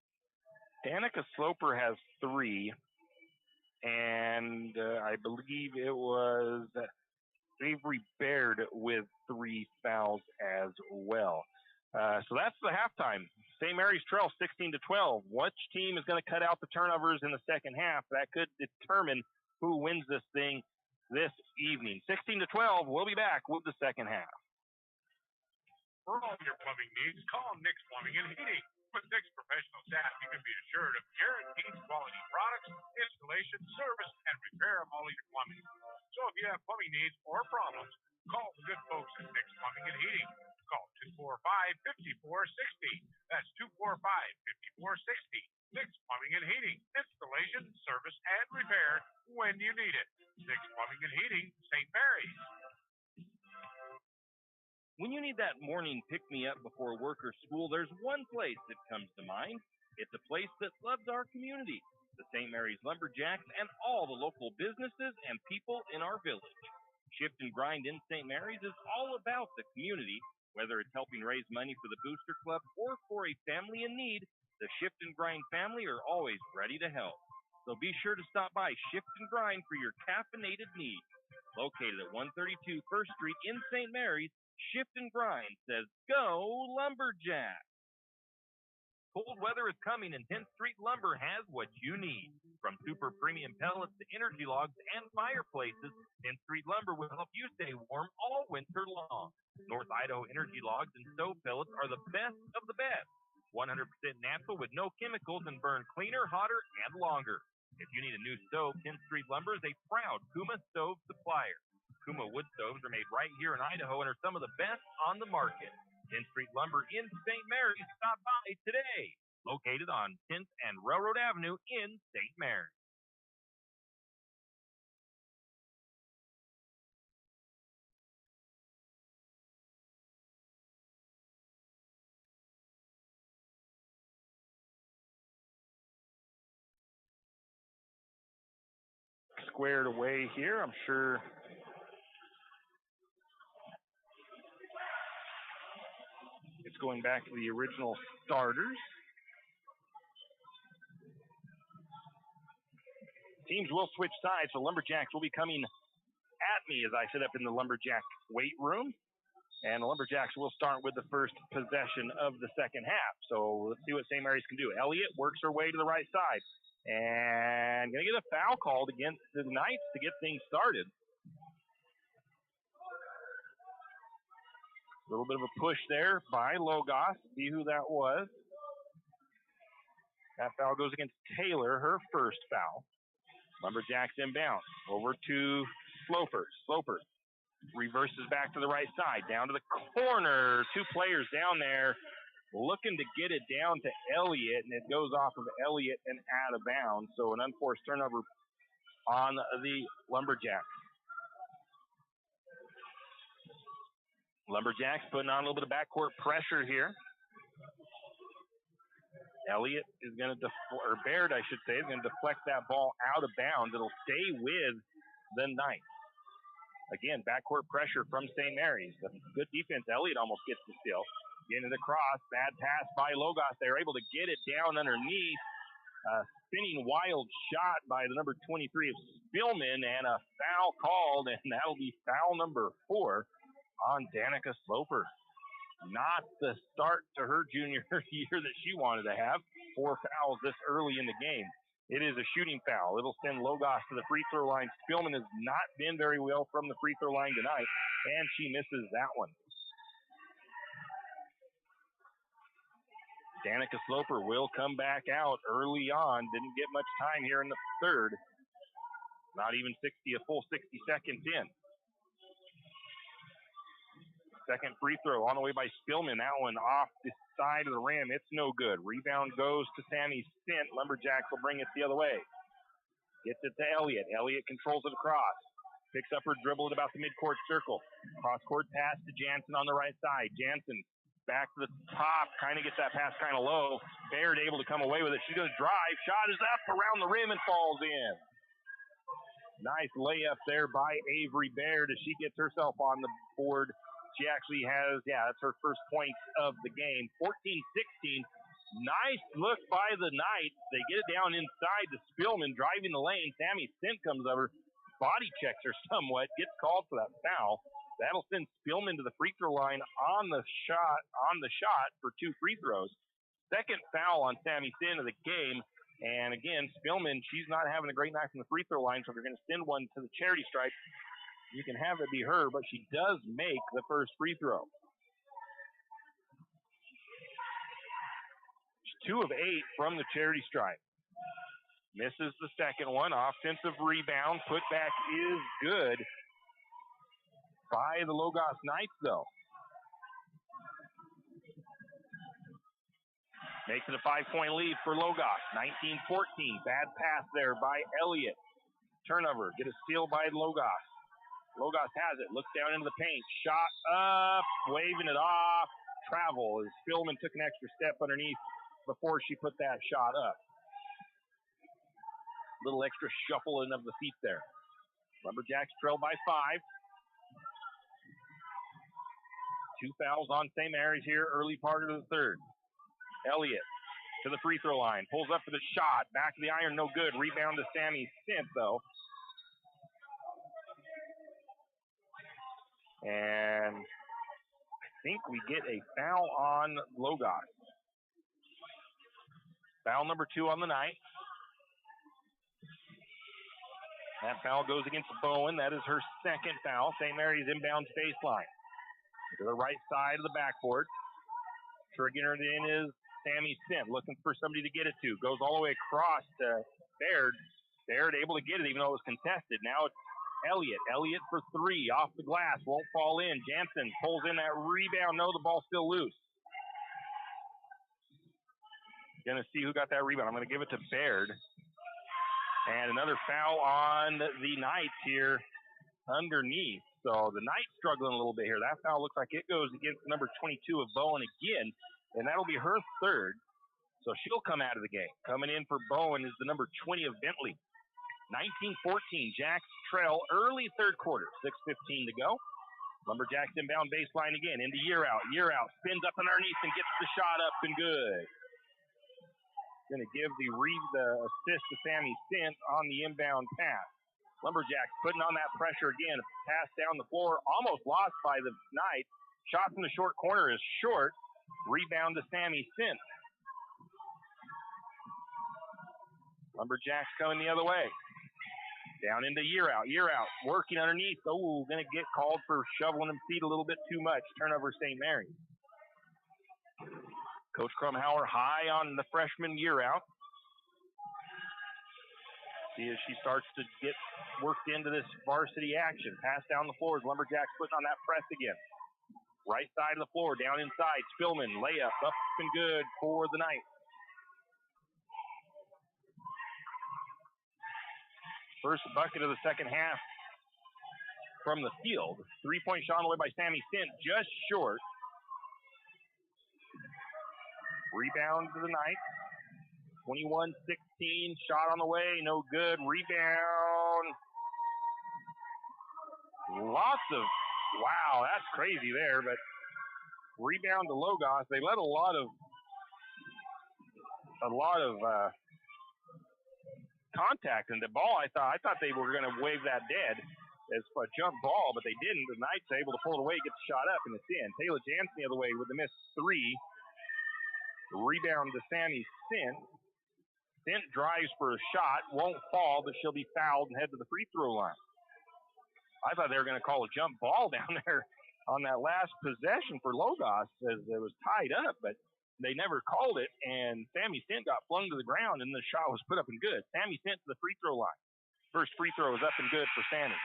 Danica Sloper has 3, and I believe it was Avery Baird with 3 fouls as well. So that's the halftime. St. Mary's trail 16-12. Which team is going to cut out the turnovers in the second half? That could determine who wins this thing this evening. 16-12. We'll be back with the second half. For all your plumbing needs, call Nick's Plumbing and Heating. With Nick's professional staff, you can be assured of guaranteed quality products, installation, service, and repair of all of your plumbing. So if you have plumbing needs or problems, call the good folks at Nick's Plumbing and Heating. Call 245-5460. That's 245-5460. Nick's Plumbing and Heating. Installation, service, and repair when you need it. Nick's Plumbing and Heating, St. Mary's. When you need that morning pick-me-up before work or school, there's one place that comes to mind. It's a place that loves our community, the St. Mary's Lumberjacks, and all the local businesses and people in our village. Shift and Grind in St. Mary's is all about the community. Whether it's helping raise money for the Booster Club or for a family in need, the Shift and Grind family are always ready to help. so be sure to stop by Shift and Grind for your caffeinated needs. Located at 132 First Street in St. Mary's, Shift and Grind says, go Lumberjack! Cold weather is coming, and 10th Street Lumber has what you need. From super premium pellets to energy logs and fireplaces, 10th Street Lumber will help you stay warm all winter long. North Idaho energy logs and stove pellets are the best of the best. 100% natural with no chemicals and burn cleaner, hotter, and longer. If you need a new stove, 10th Street Lumber is a proud Kuma stove supplier. Kuma wood stoves are made right here in Idaho and are some of the best on the market. 10th Street Lumber in St. Mary's. Stop by today. Located on 10th and Railroad Avenue in St. Mary's. Squared away here, I'm sure. It's going back to the original starters. Teams will switch sides, so Lumberjacks will be coming at me as I sit up in the Lumberjack weight room. And the Lumberjacks will start with the first possession of the second half. So let's see what St. Mary's can do. Elliott works her way to the right side. And going to get a foul called against the Knights to get things started. A little bit of a push there by Logos. See who that was. That foul goes against Taylor, her first foul. Lumberjacks inbound. Over to Sloper. Sloper reverses back to the right side. Down to the corner. Two players down there looking to get it down to Elliott, and it goes off of Elliott and out of bounds. So an unforced turnover on the Lumberjacks. Lumberjacks putting on a little bit of backcourt pressure here. Elliott is going to or Baird, I should say, is going to deflect that ball out of bounds. It'll stay with the Knights. Again, backcourt pressure from St. Mary's. Good defense. Elliott almost gets the steal. Getting it across. Bad pass by Logos. They're able to get it down underneath. Spinning wild shot by the number 23 of Spillman, and a foul called, and that'll be foul number 4 on Danica Sloper. Not the start to her junior year that she wanted to have. 4 fouls this early in the game. It is a shooting foul. It'll send Logos to the free throw line. Spillman has not been very well from the free throw line tonight, and she misses that one. Danica Sloper will come back out early on. Didn't get much time here in the third. Not even a full 60 seconds in. Second free throw on the way by Spillman. That one off the side of the rim. It's no good. Rebound goes to Sammy Stint. Lumberjacks will bring it the other way. Gets it to Elliott. Elliott controls it across. Picks up her dribble at about the midcourt circle. Cross-court pass to Jansen on the right side. Jansen back to the top. Kind of gets that pass kind of low. Baird able to come away with it. She's going to drive. Shot is up around the rim and falls in. Nice layup there by Avery Baird as she gets herself on the board. She actually has, that's her first point of the game. 14-16. Nice look by the Knights. They get it down inside to Spillman driving the lane. Sammy Stint comes over, body checks her somewhat, gets called for that foul. That'll send Spillman to the free throw line on the shot for 2 free throws. Second foul on Sammy Stint of the game. And again, Spillman, she's not having a great night from the free throw line, so they're going to send one to the charity stripe. You can have it be her, but she does make the first free throw. 2 of 8 from the charity stripe. Misses the second one. Offensive rebound. Putback is good by the Logos Knights, though. Makes it a 5-point lead for Logos. 19-14. Bad pass there by Elliott. Turnover. Get a steal by Logos. Logos has it. Looks down into the paint. Shot up. Waving it off. Travel as Spillman took an extra step underneath before she put that shot up. Little extra shuffling of the feet there. Lumberjacks trail by 5. 2 fouls on St. Mary's here, early part of the third. Elliott to the free throw line. Pulls up for the shot. Back of the iron, no good. Rebound to Sammy Sint, though. And I think we get a foul on Logos. Foul number 2 on the night. That foul goes against Bowen. That is her second foul. St. Mary's inbounds baseline. To the right side of the backboard. Triggering it in is Sammy Sint, looking for somebody to get it to. Goes all the way across to Baird. Baird able to get it even though it was contested. Now it's Elliott. Elliott for 3. Off the glass. Won't fall in. Jansen pulls in that rebound. No, the ball's still loose. Gonna see who got that rebound. I'm gonna give it to Baird. And another foul on the Knights here underneath. So the Knights struggling a little bit here. That foul looks like it goes against number 22 of Bowen again, and that'll be her third. So she'll come out of the game. Coming in for Bowen is the number 20 of Bentley. 19-14, Jacks trail early third quarter. 6:15 to go. Lumberjacks inbound baseline again into year out. Year out spins up underneath and gets the shot up and good. Going to give the assist to Sammy Sint on the inbound pass. Lumberjacks putting on that pressure again. Pass down the floor, almost lost by the Knights. Shot from the short corner is short. Rebound to Sammy Sint. Lumberjacks coming the other way. Down into year out. Working underneath. Oh, going to get called for shoveling them feet a little bit too much. Turnover St. Mary's. Coach Krumhauer high on the freshman year out. See as she starts to get worked into this varsity action. Pass down the floor as Lumberjacks putting on that press again. Right side of the floor, down inside. Spillman, layup, up and good for the Knights. First bucket of the second half from the field. 3-point shot on the way by Sammy Sint, just short. Rebound to the Knights. 21-16, shot on the way, no good. Rebound. Lots of, wow, that's crazy there, but rebound to Logos. They let a lot of contact in the ball. I thought they were going to wave that dead as a jump ball, but they didn't. The Knights are able to pull it away, get the shot up, and it's in. Taylor Jansen the other way with the missed 3. Rebound to Sammy Sint. Sint drives for a shot, won't fall, but she'll be fouled and head to the free throw line. I thought they were going to call a jump ball down there on that last possession for Logos as it was tied up, but they never called it, and Sammy Sint got flung to the ground, and the shot was put up and good. Sammy Sint to the free throw line. First free throw is up and good for Sammy.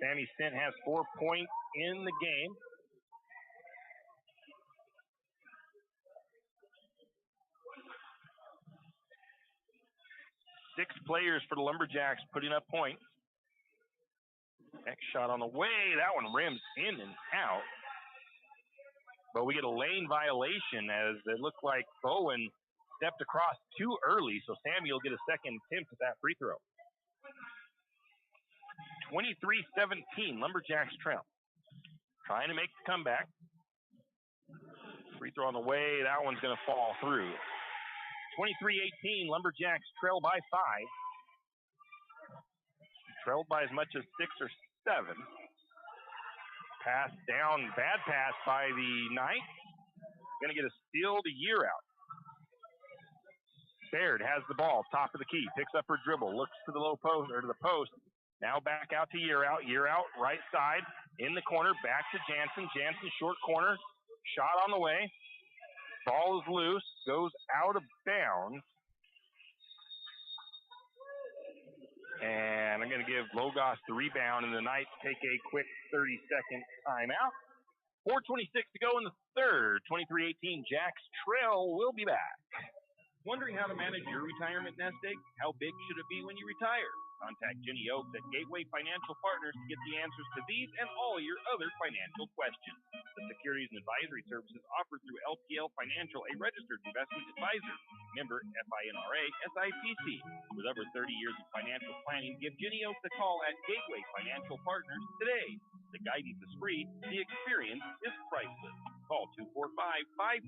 Sammy Sint has 4 points in the game. Six players for the Lumberjacks putting up points. Next shot on the way. That one rims in and out. But we get a lane violation as it looked like Bowen stepped across too early, so Sammy will get a second attempt at that free throw. 23-17, Lumberjacks trail. Trying to make the comeback. Free throw on the way. That one's going to fall through. 23-18, Lumberjacks trail by 5. Trailed by as much as 6 or 7. Pass down, bad pass by the Knights. Going to get a steal to year out. Baird has the ball, top of the key, picks up her dribble, looks to the low post or to the post. Now back out to year out, right side, in the corner, back to Jansen. Jansen short corner, shot on the way. Ball is loose, goes out of bounds. And I'm going to give Logos the rebound, and the Knights take a quick 30-second timeout. 4:26 to go in the third. 23-18, Jacks trail. We'll be back. Wondering how to manage your retirement nest egg? How big should it be when you retire? Contact Jenny Oaks at Gateway Financial Partners to get the answers to these and all your other financial questions. The securities and advisory services offered through LPL Financial, a registered investment advisor. Member FINRA SIPC. With over 30 years of financial planning, give Jenny Oaks a call at Gateway Financial Partners today. The guidance is free. The experience is priceless. Call 245-5255.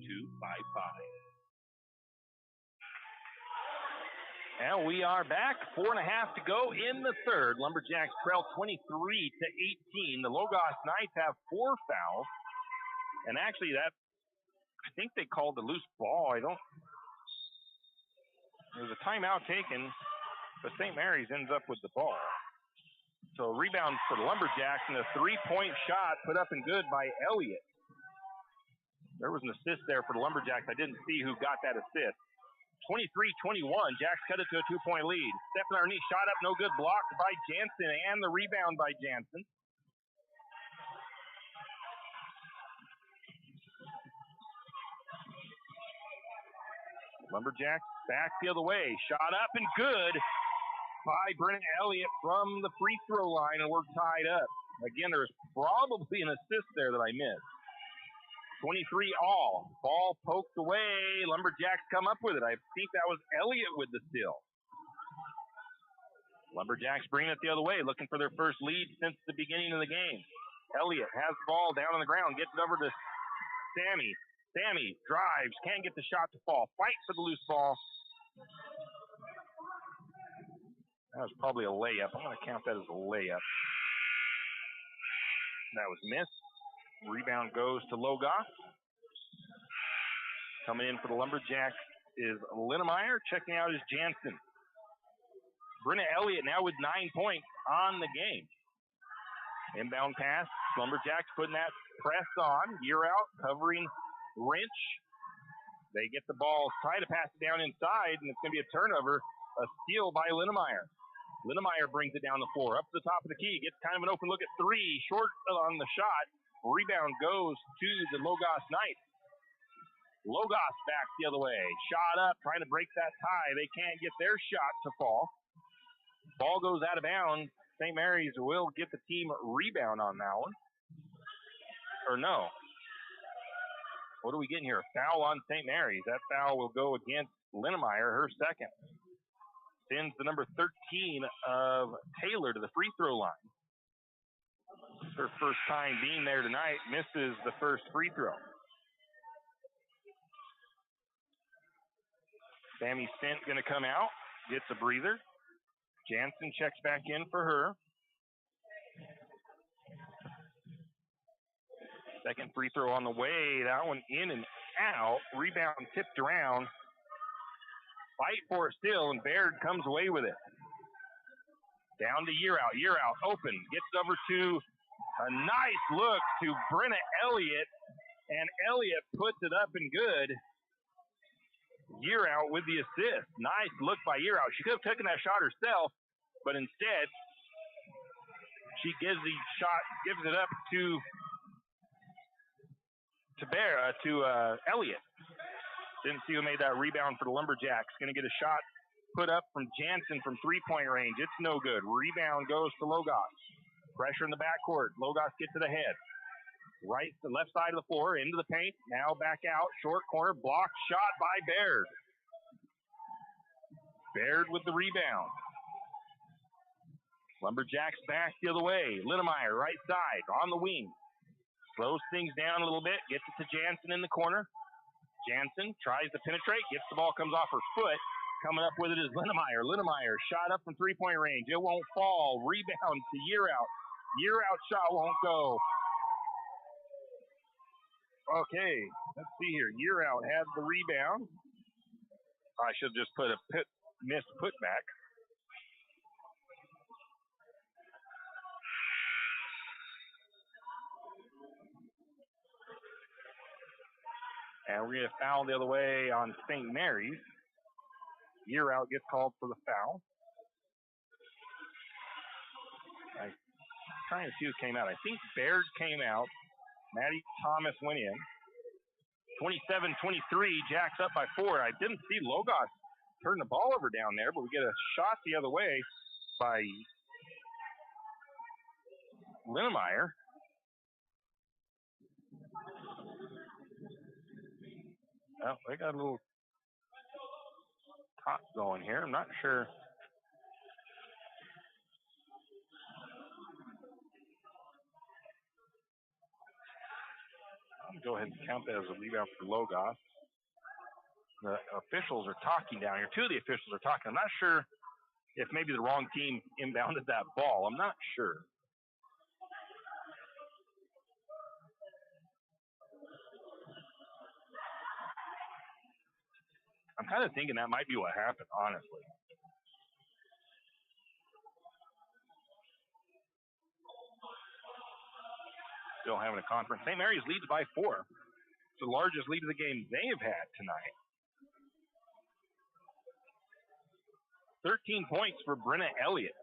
And we are back. 4.5 to go in the third. Lumberjacks trail 23-18. The Logos Knights have 4 fouls. And actually I think they called the loose ball. There was a timeout taken, but St. Mary's ends up with the ball. So rebound for the Lumberjacks and a 3-point shot put up and good by Elliott. There was an assist there for the Lumberjacks. I didn't see who got that assist. 23-21, Jacks cut it to a 2-point lead. Stepping underneath, shot up, no good, blocked by Jansen, and the rebound by Jansen. Lumberjacks back the other way, shot up and good by Brennan Elliott from the free throw line, and we're tied up. Again, there's probably an assist there that I missed. 23 all. Ball poked away. Lumberjacks come up with it. I think that was Elliott with the steal. Lumberjacks bring it the other way, looking for their first lead since the beginning of the game. Elliott has the ball down on the ground, gets it over to Sammy. Sammy drives, can't get the shot to fall. Fight for the loose ball. That was probably a layup. I'm going to count that as a layup. That was missed. Rebound goes to Logos. Coming in for the Lumberjacks is Linnemeyer. Checking out is Jansen. Brenna Elliott now with 9 points on the game. Inbound pass. Lumberjacks putting that press on. Year out, covering Wrench. They get the ball, try to pass it down inside, and it's going to be a turnover. A steal by Linnemeyer. Linnemeyer brings it down the floor. Up to the top of the key. Gets kind of an open look at three. Short on the shot. Rebound goes to the Logos Knights. Logos back the other way. Shot up, trying to break that tie. They can't get their shot to fall. Ball goes out of bounds. St. Mary's will get the team rebound on that one. Or no. What are we getting here? A foul on St. Mary's. That foul will go against Linnemeyer, her second. Sends the number 13 of Taylor to the free throw line. Her first time being there tonight, misses the first free throw. Sammy Stint going to come out, gets a breather. Jansen checks back in for her. Second free throw on the way. That one in and out. Rebound tipped around. Fight for it still, and Baird comes away with it. Down to Year Out. Year Out open. Gets over to a nice look to Brenna Elliott, and Elliott puts it up and good. Year Out with the assist. Nice look by Year Out. She could have taken that shot herself, but instead she gives it up to Elliott. Didn't see who made that rebound for the Lumberjacks. Going to get a shot put up from Jansen from three-point range. It's no good. Rebound goes to Logos. Pressure in the backcourt. Logos gets it ahead. Right, the left side of the floor, into the paint. Now back out. Short corner. Blocked shot by Baird. Baird with the rebound. Lumberjacks back the other way. Linnemeyer, right side, on the wing. Slows things down a little bit. Gets it to Jansen in the corner. Jansen tries to penetrate. Gets the ball, comes off her foot. Coming up with it is Linnemeyer. Linnemeyer shot up from three-point range. It won't fall. Rebound to Year Out. Year Out shot won't go. Okay, let's see here. Year Out had the rebound. I should have just put a missed putback. And we're going to foul the other way on St. Mary's. Year Out gets called for the foul. I'm trying to see who came out. I think Baird came out. Maddie Thomas went in. 27-23, Jacks up by 4. I didn't see Logos turn the ball over down there, but we get a shot the other way by Linnemeyer. Well, they got a little top going here. I'm not sure. Go ahead and count that as a rebound for Logos. The officials are talking down here. Two of the officials are talking. I'm not sure if maybe the wrong team inbounded that ball. I'm not sure. I'm kind of thinking that might be what happened, honestly. Still having a conference. St. Mary's leads by 4. It's the largest lead of the game they have had tonight. 13 points for Brenna Elliott,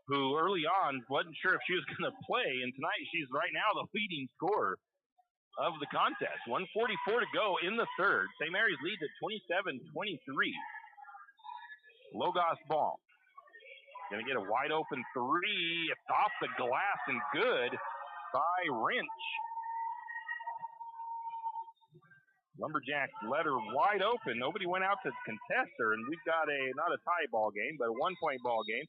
who early on wasn't sure if she was going to play, and tonight she's right now the leading scorer of the contest. 1:44 to go in the third. St. Mary's leads at 27-23. Logos ball. Going to get a wide open three. It's off the glass and good by Wrench. Lumberjacks let her wide open. Nobody went out to contest her, and we've got not a tie ball game, but a 1-point ball game.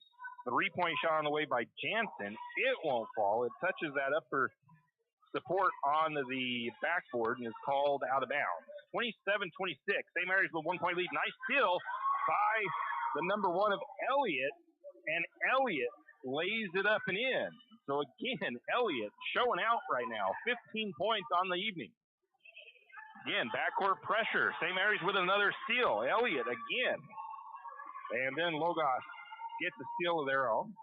3-point shot on the way by Jansen. It won't fall. It touches that upper support on the backboard and is called out of bounds. 27-26. St. Mary's with a 1-point lead. Nice steal by the number 1 of Elliott, and Elliott lays it up and in. So again, Elliott showing out right now. 15 points on the evening. Again, backcourt pressure. St. Mary's with another steal. Elliott again. And then Logos gets a steal of their own.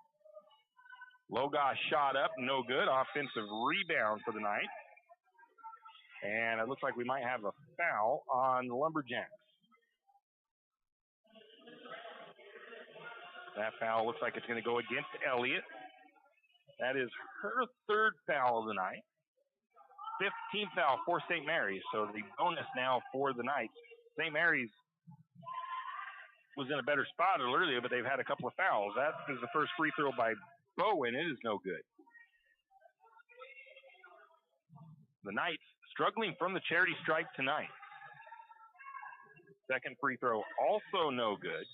Logos shot up, no good. Offensive rebound for the night. And it looks like we might have a foul on the Lumberjacks. That foul looks like it's going to go against Elliott. That is her third foul of the night. 15th foul for St. Mary's, so the bonus now for the night. St. Mary's was in a better spot earlier, but they've had a couple of fouls. That is the first free throw by Bowen. It is no good. The Knights struggling from the charity stripe tonight. Second free throw also no good.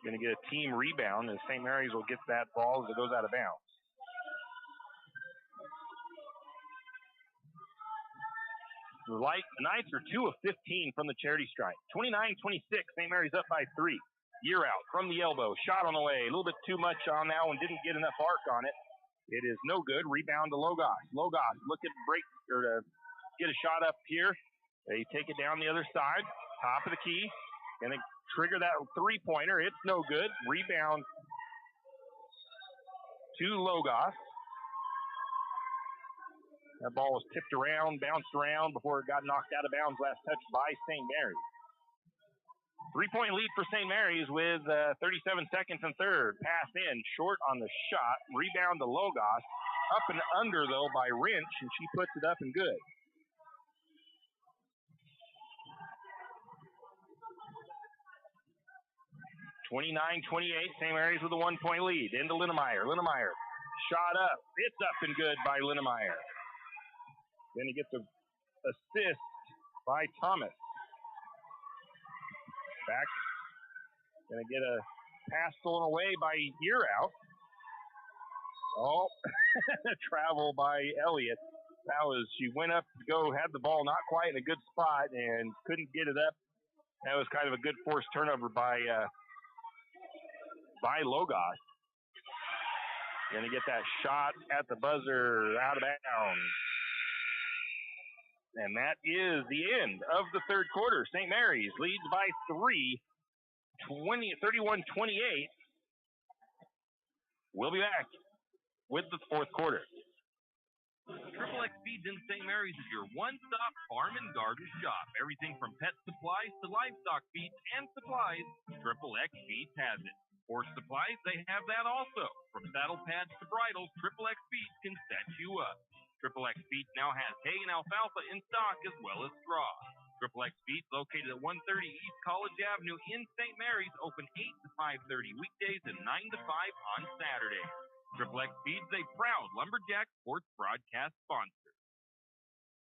Going to get a team rebound as St. Mary's will get that ball as it goes out of bounds. The Knights are 2 of 15 from the charity stripe. 29-26, St. Mary's up by 3. Year out from the elbow, shot on the way. A little bit too much on that one, didn't get enough arc on it. It is no good. Rebound to Logos. Logos look at break or to get a shot up here. They take it down the other side, top of the key, and they trigger that 3-pointer. It's no good. Rebound to Logos. That ball was tipped around, bounced around before it got knocked out of bounds. Last touch by St. Mary's. 3-point lead for St. Mary's with 37 seconds and third. Pass in, short on the shot. Rebound to Logos. Up and under, though, by Wrench, and she puts it up and good. (29-28). St. Mary's with a 1-point lead. Into Linnemeyer. Linnemeyer shot up. It's up and good by Linnemeyer. Then he gets an assist by Thomas. Back. Going to get a pass stolen away by Yearout. Oh, travel by Elliott. That was, she went up to go, had the ball not quite in a good spot and couldn't get it up. That was kind of a good forced turnover by Logos. Going to get that shot at the buzzer out of bounds. And that is the end of the third quarter. St. Mary's leads by 3, 31-28. We'll be back with the fourth quarter. Triple X Feeds in St. Mary's is your one-stop farm and garden shop. Everything from pet supplies to livestock feeds and supplies, Triple X Feeds has it. Horse supplies, they have that also. From saddle pads to bridles, Triple X Feeds can set you up. Triple X Feeds now has hay and alfalfa in stock as well as straw. Triple X Feeds, located at 130 East College Avenue in St. Mary's, open 8 to 5:30 weekdays and 9 to 5 on Saturdays. Triple X Feeds, a proud Lumberjack sports broadcast sponsor.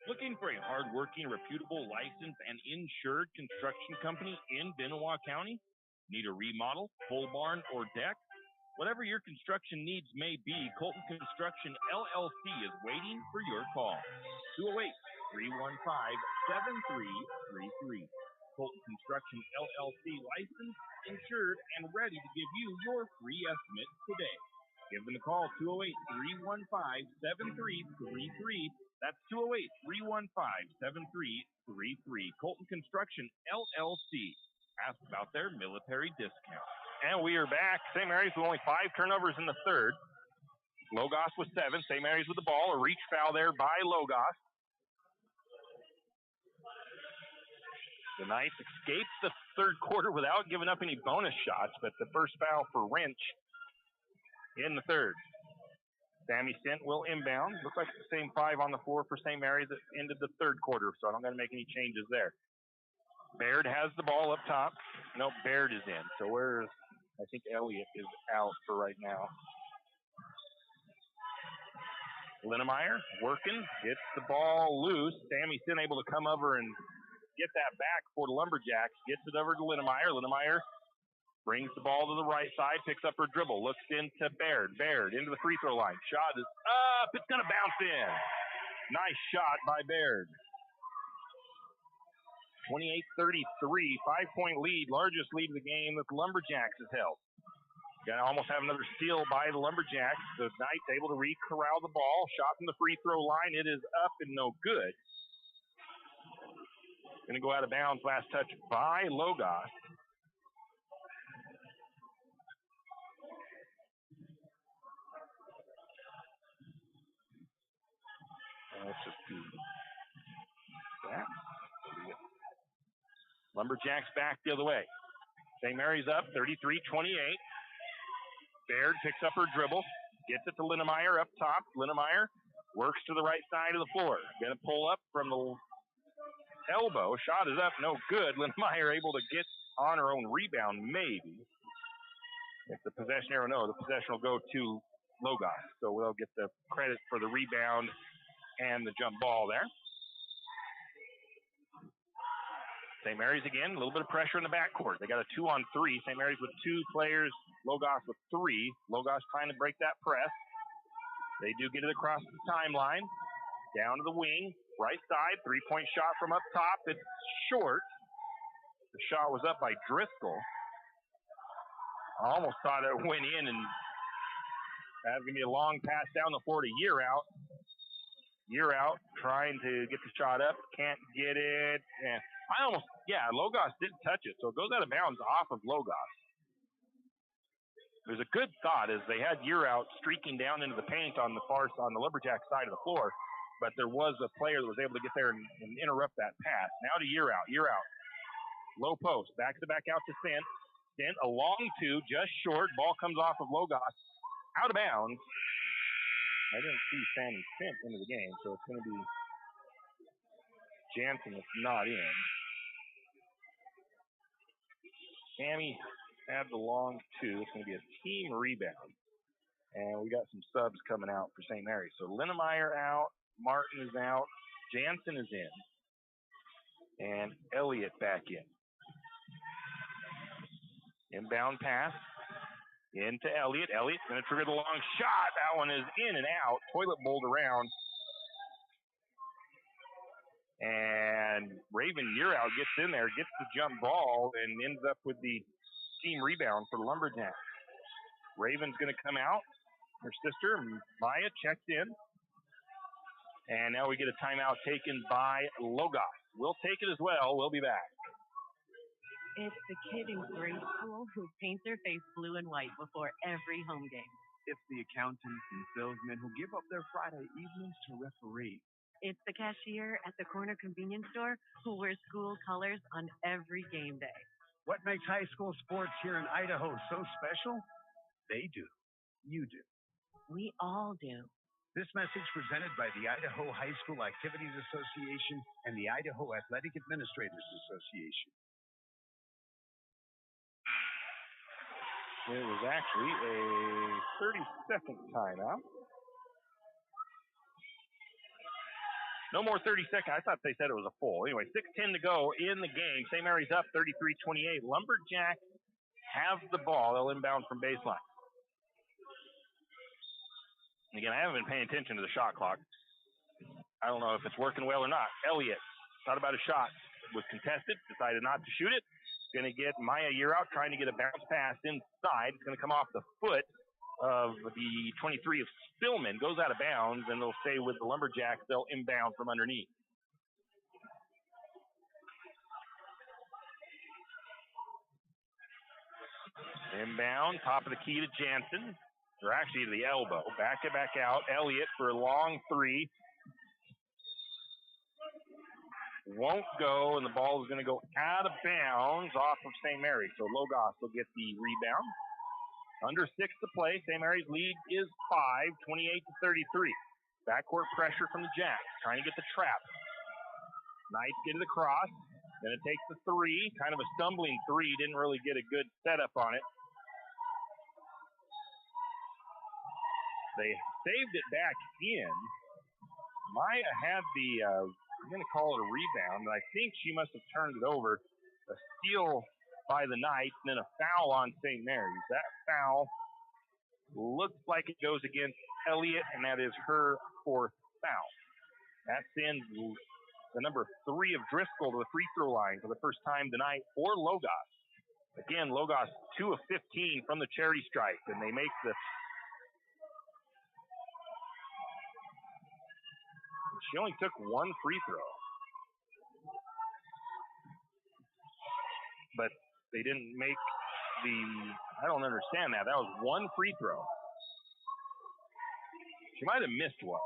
Looking for a hard-working, reputable, licensed, and insured construction company in Benoit County? Need a remodel, pole barn, or deck? Whatever your construction needs may be, Colton Construction LLC is waiting for your call. 208-315-7333. Colton Construction LLC, licensed, insured, and ready to give you your free estimate today. Give them a call, 208-315-7333. That's 208-315-7333. Colton Construction LLC. Ask about their military discount. And we are back. St. Mary's with only 5 turnovers in the third. Logos with 7. St. Mary's with the ball. A reach foul there by Logos. The Knights escaped the third quarter without giving up any bonus shots, but the first foul for Wrench in the third. Sammy Stent will inbound. Looks like it's the same 5 on the floor for St. Mary's that ended the third quarter, so I don't got to make any changes there. Baird has the ball up top. Nope, Baird is in. So I think Elliott is out for right now. Linnemeyer working, gets the ball loose. Sammy Stent able to come over and get that back for the Lumberjacks. Gets it over to Linnemeyer. Linnemeyer brings the ball to the right side, picks up her dribble, looks into Baird. Baird into the free throw line. Shot is up. It's going to bounce in. Nice shot by Baird. 28-33, 5-point lead, largest lead of the game that the Lumberjacks has held. Gonna almost have another steal by the Lumberjacks. The Knights able to re-corral the ball. Shot from the free throw line. It is up and no good. Gonna go out of bounds. Last touch by Logos. Let's just do that. Lumberjacks back the other way. St. Mary's up 33-28. Baird picks up her dribble, gets it to Linnemeyer up top. Linnemeyer works to the right side of the floor. Going to pull up from the elbow. Shot is up, no good. Linnemeyer able to get on her own rebound, maybe. If the possession arrow, no, the possession will go to Logos. So we'll get the credit for the rebound and the jump ball there. St. Mary's again, a little bit of pressure in the backcourt. They got a 2-on-3. St. Mary's with 2 players, Logos with 3. Logos trying to break that press. They do get it across the timeline. Down to the wing, right side, 3-point shot from up top. It's short. The shot was up by Driscoll. I almost thought it went in, and that's going to be a long pass down the floor to Year Out. Year Out trying to get the shot up, can't get it. And Logos didn't touch it, so it goes out of bounds off of Logos. There's a good thought as they had Year Out streaking down into the paint on the Lumberjack side of the floor, but there was a player that was able to get there and interrupt that pass. Now to Year Out. Year Out. Low post. Back out to Stent. Stent, a long 2, just short. Ball comes off of Logos. Out of bounds. I didn't see Sammy Stent into the game, so it's going to be Jansen that's not in. Sammy had the long 2. It's going to be a team rebound. And we got some subs coming out for St. Mary's. So Linnemeyer out. Martin is out. Jansen is in. And Elliott back in. Inbound pass. Into Elliott. Elliott's going to trigger the long shot. That one is in and out. Toilet bowled around. And Raven Yearout gets in there, gets the jump ball, and ends up with the team rebound for the Lumberjacks. Raven's going to come out. Her sister, Maya, checks in. And now we get a timeout taken by Logos. We'll take it as well. We'll be back. It's the kid in grade school who paints their face blue and white before every home game. It's the accountants and salesmen who give up their Friday evenings to referee. It's the cashier at the corner convenience store who wears school colors on every game day. What makes high school sports here in Idaho so special? They do. You do. We all do. This message presented by the Idaho High School Activities Association and the Idaho Athletic Administrators Association. It was actually a 30-second timeout. No more 30 seconds. I thought they said it was a full. Anyway, 6:10 to go in the game. St. Mary's up 33-28. Lumberjacks have the ball. They'll inbound from baseline. Again, I haven't been paying attention to the shot clock. I don't know if it's working well or not. Elliott thought about a shot. Was contested. Decided not to shoot it. Going to get Maya Yearout trying to get a bounce pass inside. It's going to come off the foot of the 23 of Spillman. Goes out of bounds, and they'll stay with the Lumberjacks. They'll inbound from underneath. Inbound, top of the key to Jansen. Or actually to the elbow. Back out. Elliott for a long three. Won't go, and the ball is going to go out of bounds off of St. Mary's. So Logos will get the rebound. Under 6 to play. St. Mary's lead is 5, 28-33. Backcourt pressure from the Jacks. Trying to get the trap. Nice get it across. Then it takes the three. Kind of a stumbling three. Didn't really get a good setup on it. They saved it back in. Maya had the, I'm going to call it a rebound, and I think she must have turned it over. A steal by the Knights, and then a foul on St. Mary's. That foul looks like it goes against Elliott, and that is her 4th foul. That sends the number 3 of Driscoll to the free throw line for the first time tonight for Logos. Again, Logos 2 of 15 from the charity stripe, and they make the. She only took 1 free throw. But they didn't make I don't understand that. That was 1 free throw. She might have missed one.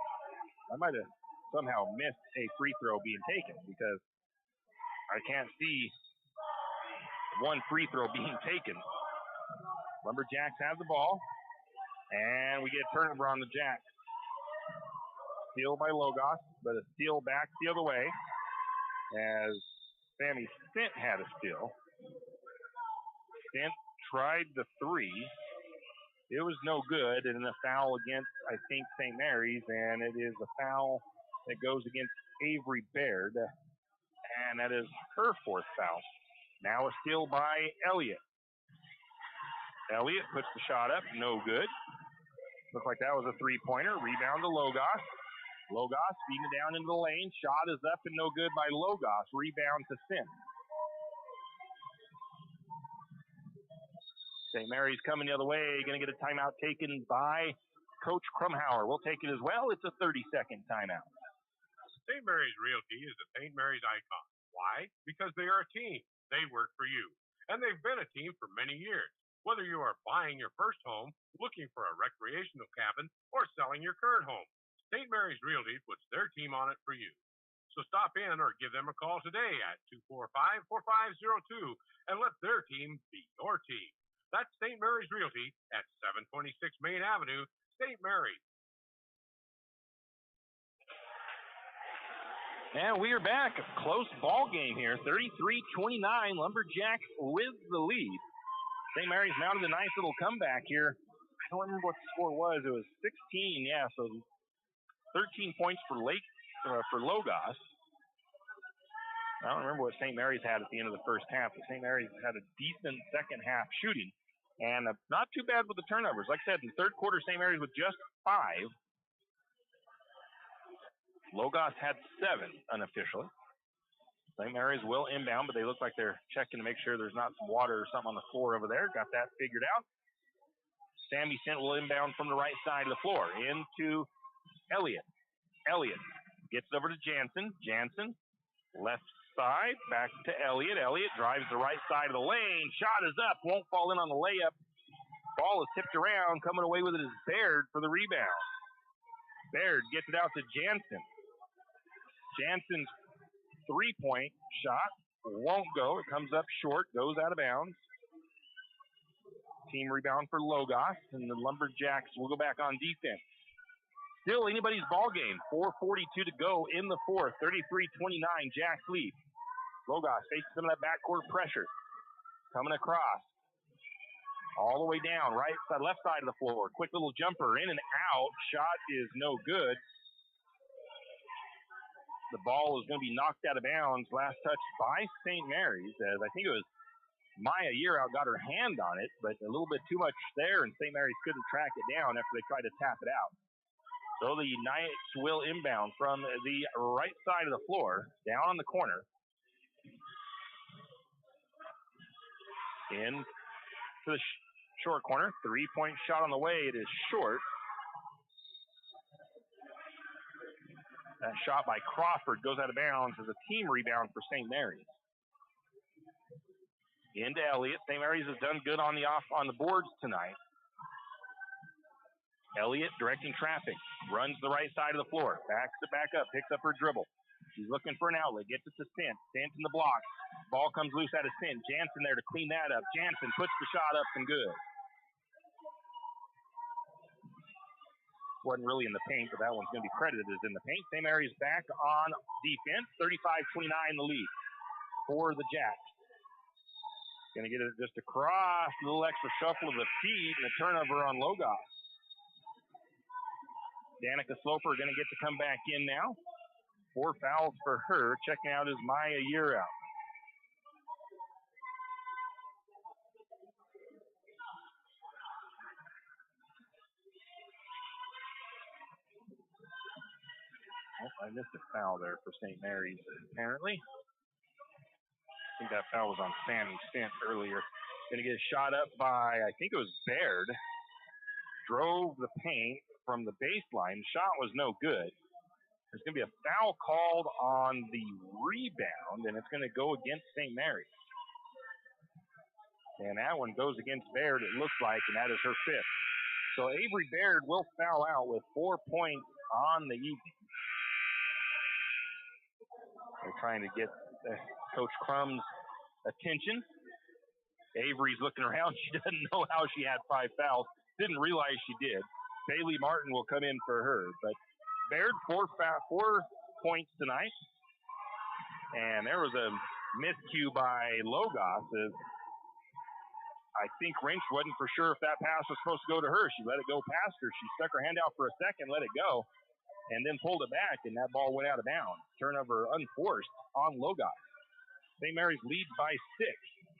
I might have somehow missed a free throw being taken because I can't see 1 free throw being taken. Lumberjacks have the ball, and we get turnover on the Jacks. Steal by Logos, but a steal back the other way as Sammy Stint had a steal. Stint tried the three. It was no good, and a foul against, I think, St. Mary's, and it is a foul that goes against Avery Baird, and that is her 4th foul. Now a steal by Elliott. Elliott puts the shot up, no good. Looked like that was a three-pointer. Rebound to Logos. Logos feeding it down into the lane. Shot is up and no good by Logos. Rebound to Sim. St. Mary's coming the other way. Going to get a timeout taken by Coach Krumhauer. We'll take it as well. It's a 30-second timeout. St. Mary's Realty is a St. Mary's icon. Why? Because they are a team. They work for you. And they've been a team for many years. Whether you are buying your first home, looking for a recreational cabin, or selling your current home, St. Mary's Realty puts their team on it for you. So stop in or give them a call today at 245-4502 and let their team be your team. That's St. Mary's Realty at 726 Main Avenue, St. Mary's. And we are back. A close ball game here. 33-29. Lumberjacks with the lead. St. Mary's mounted a nice little comeback here. I don't remember what the score was. It was 16, yeah, so 13 points for Logos. I don't remember what St. Mary's had at the end of the first half, but St. Mary's had a decent second half shooting. And not too bad with the turnovers. Like I said, in the third quarter, St. Mary's with just 5. Logos had 7 unofficially. St. Mary's will inbound, but they look like they're checking to make sure there's not some water or something on the floor over there. Got that figured out. Sammy Sent will inbound from the right side of the floor into Elliott. Elliott gets it over to Jansen. Jansen, left side, back to Elliott. Elliott drives the right side of the lane. Shot is up, won't fall in on the layup. Ball is tipped around. Coming away with it is Baird for the rebound. Baird gets it out to Jansen. Jansen's three-point shot won't go. It comes up short, goes out of bounds. Team rebound for Logos, and the Lumberjacks will go back on defense. Still anybody's ball game. 4:42 to go in the fourth. 33-29, Jacks lead. Logos faces some of that backcourt pressure. Coming across. All the way down, right side, left side of the floor. Quick little jumper, in and out. Shot is no good. The ball is going to be knocked out of bounds. Last touch by St. Mary's, as I think it was Maya Yearout got her hand on it, but a little bit too much there, and St. Mary's couldn't track it down after they tried to tap it out. So the Knights will inbound from the right side of the floor, down on the corner. In to the short corner. 3-point shot on the way. It is short. That shot by Crawford goes out of bounds as a team rebound for St. Mary's. Into Elliott. St. Mary's has done good on the boards tonight. Elliott directing traffic. Runs the right side of the floor. Backs it back up. Picks up her dribble. She's looking for an outlet. Gets it to Stent. Stent in the block. Ball comes loose out of Stent. Jansen there to clean that up. Jansen puts the shot up and good. Wasn't really in the paint, but that one's going to be credited as in the paint. St. Mary's back on defense. 35-29 the lead for the Jacks. Going to get it just across. A little extra shuffle of the feet and a turnover on Logos. Danica Sloper going to get to come back in now. 4 fouls for her. Checking out is Maya Yearout. I missed a foul there for St. Mary's, apparently. I think that foul was on Sammy Stent earlier. Going to get a shot up by, I think it was Baird. Drove the paint from the baseline. The shot was no good. There's going to be a foul called on the rebound, and it's going to go against St. Mary's. And that one goes against Baird, it looks like, and that is her 5th. So Avery Baird will foul out with 4 points on the evening. They're trying to get Coach Crumb's attention. Avery's looking around. She doesn't know how she had 5 fouls. Didn't realize she did. Bailey Martin will come in for her. But Baird, 4 points tonight. And there was a miscue by Logos. I think Wrench wasn't for sure if that pass was supposed to go to her. She let it go past her. She stuck her hand out for a second, let it go, and then pulled it back, and that ball went out of bounds. Turnover unforced on Logos. St. Mary's leads by 6.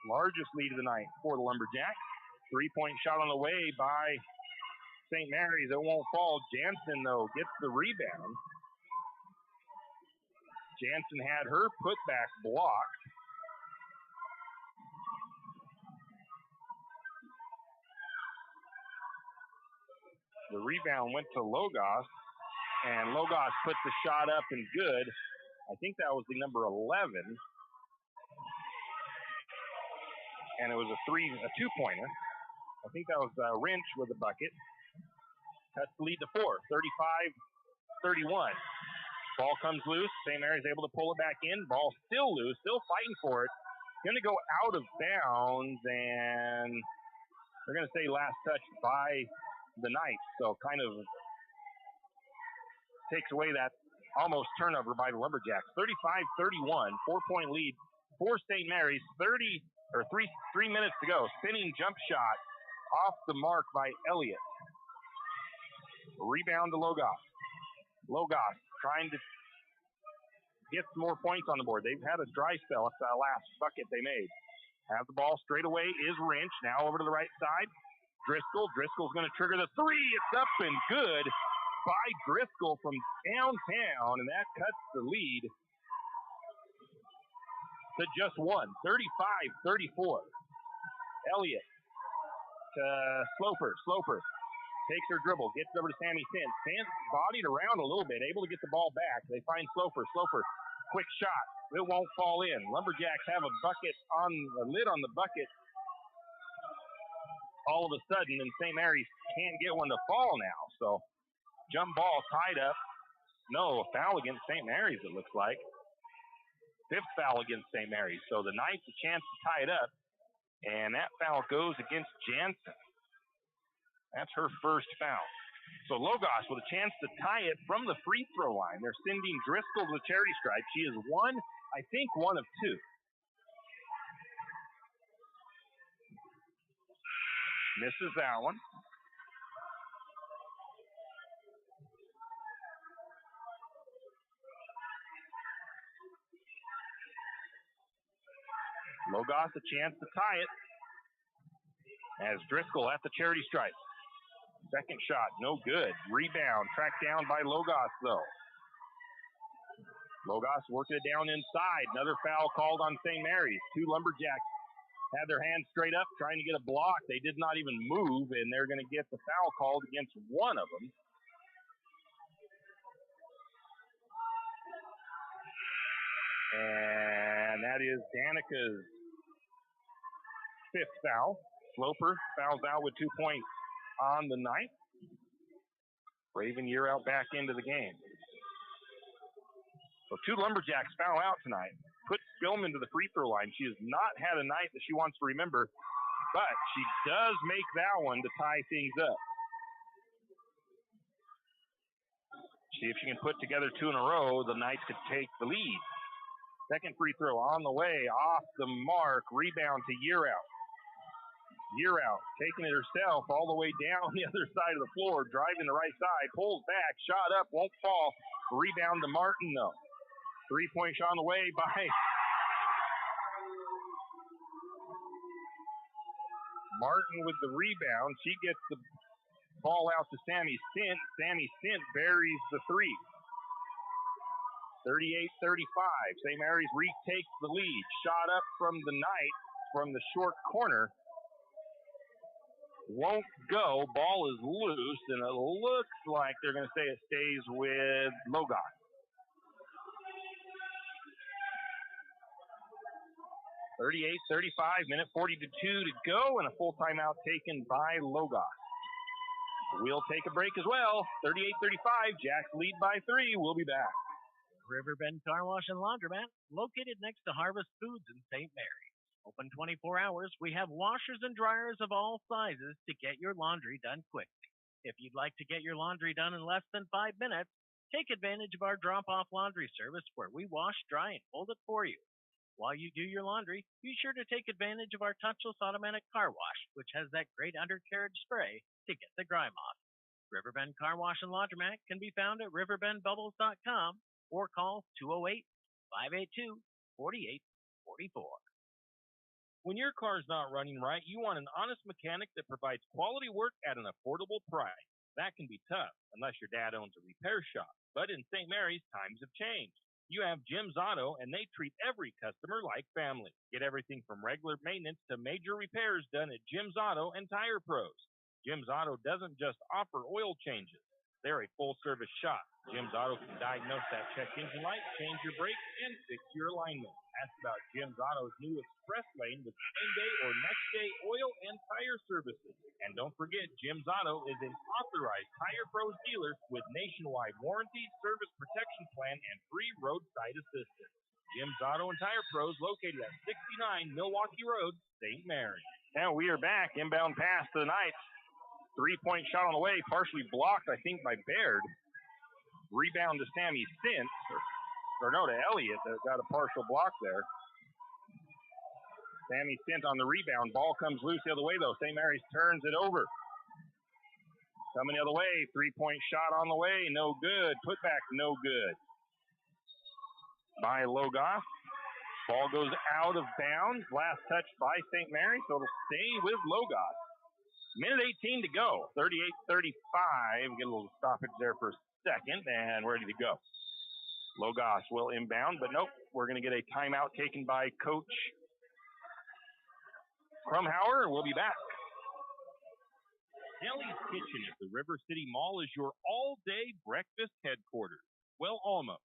Largest lead of the night for the Lumberjacks. 3-point shot on the way by St. Mary's. It won't fall. Jansen, though, gets the rebound. Jansen had her putback blocked. The rebound went to Logos, and Logos put the shot up and good. I think that was the number 11. And it was a 2-pointer. I think that was Wrench with a bucket. That's the lead to 4, 35-31. Ball comes loose. St. Mary's able to pull it back in. Ball still loose, still fighting for it. Going to go out of bounds, and they're going to say last touch by the Knights. So kind of takes away that almost turnover by the Lumberjacks. 35-31, 4-point lead for St. Mary's. 3 minutes to go. Spinning jump shot off the mark by Elliott. Rebound to Logos. Logos trying to get some more points on the board. They've had a dry spell. It's that last bucket they made. Have the ball straight away is Wrench. Now over to the right side. Driscoll. Driscoll's going to trigger the 3. It's up and good by Driscoll from downtown, and that cuts the lead to just 1. 35-34. Elliott to Sloper. Sloper takes her dribble, gets over to Sammy Stent. Stent bodied around a little bit, able to get the ball back. They find Sloper. Sloper, quick shot. It won't fall in. Lumberjacks have a bucket on the lid on the bucket all of a sudden, and St. Mary's can't get one to fall now. So jump ball tied up. No, a foul against St. Mary's, it looks like. 5th foul against St. Mary's. So the Knights a chance to tie it up, and that foul goes against Jansen. That's her first foul. So Logos with a chance to tie it from the free throw line. They're sending Driscoll to the charity stripe. She is one of 2. Misses that one. Logos a chance to tie it as Driscoll at the charity stripe. Second shot, no good. Rebound, tracked down by Logos, though. Logos working it down inside. Another foul called on St. Mary's. Two Lumberjacks had their hands straight up trying to get a block. They did not even move, and they're going to get the foul called against one of them. And that is Danica's fifth foul. Sloper fouls out with 2 points on the night. Raven Year out back into the game. So two Lumberjacks foul out tonight. Put Spillman to the free throw line. She has not had a night that she wants to remember, but she does make that one to tie things up. See if she can put together two in a row. The Knights could take the lead. Second free throw on the way, off the mark. Rebound to Year out. Year out, taking it herself all the way down the other side of the floor, driving the right side, pulls back, shot up, won't fall. Rebound to Martin, though. 3-point shot on the way by Martin with the rebound. She gets the ball out to Sammy Sint. Sammy Sint buries the three. 38-35. St. Mary's retakes the lead. Shot up from the Knights from the short corner. Won't go. Ball is loose, and it looks like they're going to say it stays with Logos. 38-35, minute 42 to go, and a full timeout taken by Logos. We'll take a break as well. 38-35, Jacks lead by 3. We'll be back. Riverbend Car Wash and Laundromat, located next to Harvest Foods in St. Mary's. Open 24 hours, we have washers and dryers of all sizes to get your laundry done quickly. If you'd like to get your laundry done in less than 5 minutes, take advantage of our drop-off laundry service where we wash, dry, and fold it for you. While you do your laundry, be sure to take advantage of our touchless automatic car wash, which has that great undercarriage spray to get the grime off. Riverbend Car Wash and Laundromat can be found at riverbendbubbles.com or call 208-582-4844. When your car's not running right, you want an honest mechanic that provides quality work at an affordable price. That can be tough, unless your dad owns a repair shop. But in St. Mary's, times have changed. You have Jim's Auto, and they treat every customer like family. Get everything from regular maintenance to major repairs done at Jim's Auto and Tire Pros. Jim's Auto doesn't just offer oil changes. They're a full-service shop. Jim's Auto can diagnose that check engine light, change your brakes, and fix your alignment. Ask about Jim's Auto's new express lane with same-day or next-day oil and tire services. And don't forget, Jim's Auto is an authorized Tire Pros dealer with nationwide warranty, service protection plan, and free roadside assistance. Jim's Auto and Tire Pros located at 69 Milwaukee Road, St. Mary. Now we are back. Inbound pass to the Knights. 3-point shot on the way, partially blocked, I think, by Baird. Rebound to Sammy Sint, or no, to Elliott, that got a partial block there. Sammy Sint on the rebound. Ball comes loose the other way, though. St. Mary's turns it over. Coming the other way, 3-point shot on the way, no good. Putback, no good. By Logos. Ball goes out of bounds. Last touch by St. Mary's, so it'll stay with Logos. Minute 18 to go. 38-35. Get a little stoppage there for a second, and ready to go. Logos will inbound, but nope. We're going to get a timeout taken by Coach Krumhauer, and we'll be back. Nellie's Kitchen at the River City Mall is your all-day breakfast headquarters. Well, almost.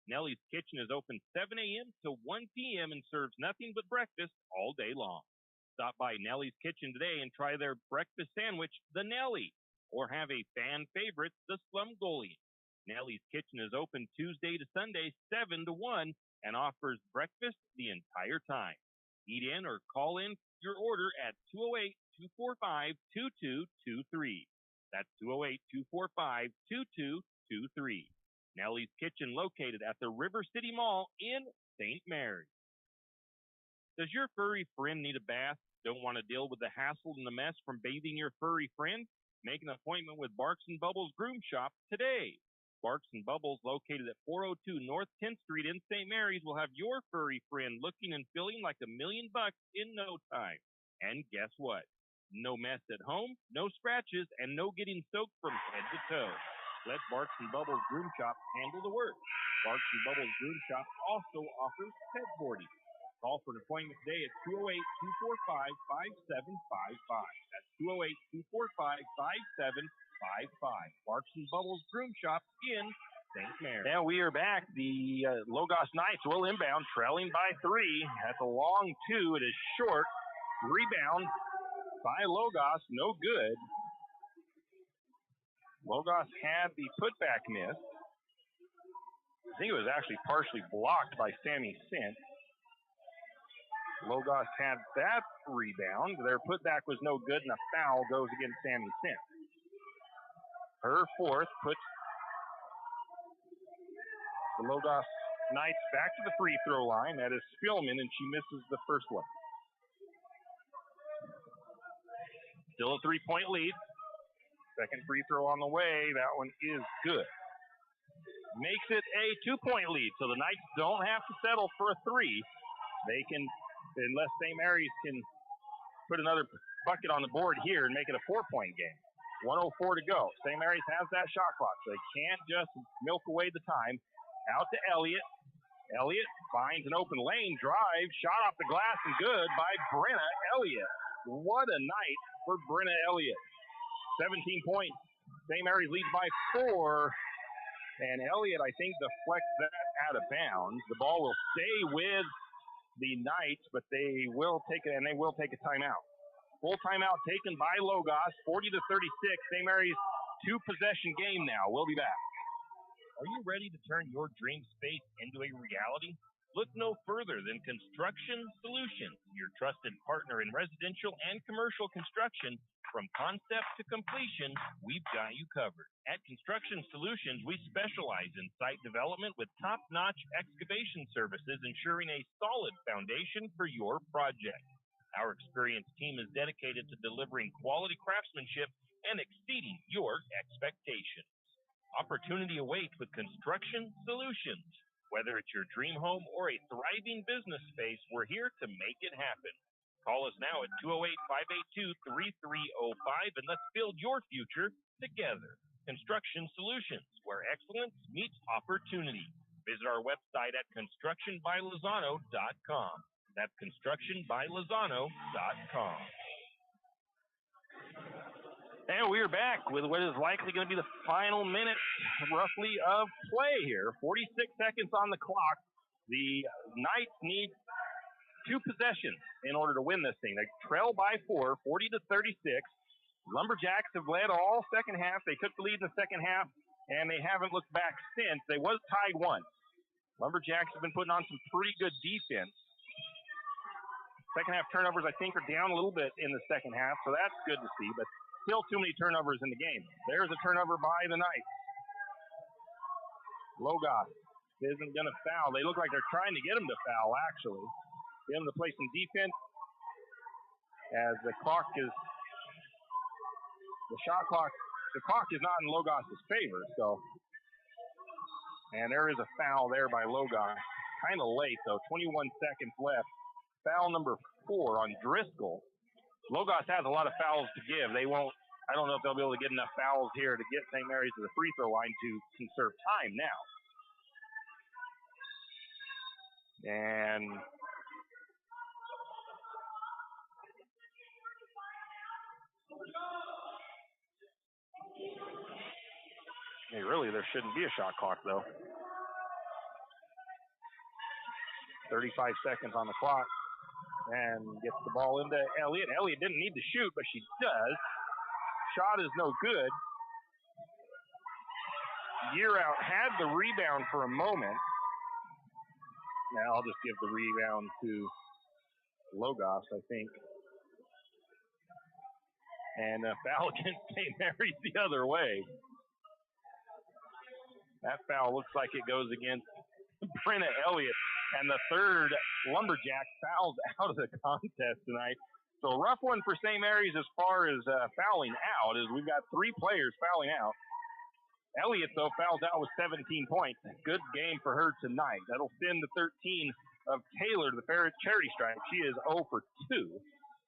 Nellie's Kitchen is open 7 a.m. to 1 p.m. and serves nothing but breakfast all day long. Stop by Nellie's Kitchen today and try their breakfast sandwich, the Nellie, or have a fan favorite, the Slumgolian. Nellie's Kitchen is open Tuesday to Sunday, 7 to 1, and offers breakfast the entire time. Eat in or call in your order at 208-245-2223. That's 208-245-2223. Nellie's Kitchen located at the River City Mall in St. Mary. Does your furry friend need a bath? Don't want to deal with the hassle and the mess from bathing your furry friend? Make an appointment with Barks and Bubbles Groom Shop today. Barks and Bubbles, located at 402 North 10th Street in St. Mary's, will have your furry friend looking and feeling like $1 million in no time. And guess what? No mess at home, no scratches, and no getting soaked from head to toe. Let Barks and Bubbles Groom Shop handle the work. Barks and Bubbles Groom Shop also offers pet boarding. Call for an appointment today at 208-245-5755. That's 208-245-5755. Barks and Bubbles Groom Shop in St. Mary. And we are back. The Logos Knights will inbound, trailing by 3. That's a long 2. It is short. Rebound by Logos, no good. Logos had the putback miss. I think it was actually partially blocked by Sammy Sint. Logos had that rebound. Their putback was no good, and a foul goes against Sammy Sint. Her fourth puts the Logos Knights back to the free throw line. That is Spillman, and she misses the first one. Still a 3-point lead. Second free throw on the way. That one is good. Makes it a 2-point lead, so the Knights don't have to settle for a 3. They can, unless St. Mary's can put another bucket on the board here and make it a 4-point game. 1:04 to go. St. Mary's has that shot clock, so they can't just milk away the time. Out to Elliott. Elliott finds an open lane, drive, shot off the glass, and good by Brenna Elliott. What a night for Brenna Elliott. 17 points. St. Mary's leads by 4. And Elliott, I think, deflects that out of bounds. The ball will stay with the Knights, but they will take it, and they will take a timeout. Full timeout taken by Logos, 40-36. St. Mary's 2-possession game now. We'll be back. Are you ready to turn your dream space into a reality? Look no further than Construction Solutions, your trusted partner in residential and commercial construction. From concept to completion, we've got you covered. At Construction Solutions, we specialize in site development with top-notch excavation services, ensuring a solid foundation for your project. Our experienced team is dedicated to delivering quality craftsmanship and exceeding your expectations. Opportunity awaits with Construction Solutions. Whether it's your dream home or a thriving business space, we're here to make it happen. Call us now at 208-582-3305 and let's build your future together. Construction Solutions, where excellence meets opportunity. Visit our website at constructionbylozano.com. That's constructionbylozano.com. And we are back with what is likely going to be the final minute, roughly, of play here. 46 seconds on the clock. The Knights need 2 possessions in order to win this thing. They trail by 4, 40-36. Lumberjacks have led all second half. They took the lead in the second half, and they haven't looked back since. They was tied once. Lumberjacks have been putting on some pretty good defense. Second half turnovers, I think, are down a little bit in the second half, so that's good to see, but still too many turnovers in the game. There's a turnover by the Knights. Logos isn't going to foul. They look like they're trying to get him to foul, actually. Get him to play some defense as the clock is, the clock is not in Logos' favor, so. And there is a foul there by Logos. Kind of late, though. 21 seconds left. Foul number 4 on Driscoll. Logos has a lot of fouls to give. They won't, I don't know if they'll be able to get enough fouls here to get St. Mary's to the free throw line to conserve time now. And hey, really, there shouldn't be a shot clock, though. 35 seconds on the clock. And gets the ball into Elliott. Elliott didn't need to shoot, but she does. Shot is no good. Year Out had the rebound for a moment. Now I'll just give the rebound to Logos, I think. And a foul against St. Mary's the other way. That foul looks like it goes against Brenna Elliott. And the third Lumberjack fouls out of the contest tonight. So a rough one for St. Mary's as far as fouling out, as we've got 3 players fouling out. Elliott, though, fouls out with 17 points. Good game for her tonight. That'll send the 13 of Taylor to the Charity Stripe. She is 0 for 2.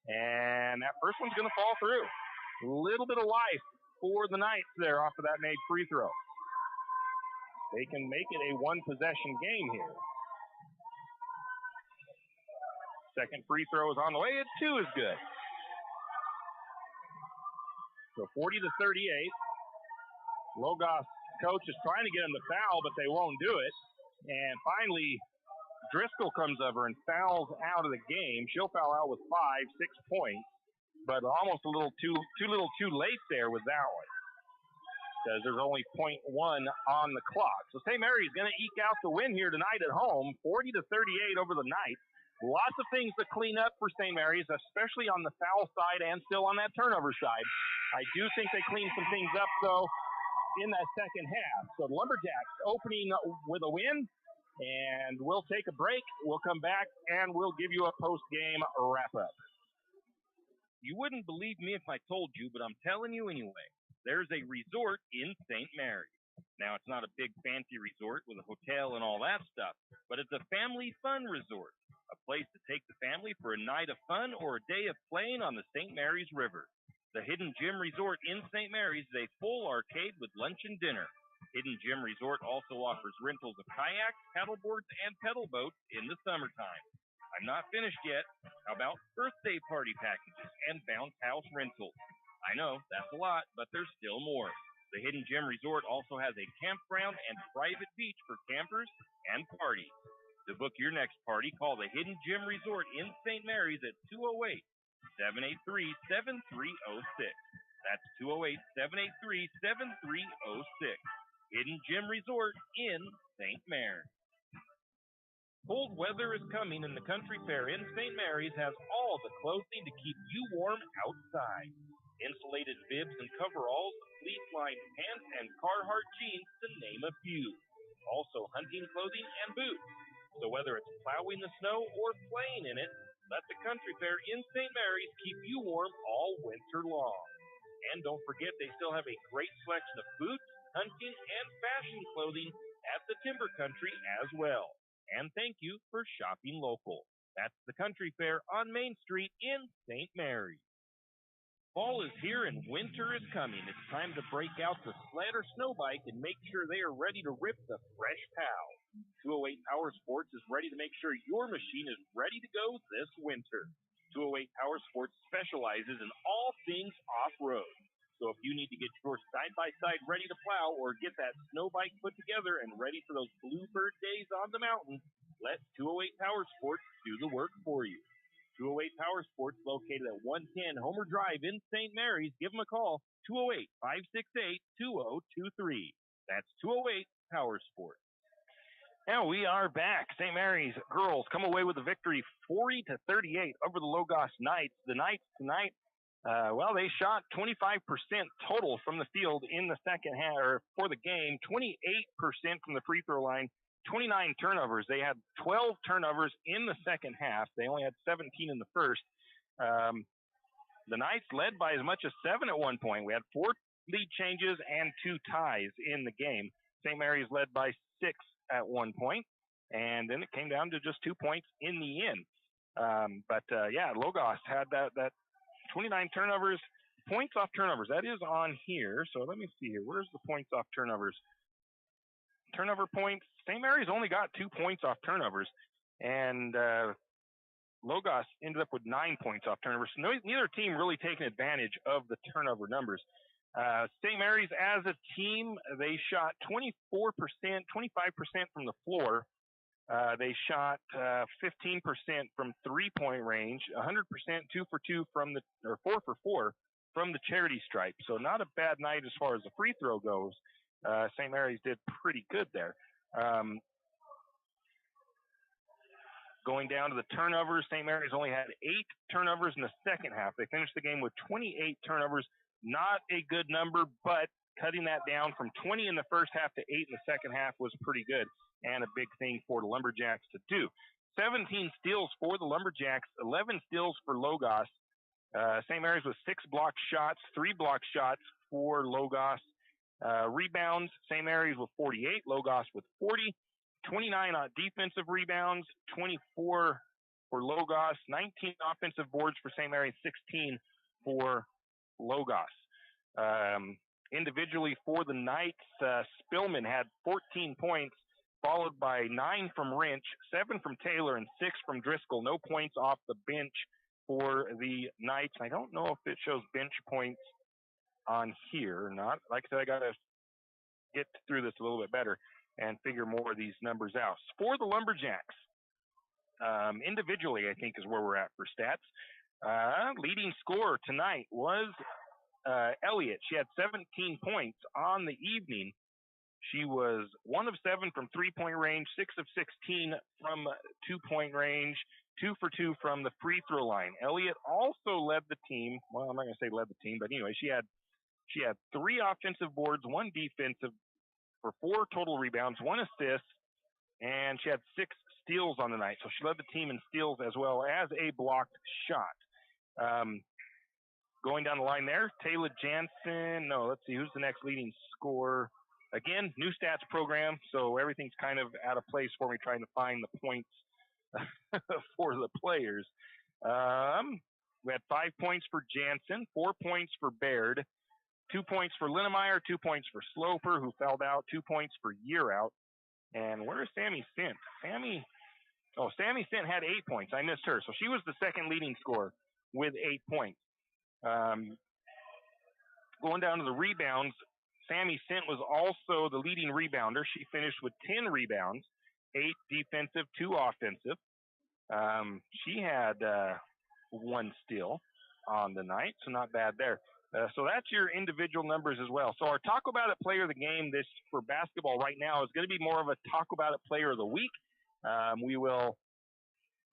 And that first one's going to fall through. A little bit of life for the Knights there off of that made free throw. They can make it a one-possession game here. Second free throw is on the way. It too is good. So 40-38. Logos coach is trying to get him to foul, but they won't do it. And finally, Driscoll comes over and fouls out of the game. She'll foul out with 6 points, but almost a little too late there with that one, because there's only 0.1 on the clock. So St. Mary's going to eke out the win here tonight at home, 40-38 over the Knights. Lots of things to clean up for St. Mary's, especially on the foul side and still on that turnover side. I do think they cleaned some things up, though, in that second half. So the Lumberjacks opening with a win, and we'll take a break. We'll come back, and we'll give you a post-game wrap-up. You wouldn't believe me if I told you, but I'm telling you anyway. There's a resort in St. Mary's. Now, it's not a big fancy resort with a hotel and all that stuff, but it's a family fun resort, a place to take the family for a night of fun or a day of playing on the St. Mary's River. The Hidden Gem Resort in St. Mary's is a full arcade with lunch and dinner. Hidden Gem Resort also offers rentals of kayaks, paddleboards, and pedal boats in the summertime. I'm not finished yet. How about birthday party packages and bounce house rentals? I know, that's a lot, but there's still more. The Hidden Gem Resort also has a campground and private beach for campers and parties. To book your next party, call the Hidden Gem Resort in St. Mary's at 208-783-7306. That's 208-783-7306. Hidden Gem Resort in St. Mary's. Cold weather is coming, and the Country Fair in St. Mary's has all the clothing to keep you warm outside. Insulated bibs and coveralls, fleece-lined pants, and Carhartt jeans, to name a few. Also hunting clothing and boots. So whether it's plowing the snow or playing in it, let the Country Fair in St. Mary's keep you warm all winter long. And don't forget, they still have a great selection of boots, hunting, and fashion clothing at the Timber Country as well. And thank you for shopping local. That's the Country Fair on Main Street in St. Mary's. Fall is here and winter is coming. It's time to break out the sled or snow bike and make sure they are ready to rip the fresh pow. 208 Power Sports is ready to make sure your machine is ready to go this winter. 208 Power Sports specializes in all things off-road. So if you need to get your side-by-side ready to plow or get that snow bike put together and ready for those bluebird days on the mountain, let 208 Power Sports do the work for you. 208 Power Sports, located at 110 Homer Drive in St. Mary's. Give them a call, 208-568-2023. That's 208 Power Sports. Now we are back. St. Mary's girls come away with a victory, 40-38 over the Logos Knights. The Knights tonight, they shot 25% total from the field in the second half, or for the game, 28% from the free throw line, 29 turnovers. They had 12 turnovers in the second half. They only had 17 in the first. The Knights led by as much as 7 at one point. We had 4 lead changes and 2 ties in the game. St. Mary's led by 6 at one point, and then it came down to just 2 points in the end. Logos had that 29 turnovers, points off turnovers. That is on here. So let me see here. Where's the points off turnovers? Turnover points. St. Mary's only got 2 points off turnovers, and Logos ended up with 9 points off turnovers. So neither team really taking advantage of the turnover numbers. St. Mary's as a team, they shot 24%, 25% from the floor. They shot 15% from 3-point range, 100% 2 for 2 or 4 for 4 from the charity stripe. So not a bad night as far as the free throw goes. St. Mary's did pretty good there. Going down to the turnovers, St. Mary's only had 8 turnovers in the second half. They finished the game with 28 turnovers. Not a good number, but cutting that down from 20 in the first half to 8 in the second half was pretty good, and a big thing for the Lumberjacks to do. 17 steals for the Lumberjacks, 11 steals for Logos. St. Mary's with 6 block shots, 3 block shots for Logos. Rebounds, St. Mary's with 48, Logos with 40. 29 on defensive rebounds, 24 for Logos, 19 offensive boards for St. Mary's, 16 for Logos. Individually for the Knights, Spillman had 14 points, followed by 9 from Wrench, 7 from Taylor, and 6 from Driscoll. No points off the bench for the Knights. I don't know if it shows bench points on here or not. Like I said, I got to get through this a little bit better and figure more of these numbers out. For the Lumberjacks, individually, I think is where we're at for stats. Leading scorer tonight was Elliott. She had 17 points on the evening. She was 1 of 7 from 3-point range, 6 of 16 from 2-point range, 2 for 2 from the free throw line. Elliott also led the team. Well, I'm not going to say led the team, but anyway, she had 3 offensive boards, 1 defensive for 4 total rebounds, 1 assist, and she had 6 steals on the night. So she led the team in steals as well as a blocked shot. Going down the line there, Taylor Jansen. No, let's see, who's the next leading scorer? Again, new stats program, so everything's kind of out of place for me trying to find the points for the players. We had 5 points for Jansen, 4 points for Baird, 2 points for Linnemeyer, 2 points for Sloper, who fouled out, 2 points for Year Out. And where is Sammy Sint? Sammy Sint had 8 points. I missed her. So she was the second leading scorer with 8 points. Going down to the rebounds, Sammy Sint was also the leading rebounder. She finished with 10 rebounds, 8 defensive, 2 offensive. She had 1 steal on the night, so not bad there. So that's your individual numbers as well. So our Talk About It Player of the Game this for basketball right now is going to be more of a Talk About It Player of the Week. We will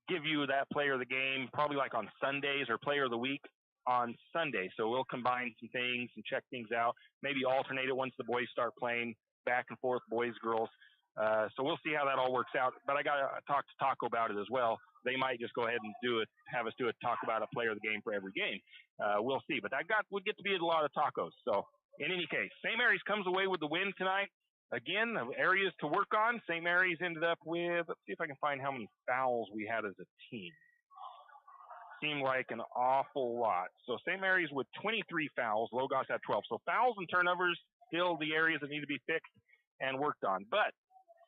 give you that Player of the Game probably like on Sundays, or Player of the Week on Sunday. So we'll combine some things and check things out, maybe alternate it once the boys start playing back and forth, boys, girls. So we'll see how that all works out. But I got to talk to Taco about it as well. They might just go ahead and have us do a Talk About a Player of the Game for every game. We'll see. But we'll get to be a lot of tacos. So in any case, St. Mary's comes away with the win tonight. Again, areas to work on. St. Mary's ended up with, let's see if I can find how many fouls we had as a team. Seemed like an awful lot. So St. Mary's with 23 fouls. Logos had 12. So fouls and turnovers, still the areas that need to be fixed and worked on. But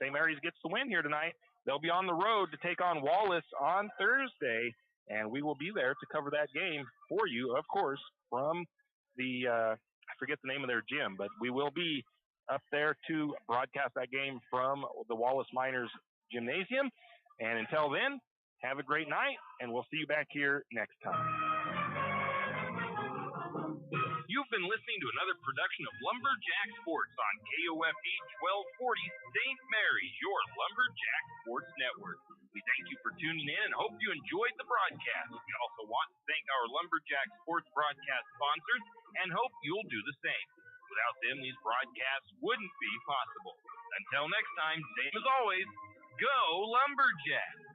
St. Mary's gets the win here tonight. They'll be on the road to take on Wallace on Thursday, and we will be there to cover that game for you, of course, from the, I forget the name of their gym, but we will be up there to broadcast that game from the Wallace Miners Gymnasium. And until then, have a great night, and we'll see you back here next time. You've been listening to another production of Lumberjack Sports on KOFE 1240 St. Mary's, your Lumberjack Sports Network. We thank you for tuning in and hope you enjoyed the broadcast. We also want to thank our Lumberjack Sports broadcast sponsors and hope you'll do the same. Without them, these broadcasts wouldn't be possible. Until next time, same as always, go Lumberjack!